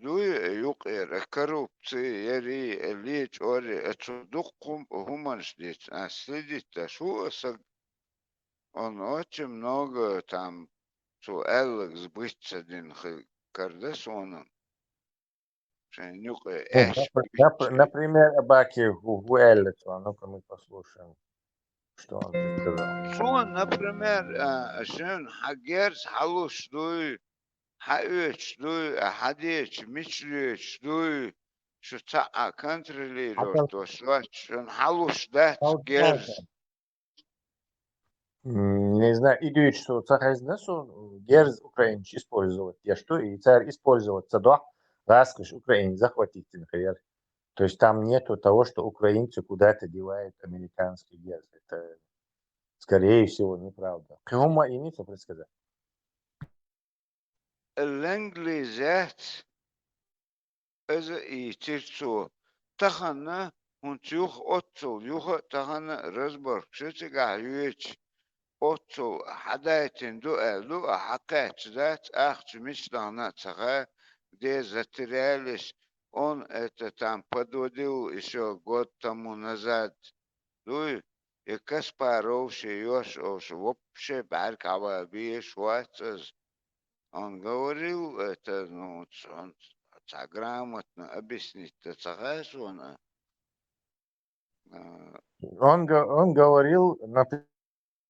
Дуй юкера коррупции, яри, лич, ори, это духом гуманшдить, а следить-то, что он очень много там, что Алекс быть один Кардашоном. Например, Баки Гуэллицу. Ну-ка мы послушаем, что он сказал. Шон, например, шон хагерс халуш дуй, хаэч дуй, хадеч, мичлеч дуй, что та контролирует, то шон халуш дать герс. Не знаю, идет, что царь герз украинч использовать. Я что, и царь использовать цадо, раскошь Украине захватить, например. То есть там нету того, что украинцы куда-то девают американский герз. Это, скорее всего, неправда. Кому имеется предсказать? L'anglizat и тирцо. Тахана, он тюх отцов, юха тахана разбор. Что ты говоришь? Отцов, хадайтин дуэлу, а хакать зат, ахчу мечтана цага, где затерялись. Он это там подводил еще год тому назад. Ну и Каспаров шьешь, вообще баркава бьешь, он говорил это, ну, он грамотно объяснить, это согласен. Он говорил,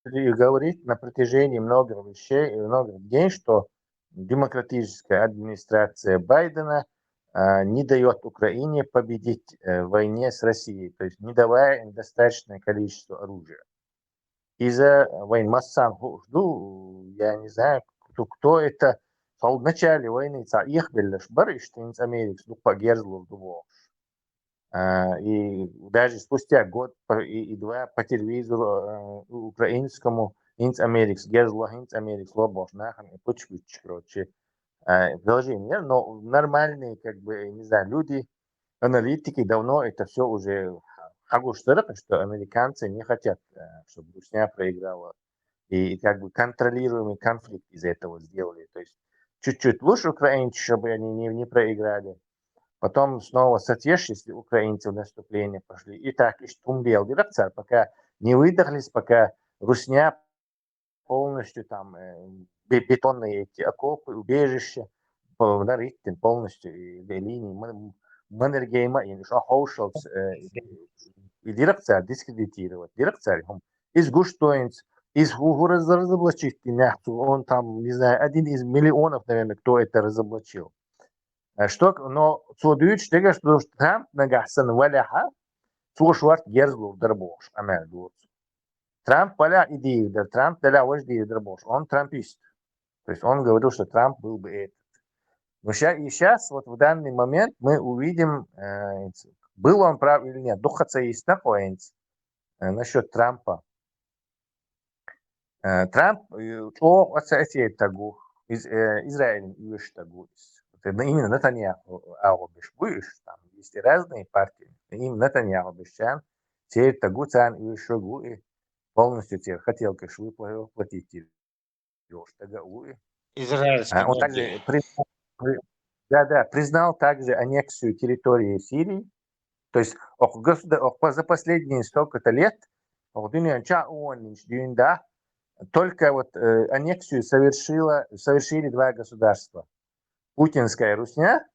говорит на протяжении многих вещей, многих дней, что демократическая администрация Байдена не дает Украине победить в войне с Россией, то есть не давая им достаточное количество оружия. Из-за войны Массан, я не знаю, кто это, в начале войны их беляш барыштинц Америкс, по Герзлу и даже спустя год и два по телевизору украинскому Инц Америкс, Герзлу Инц Америкс, Лобош, Нахан и Пучвич, короче, приложение. Но нормальные, как бы, не знаю, люди, аналитики давно это все уже что американцы не хотят, чтобы Русня проиграла. И как бы контролируемый конфликт из этого сделали. То есть чуть-чуть лучше украинцы, чтобы они не проиграли. Потом снова сотешь, если украинцы в наступление пошли. И так, и штумбел дирекция, пока не выдохлись, пока Русня полностью там бетонные эти окопы, убежища, полностью и линии Маннергейма и Шахоушелс и дирекция дискредитировать. Дирекция из Гуштоинц, из разоблачить, он там, не знаю, один из миллионов, наверное, кто это разоблачил. Но Судуич, что Трамп нагасан валяха, Сушвард Герзлов Дарбош, Амер Дурц. Трамп поля идеи, Трамп поля вождей Дарбош. Он трампист. То есть он говорил, что Трамп был бы этот. Но сейчас, вот в данный момент, мы увидим, был он прав или нет. Духаться есть такое насчет Трампа. Трамп, что отсоединит тагу из Израиля и тагу. Именно Нетаньяху будешь, там есть разные партии. Именно Нетаньяху обещан, теперь тагу цан и шагу и полностью теперь хотел, конечно, выплатить Израильский он также модель. признал также аннексию территории Сирии. То есть за последние столько-то лет только вот аннексию совершили два государства. Путинская Русня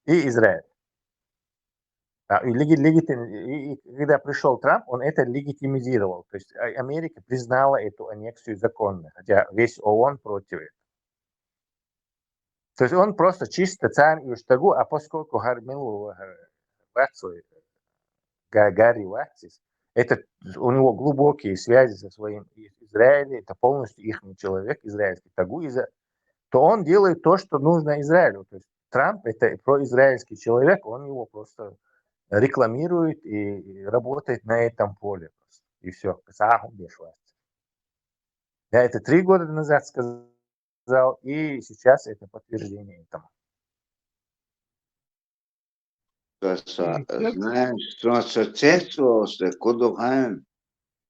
и Израиль. И когда пришел Трамп, он это легитимизировал. То есть Америка признала эту аннексию законной, хотя весь ООН против этого. То есть он просто чисто царь и штагу, а поскольку Гарри Ватсис, это у него глубокие связи со своим Израилем, это полностью их человек, израильский тагу, то он делает то, что нужно Израилю. То есть Трамп это произраильский человек, он его просто рекламирует и работает на этом поле. И все. Я это 3 года назад сказал, и сейчас это подтверждение этому. Знаешь, что соответствовался Кудухан,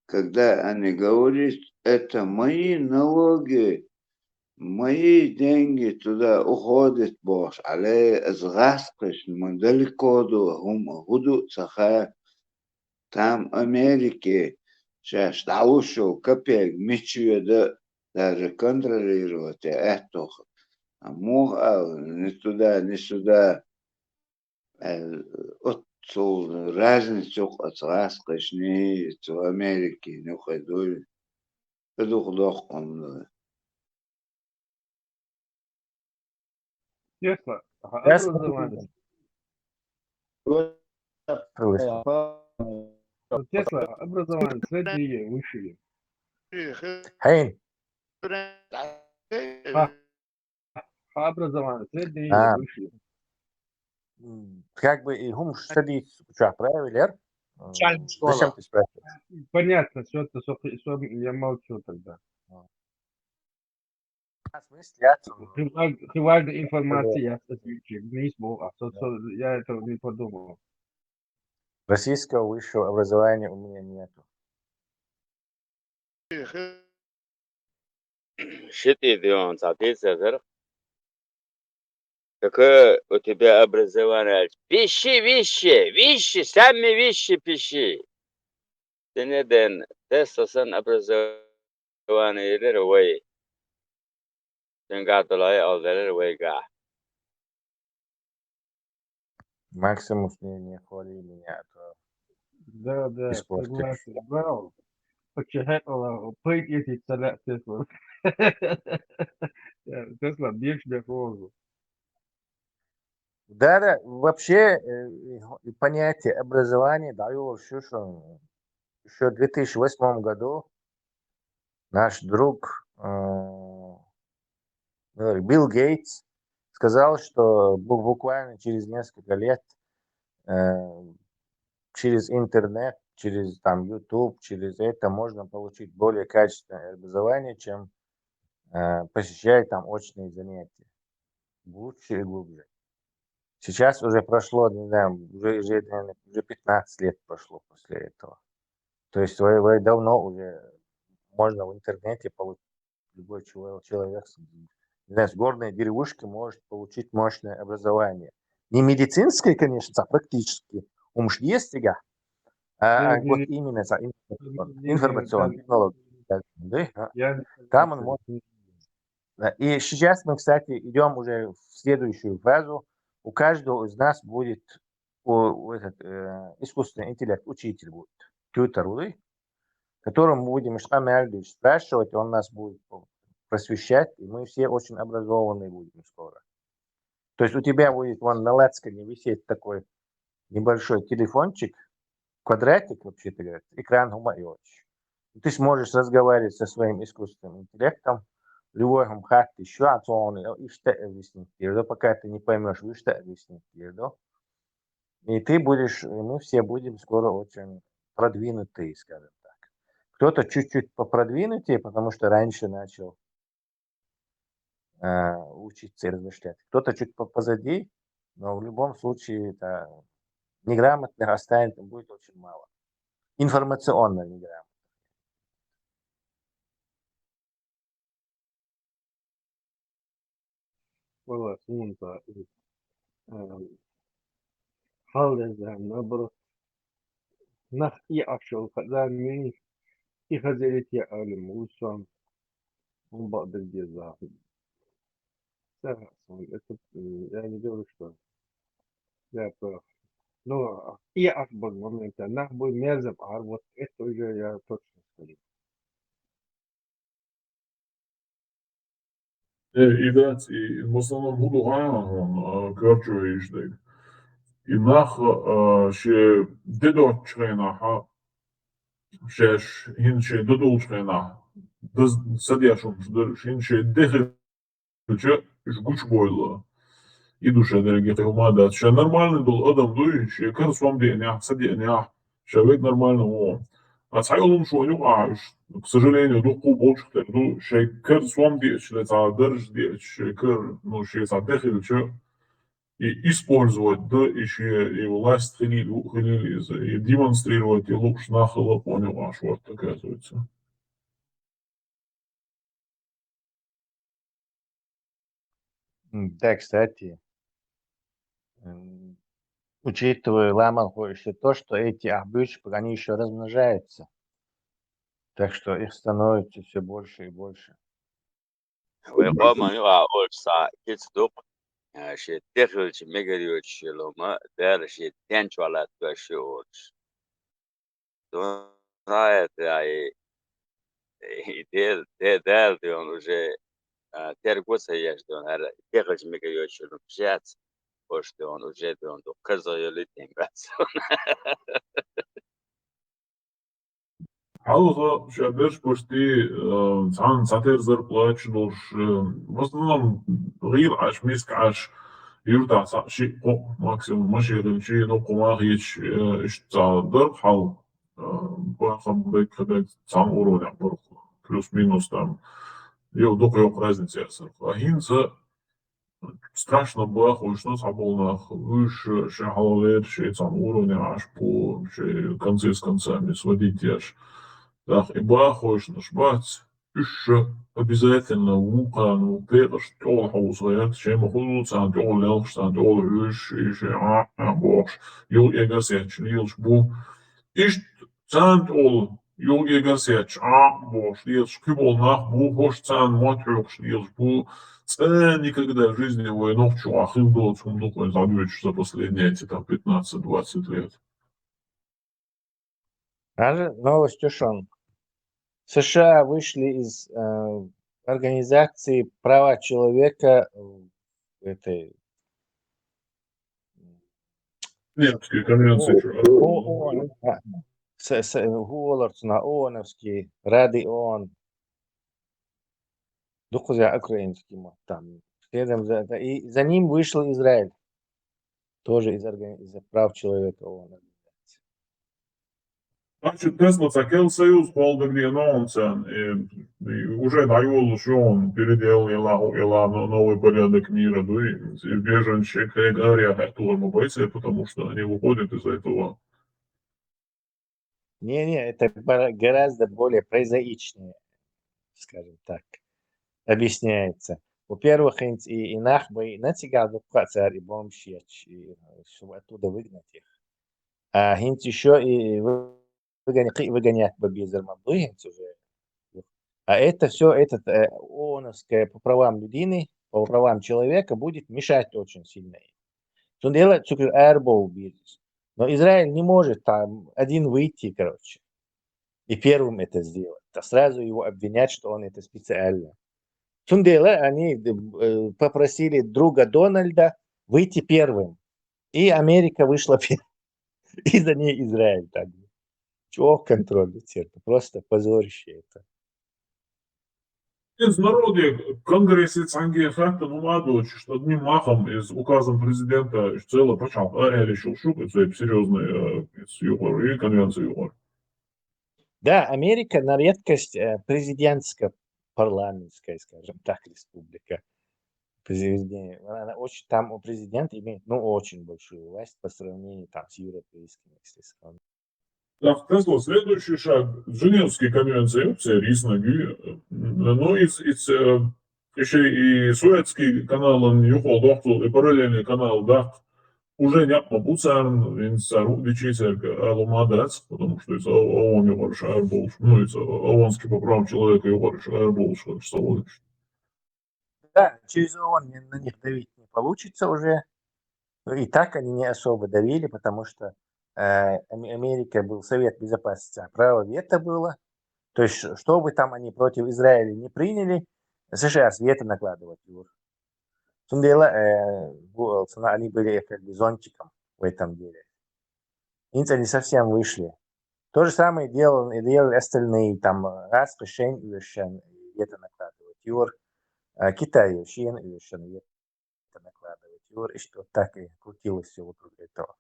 когда они говорят, это мои налоги, мои деньги туда уходят, босс, але сгаскаш, мы далеко гуду цаха, там Америки, сейчас таушел копеек, мечу да даже контролировать это. А мог не туда, не сюда. Разницу от сгаскаш не в Америке, не ходили. Подух он. Тесла, образование. Тесла, образование, среднее, высшее. Образование, среднее, высшее. Как бы и гум садить, что правильно? Зачем ты спрашиваешь? Понятно, все это, я молчу тогда. Важная информация, я я этого не подумал. Российского высшего образования у меня нету. Какое у тебя образование? Пиши вещи, сами вещи пиши. Deneden tesasan образованиелер way. Тенгатлай алдалер вейга. Максимус не хвали меня, а то Да, испортишь. согласен. Браво. Почехала, пыть эти целя Тесла. Тесла більш для кого. Да, вообще понятие образования даю еще в 2008 году наш друг Билл Гейтс сказал, что буквально через несколько лет через интернет, через там YouTube, через это можно получить более качественное образование, чем посещая там очные занятия. Лучше и глубже. Сейчас уже прошло, не знаю, уже 15 лет прошло после этого. То есть вы давно уже можно в интернете получить, любой человек, не знаю, с горной деревушки может получить мощное образование. Не медицинское, конечно, а практически. Умж есть сега. А вот именно информационные технологии. Там он может. И сейчас мы, кстати, идем уже в следующую фазу. У каждого из нас будет искусственный интеллект, учитель будет, тьютер, которому мы будем спрашивать, он нас будет просвещать, и мы все очень образованные будем скоро. То есть у тебя будет на лацкане висеть такой небольшой телефончик, квадратик, вообще-то говоря, экран гумаёч. Ты сможешь разговаривать со своим искусственным интеллектом, любой хат еще, а то он и что объяснит, пока ты не поймешь, вы что объяснить, и ты будешь, мы все будем скоро очень продвинутые, скажем так. Кто-то чуть-чуть попродвинутее, потому что раньше начал учиться и размышлять. Кто-то чуть позади, но в любом случае это неграмотных останется, будет очень мало. Информационно неграмотных. والله سمونتا حال زهم نبرة نخ أفشل خزان مني خزيرت يا عالم وصام وبقدر جزاه سهل يعني دور شو لا بقى نوع أكبر момент نخ بوي ميزم عربت إتو يا точно скажу. Idat i в основном буду он квартиру иждек. И нах ще дедо чрена шеш хинше додул чрена. Садяшум хинше дехе жгуч бойло. Идуша дорогие умада. Ше нормальный был адам дуй, ше кар свам деня, саденя. Шавек нормально он. А цайлум шо не аж. К сожалению, до кубочек, до шейкер свам дечь, держь дечь, шейкер, ну шейца дехил, и использовать, да, еще и власть и демонстрировать, и лучше нахало понял, аж вот оказывается. Да, кстати, учитывая еще то, что эти ахбюши, они еще размножаются. Так что их становится все больше и больше. ويقوم يقع ساعة كتصدق شيء دخل شيء مجريوش شيء لما دار شيء تنشوالات بشيوش دون هاي دار دون وجه ترقص هيش دون هذا دخل شيء مجريوش لما جات وش دون وجه دون دو كذا يلي تنقص Халуха шаберш почти цан сатер зарплач нуш в основном غير عش ميسك عش يرتع شيء максимум ماشي غير شيء نو قماغ يش اشتع در حال باخم بك خدك цан уровня برخ плюс-минус там يو دوق يوق разница ясыр. Хинца страшно баху, что саболнах выше шахалвер шей цан уровня аж по шей концы с концами сводить аж. Так, и бахуешь наш бац, еще обязательно вулкан, уперешь, тол хаусваят, чем худуцан, тол лелштан, тол юш, и ще бокш, юл егасяч, лилш бу. Ишт цент ол юлге гасеч бош леш киболнах бу хош цан мотрюкш леш бу никогда в жизни войнов чуахим был цумдукой задвич за последние эти там 15-20 лет. Новость Тюшон. США вышли из организации права человека этой Венские конвенции. ООН, на ООНовские, Рады ООН, духовя украинский там. Следом и за ним вышел Израиль, тоже из прав человека ООН. Значит, Тесла цакел союз полда где нонцен, и уже даю что он переделал ила новый порядок мира, да и беженщик говорят, этого бойцы, потому что они выходят из этого. Не, это гораздо более прозаичнее, скажем так, объясняется. Во-первых, и нахбы нацигал царь и бомщеч, чтобы оттуда выгнать их. А хинт еще и выгонять бабизерма уже. А это все, этот ООНовское по правам людины, по правам человека будет мешать очень сильно. Что делать airball бизнес. Но Израиль не может там один выйти, короче, и первым это сделать. А сразу его обвинять, что он это специально. Сундела, они попросили друга Дональда выйти первым. И Америка вышла первым. И за ней Израиль так. Чего контроль? Это просто позорище это. Из народе Конгрессе Цанги Хатта Нумадович, что одним махом из указом президента цело почал решил шукать серьезные югор и конвенции югор. Да, Америка на редкость президентско-парламентская, скажем так, республика. Она очень, там президент имеет очень большую власть по сравнению там, с европейскими странами. Так, Тесла, следующий шаг. Женевские конвенции, опция риснаги. Но еще и Суэцкий канал, он юхол дохтул, и параллельный канал, да, уже не попуцарн, винцару, дичисер, алумадец, потому что это ООН югорш аэрболш, это ООНский по правам человека югорш аэрболш, что водишь. Да, через ООН на них давить не получится уже. И так они не особо давили, потому что Америка был Совет Безопасности, а право вето было. То есть, что бы там они против Израиля не приняли, США с вето накладывать его. Они были как бы зонтиком в этом деле. Они совсем вышли. То же самое делали остальные, там, раз решение вето накладывать. Китай вето накладывать. И что так и крутилось все вокруг этого.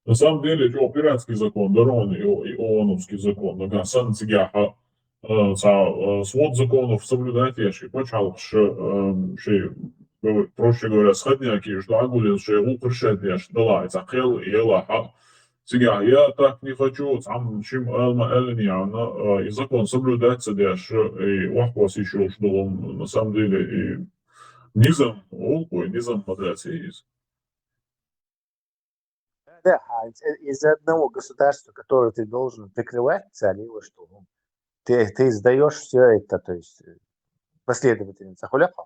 На самом деле, это пиратский закон, Дарон и ООНовский закон, но санцигяха, свод законов соблюдать яши, почал, проще говоря, сходняки, что агулин, что его крышет яши, дала, и цахел, и елаха. Сега, я так не хочу, сам чем элма эльняна, и закон соблюдается яши, и вахвас еще, что он на самом деле и низом, олкой, низом подряд есть. Да, из одного государства, которое ты должен прикрывать царило, что ты сдаешь все это, то есть последовательница хуляха,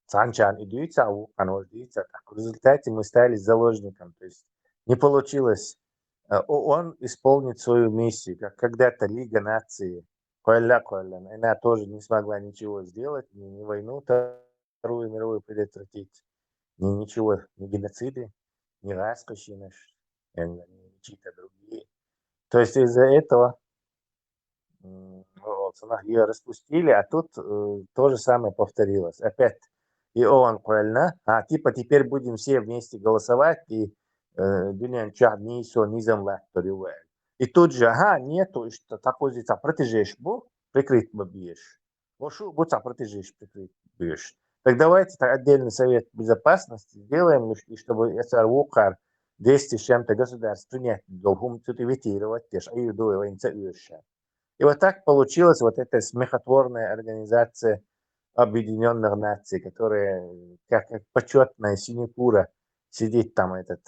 цанчан и дюйцаву, оно дюйца. В результате мы стали заложником, то есть не получилось. Он исполнит свою миссию, как когда-то Лига наций, она тоже не смогла ничего сделать, ни войну Вторую мировую предотвратить, ни ничего, ни геноциды, ни раскоши, чьи-то другие. То есть из-за этого ее распустили, а тут то же самое повторилось. Опять и ООН правильно, типа теперь будем все вместе голосовать и и тут же, нету, что такой здесь протежешь, прикрыть бьешь. Вот протежешь, прикрыть бьешь. Так давайте отдельный совет безопасности сделаем, и чтобы СРУ 200 с чем-то государств принять долгом цитировать, и вот так получилась вот эта смехотворная организация Объединенных Наций, которая как почетная синекура сидит там этот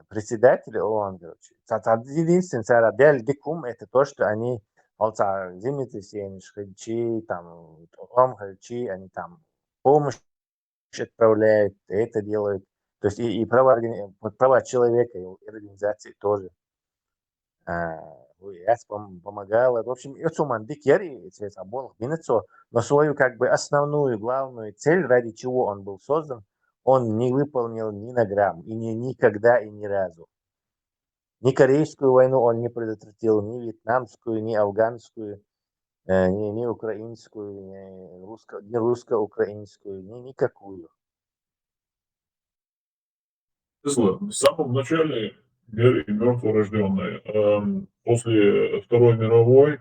председателя ООН, короче. Единственное, дель дикум, это то, что они землетрясения, хальчи, там, хальчи, они там помощь отправляют, это делают. То есть и права человека, и организации тоже. Я помогала. В общем, но свою как бы основную, главную цель, ради чего он был создан, он не выполнил ни на грамм, и никогда, и ни разу. Ни Корейскую войну он не предотвратил, ни Вьетнамскую, ни Афганскую, ни Украинскую, ни русско-украинскую, никакую. В самом начале Гарри мертворожденный. После Второй мировой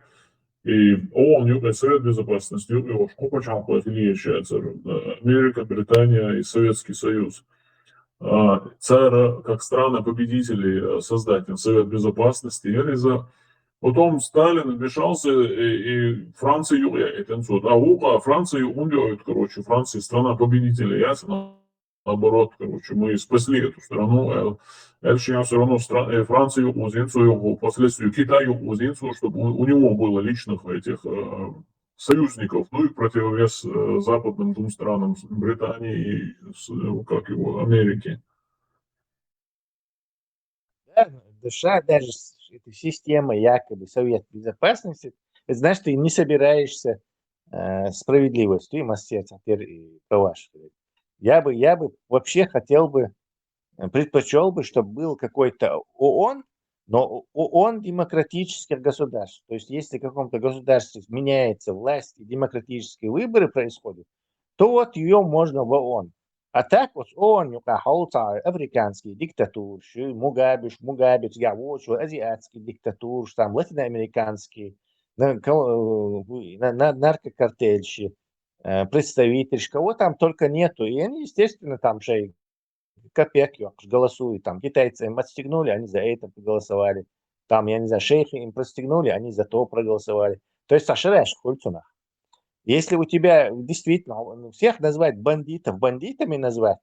и ООН, и Совет Безопасности, и Шкопачанку отличается Америка, Британия и Советский Союз. ЦР, как страны-победители, создатель Совет Безопасности, потом Сталин вмешался, и Франция юряет. Франция умирает, короче, Франция страна-победителей, ясно? Наоборот, короче, мы спасли эту страну. Сейчас все равно Францию узинцу, впоследствии Китаю узинцу, чтобы у него было личных этих союзников, ну и противовес западным двум странам, Британии и Америки. Да, душа даже этой системы якобы Совет Безопасности, это значит, ты не собираешься справедливостью и мастерством права. Я бы вообще предпочел бы, чтобы был какой-то ООН, но ООН демократических государств. То есть, если в каком-то государстве меняется власть и демократические выборы происходят, то вот ее можно в ООН. А так вот ООН, африканские диктатуры, Мугабе, азиатские диктатуры, там латиноамериканские, наркокартельщи, представитель, кого там только нету. И они, естественно, там же копеек голосуют. Там китайцы им отстегнули, они за это проголосовали. Там, я не знаю, шейхи им простегнули, они за то проголосовали. То есть, ашереш хульцунах. Если у тебя действительно всех назвать бандитов бандитами назвать,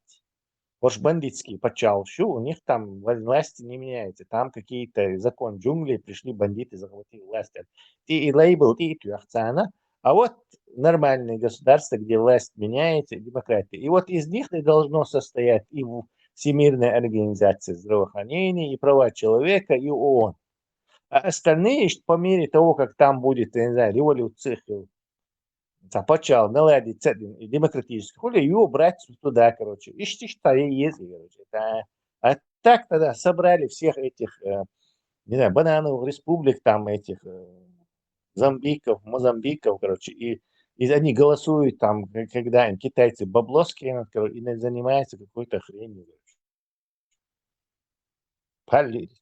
вот бандитские почалщу, у них там власть не меняется. Там какие-то закон джунглей, пришли бандиты, захватили власть. И лейбл, и тюрцана. А вот нормальные государства, где власть меняется, демократия. И вот из них и должно состоять и Всемирная организация здравоохранения, и права человека, и ООН. А остальные, по мере того, как там будет, я не знаю, революция, почал наладить демократический хули, его брать туда, короче. И что есть, короче. А так тогда собрали всех этих, не знаю, банановых республик, там этих Замбиков, Мозамбиков, короче, и они голосуют там, когда им китайцы бабло скинут, короче, и занимаются какой-то хренью. Параллельно.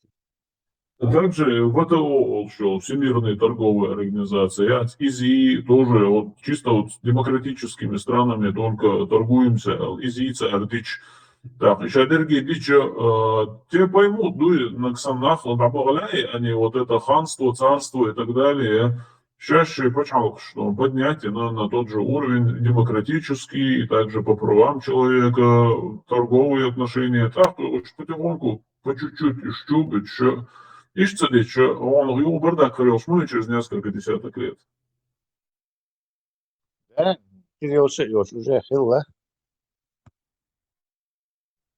Также ВТО, Всемирная торговая организация, ИЗИ тоже вот, чисто вот с демократическими странами только торгуемся, ИЗИ, Ардич. Так, еще энергии Дича, те поймут, на Ксанах, они вот это ханство, царство и так далее, чаще почал, что поднятие на тот же уровень демократический, и также по правам человека, торговые отношения, так, потихоньку, по чуть-чуть, еще. Ишцадич, он его бардак хорел через несколько десяток лет. Да, Кирилл Шиёш уже хилла.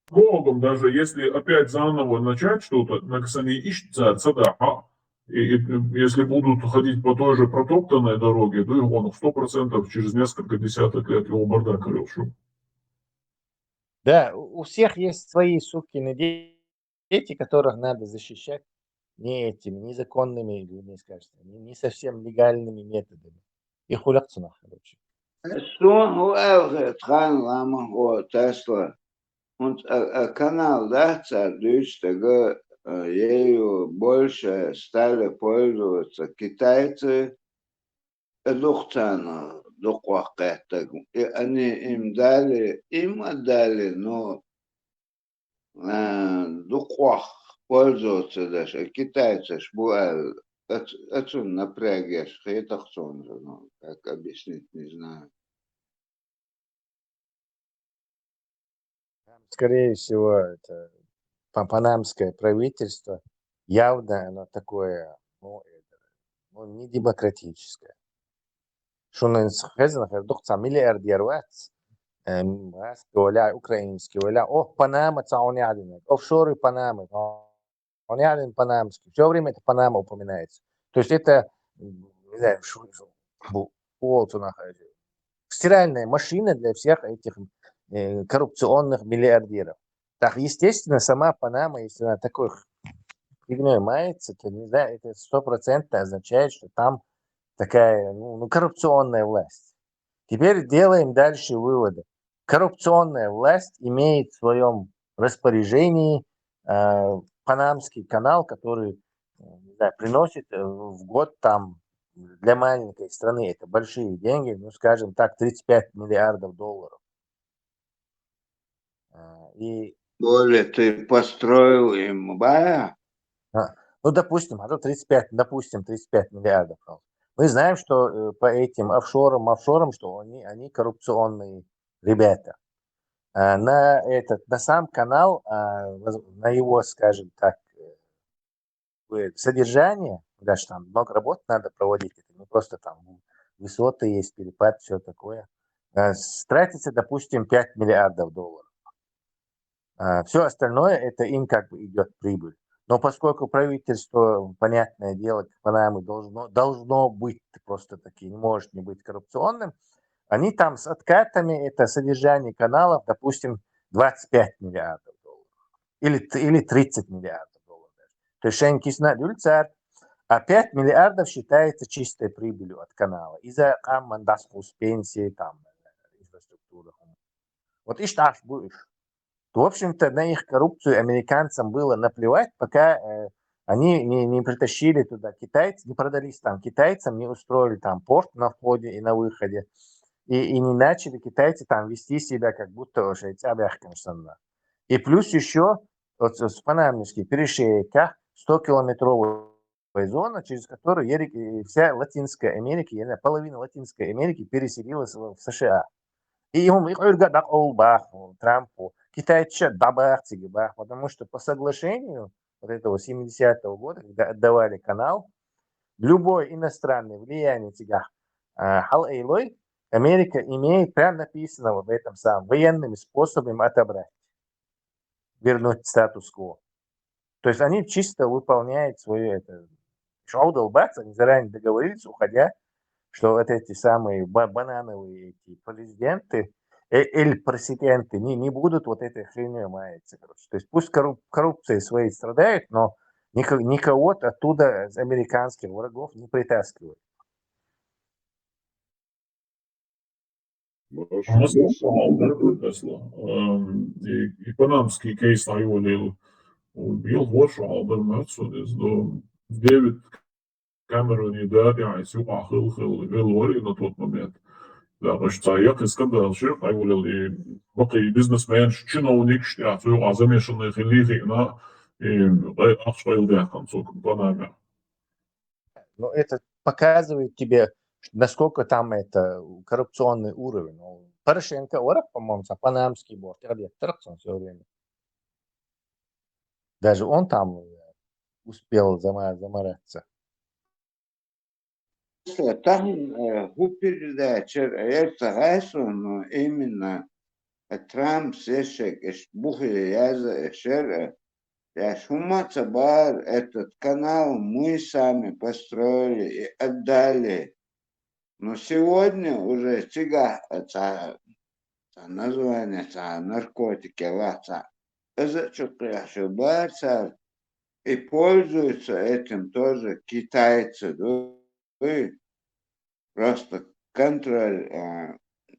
Богом, даже если опять заново начать что-то, на Ксане ищется цадаха, и если будут ходить по той же протоптанной дороге, то он 100% через несколько десяток лет его бардак хорел. Да, у всех есть свои сукины дети, которых надо защищать не этими незаконными, или не скажете, не совсем легальными методами. И хуляцунах, короче. Und канал, да, Цардуч, ею больше стали пользоваться китайцы, Духтана, Духвахета, и они им отдали, но Духвах пользоваться даже, китайцы ж бывают, отсюда напрягешь, это хсон же, ну, как объяснить, не знаю. Скорее всего, это панамское правительство явно оно такое, не демократическое. Что на хезенах духца миллиардер вац, ولا украинский, ولا Панама, он яден, офшоры Панамы, он яден панамский. Все время это Панама упоминается. То есть это, не знаю, стиральная машина для всех этих коррупционных миллиардеров. Так, естественно, сама Панама, если она такой фигней мается, то, не знаю, это 100% означает, что там такая коррупционная власть. Теперь делаем дальше выводы. Коррупционная власть имеет в своем распоряжении Панамский канал, который приносит в год там для маленькой страны, это большие деньги, скажем так, 35 миллиардов долларов. И Более ты построил им, допустим, 35 миллиардов. Мы знаем, что по этим офшорам, что они коррупционные ребята. На сам канал, на его, скажем так, содержание, даже там много работ надо проводить, это не просто там высоты есть, перепад, все такое, тратится, допустим, 5 миллиардов долларов. Все остальное, это им как бы идет прибыль. Но поскольку правительство, понятное дело, Панамы должно быть просто таки, не может не быть коррупционным, они там с откатами, это содержание каналов, допустим, 25 миллиардов долларов. Или 30 миллиардов долларов. То есть шенкисна дюльцар, а 5 миллиардов считается чистой прибылью от канала. Из-за мандасхус пенсии, там, инфраструктуры. Вот и что будешь. В общем-то, на их коррупцию американцам было наплевать, пока они не притащили туда китайцев, не продались там китайцам, не устроили там порт на входе и на выходе, и не начали китайцы там вести себя, как будто уже и плюс еще вот с панамских перешейках 100-километровая зона, через которую вся Латинская Америка, половина Латинской Америки переселилась в США. И ему Трампу китайцы добавьте, потому что по соглашению вот этого 70-го года, когда отдавали канал, любое иностранное влияние тебя Америка имеет, прямо написано в этом самом, военными способами отобрать, вернуть статус-кво. То есть они чисто выполняют свое они заранее договорились, уходя, что вот эти самые банановые президенты или президенты не будут вот этой хренью маяться. То есть пусть коррупцией своей страдают, но никого оттуда, из американских врагов, не притаскивают. I panamski case najbolj bil bošu album atsoties do 9 Cameron dādi juba хил велори на тот момент. Да, значит, я скандал шир najbolj бакий бизнесмен, чиновник, штат, замешанных лиги на ахшпайл концов Панаме. Но это показывает тебе, насколько там это коррупционный уровень. Порошенко, по-моему, панамский был, все время. Даже он там успел замораться. Там передача, это но именно Трамп сешек, бухи яза, шер, я шумаца бар, этот канал мы сами построили и отдали. Но сегодня уже название наркотики, и пользуются этим тоже китайцы. Просто контроль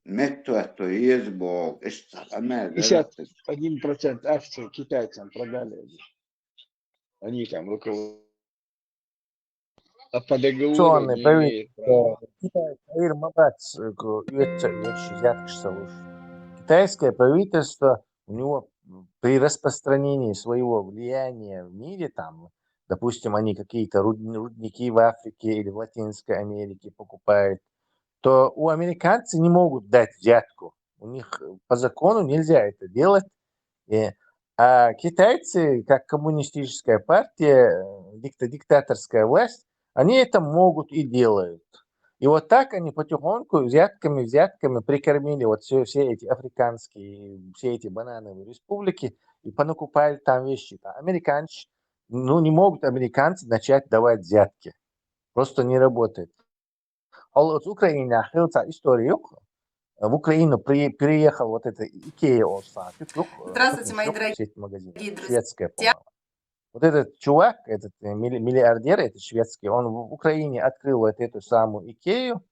метод есть Бог. 51% акций китайцам продали. Они там руководят. А по договору не имеют права. Китайское правительство, у него при распространении своего влияния в мире, там, допустим, они какие-то рудники в Африке или в Латинской Америке покупают, то у американцев не могут дать взятку. У них по закону нельзя это делать. А китайцы, как коммунистическая партия, диктаторская власть, они это могут и делают. И вот так они потихоньку взятками прикормили вот все эти африканские, все эти банановые республики и понакупали там вещи. Американцы, не могут американцы начать давать взятки. Просто не работает. А вот Украина, история yok. В Украину переехал вот это Икея Олса. Здравствуйте, мои дорогие Сеть магазин. друзья. Шведская, по-моему. Вот этот чувак, этот миллиардер, этот шведский, он в Украине открыл вот эту самую Икею.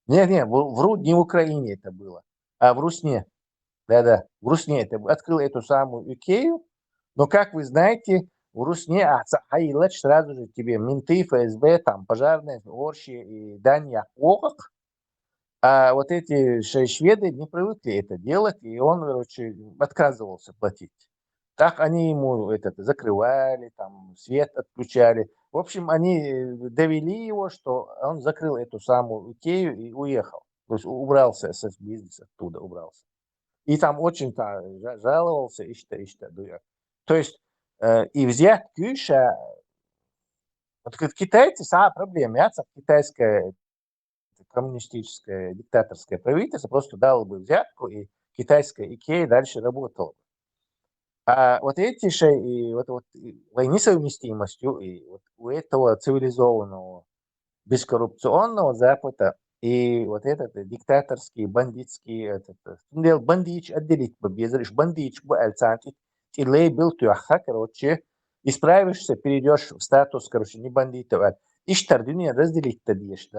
Не, не в Украине это было, а в Русне. Да, в Русне это открыл эту самую Икею. Но, как вы знаете, в Русне Аилач сразу же тебе менты, ФСБ, там пожарные, орши и Дания Ок. А вот эти шведы не привыкли это делать, и он, короче, отказывался платить. Так они ему закрывали, там свет отключали. В общем, они довели его, что он закрыл эту самую Икею и уехал. То есть убрался с бизнеса, оттуда убрался. И там очень жаловался, То есть и взятки, вот китайцы, проблема, китайская коммунистическое диктаторское правительство просто дало бы взятку, и китайская Икея дальше работала бы. А вот эти же и вот несовместимостью и вот у этого цивилизованного бескоррупционного Запада и вот этот диктаторский, бандитский, бандич отделить бы, безриш бандич бы альцантить, и лейбл тюаха, короче, исправишься, перейдешь в статус, короче, не бандитов, а иштар дюния разделить-то бьешь,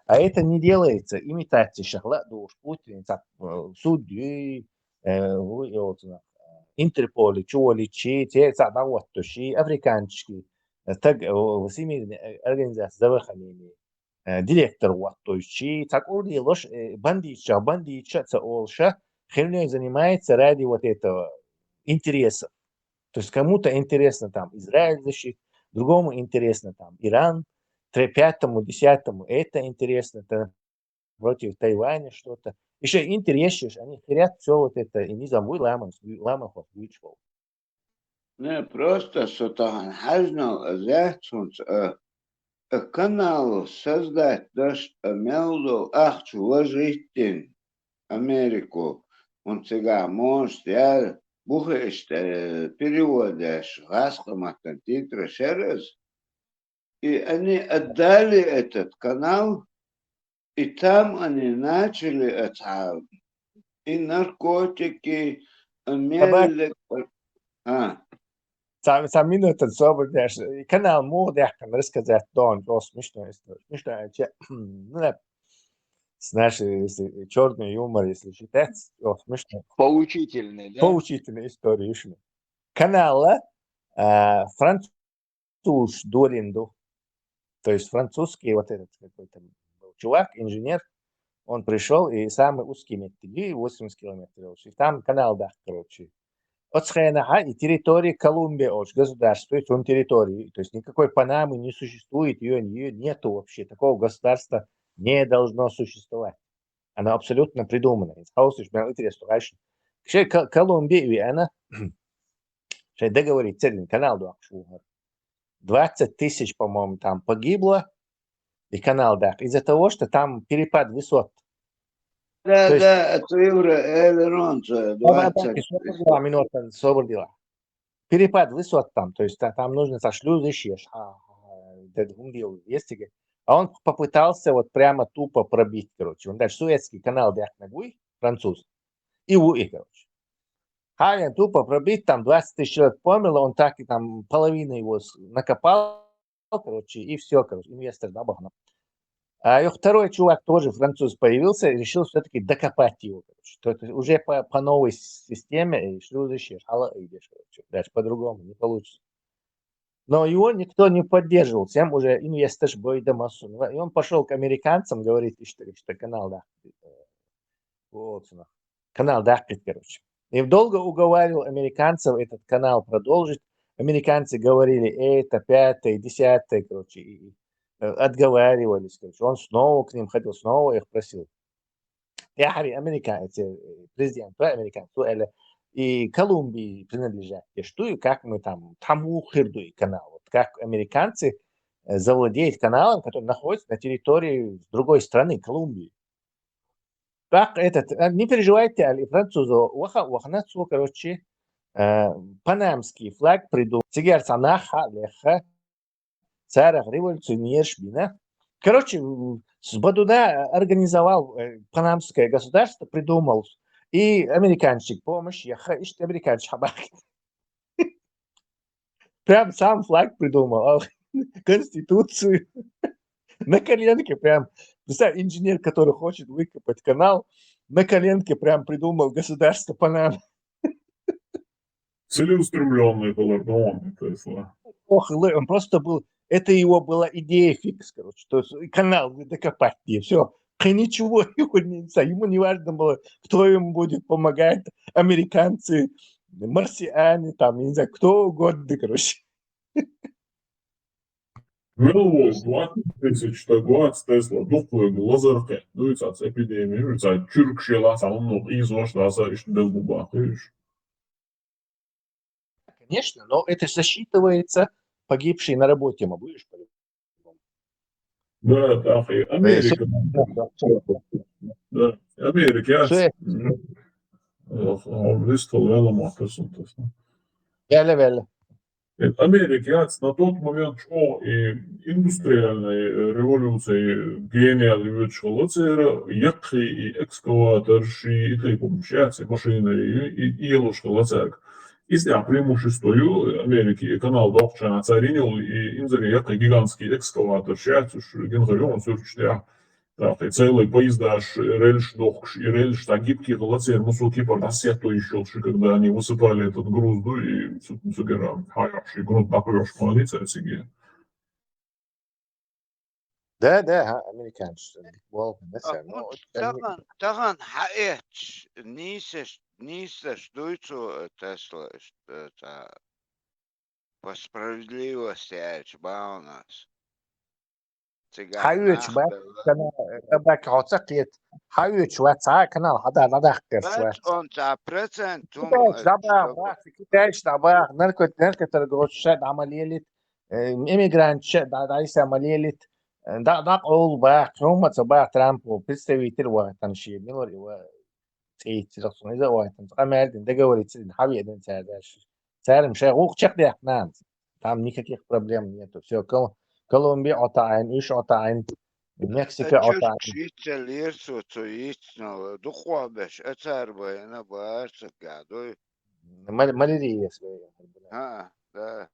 а это не делается. Имитация шахла, Путин, судьи, Интерполи, чуали, те, африканские, всемирные организации здравоохранения, директор, то есть, так урли ложь, бандитша, олша, херней занимается ради вот этого интереса. То есть кому-то интересно там Израиль защитить, другому интересно там Иран, пятому, десятому это интересно, против Тайваня что-то. Еще интересно, они хотят все вот это, и не забудь ламахов вычвал. Не просто сотаган хажнал, зяцунц, канал создать, даже мелду ахчу ложитин Америку, он сега может, я бухаешь, переводишь, гаскоматан титры шерез, и они отдали этот канал, и там они начали это, и наркотики, медик. Сам минута свободишь. Канал модерн рассказать Дон Рос смешная история. Смешная, с нашей черный юмор, если считать, смешно. Поучительный, да? Поучительная история. Канала француз Доринду, то есть французский вот этот какой-то чувак, инженер, он пришел и самый узкий метр, 80 километров. И там канал, да, короче. От Схенаха и территории Колумбии, государства, то есть он территории, то есть никакой Панамы не существует, ее нету вообще, такого государства не должно существовать. Оно абсолютно придумано. Колумбия, она договорится, канал, 20 тысяч, по-моему, там погибло, и канал, да, из-за того, что там перепад высот. Да, это Элеронца, 20 тысяч. Перепад высот там, то есть там нужно шлюзы щешь. А он попытался вот прямо тупо пробить, короче. Он дальше Суэцкий канал Дяхнагуй, француз, и Уи, короче. Хавин тупо пробить, там 20 тысяч человек померло, он так и там половину его накопал, короче, и все, короче, инвестор, да, бахнул. А второй чувак, тоже француз, появился и решил все-таки докопать его. Короче. Уже по новой системе шлюзы щешь, идешь, короче. Дальше по-другому не получится. Но его никто не поддерживал, тем уже инвестор бой до массу. И он пошел к американцам, говорит, что канал, да, канал, да, короче. И долго уговаривал американцев этот канал продолжить. Американцы говорили, это, пятое, десятое, короче, и отговаривались, короче. Он снова к ним ходил, снова их просил. Я говорю, американцы, президент, американцы, и Колумбии принадлежат. И что и как мы там Тамухирду канал. Вот как американцы завладеют каналом, который находится на территории другой страны, Колумбии. Так этот, не переживайте, али французы, вахнацу, короче, панамский флаг придумал. Цигар санаха, леха, царах революционерш бина. Короче, с Бадуна организовал панамское государство, придумал. И американчик помощь, ищет американчик. Прям сам флаг придумал, конституцию. На коленке прям, представь, инженер, который хочет выкопать канал, на коленке прям придумал государство Панамы. Целеустремленный был, Тесла. Ох, он просто был, это его была идея фикс, короче, то есть канал докопать не, все. Ничего ему не важно было, кто ему будет помогать, американцы, марсиане, там, не знаю, кто угодно, короче. Melvos 2000. gads Tesla duhkuigu lazarke, nu ir tāds epidēmija, ir tāds čurkšie lāsām no izvoštās arī delgubā. Конечно, но это засчитывается погибший на работе, мы будешь понимать. Да, tā ir Amerika. Da, Amerika jāats. Viss to vēlamāk, tas un tas. Vēl. Америка jāats на тот момент, что индустриальной революции гениали вычел цера, якхи и экскаваторши, и таком шляцы машины, и елошка лацерк. Истя преимуществую Америки канал Докчана царинил, и инзари якхи гигантский экскаватор шляцуш, генгарион сюрчтя. Tā целый поездаш, рельш дохш и рельш, так гибкие лацер, мусулки порносету еще, когда они высыпали этот груз, и сugera hajaši грунт такой полиция сиги. Да, американцы. Tagan haet, нисеш дуйцу Тесла, это по справедливости, баунас. Hayuç bak kana bak hotsaqet hayuç WhatsApp kanal hada nadaqter şwa. On 100% كتاش طبعا نركت الجروشات عملية иммигрант دايس عملية دا قول بقى هم صباح ترامب представитель وطن شيء منور تيجي تصون إذا وطن قامل ده جوري حبي ده سعداش سعر مش هو كشخ ده إحنا там никаких проблем нету все Колумбия отаин, иш отаин, Мексика отаин. Читя лирсу, то ясно, духовбеш, эцербой, на барсах гадой. Малярия своя. Да.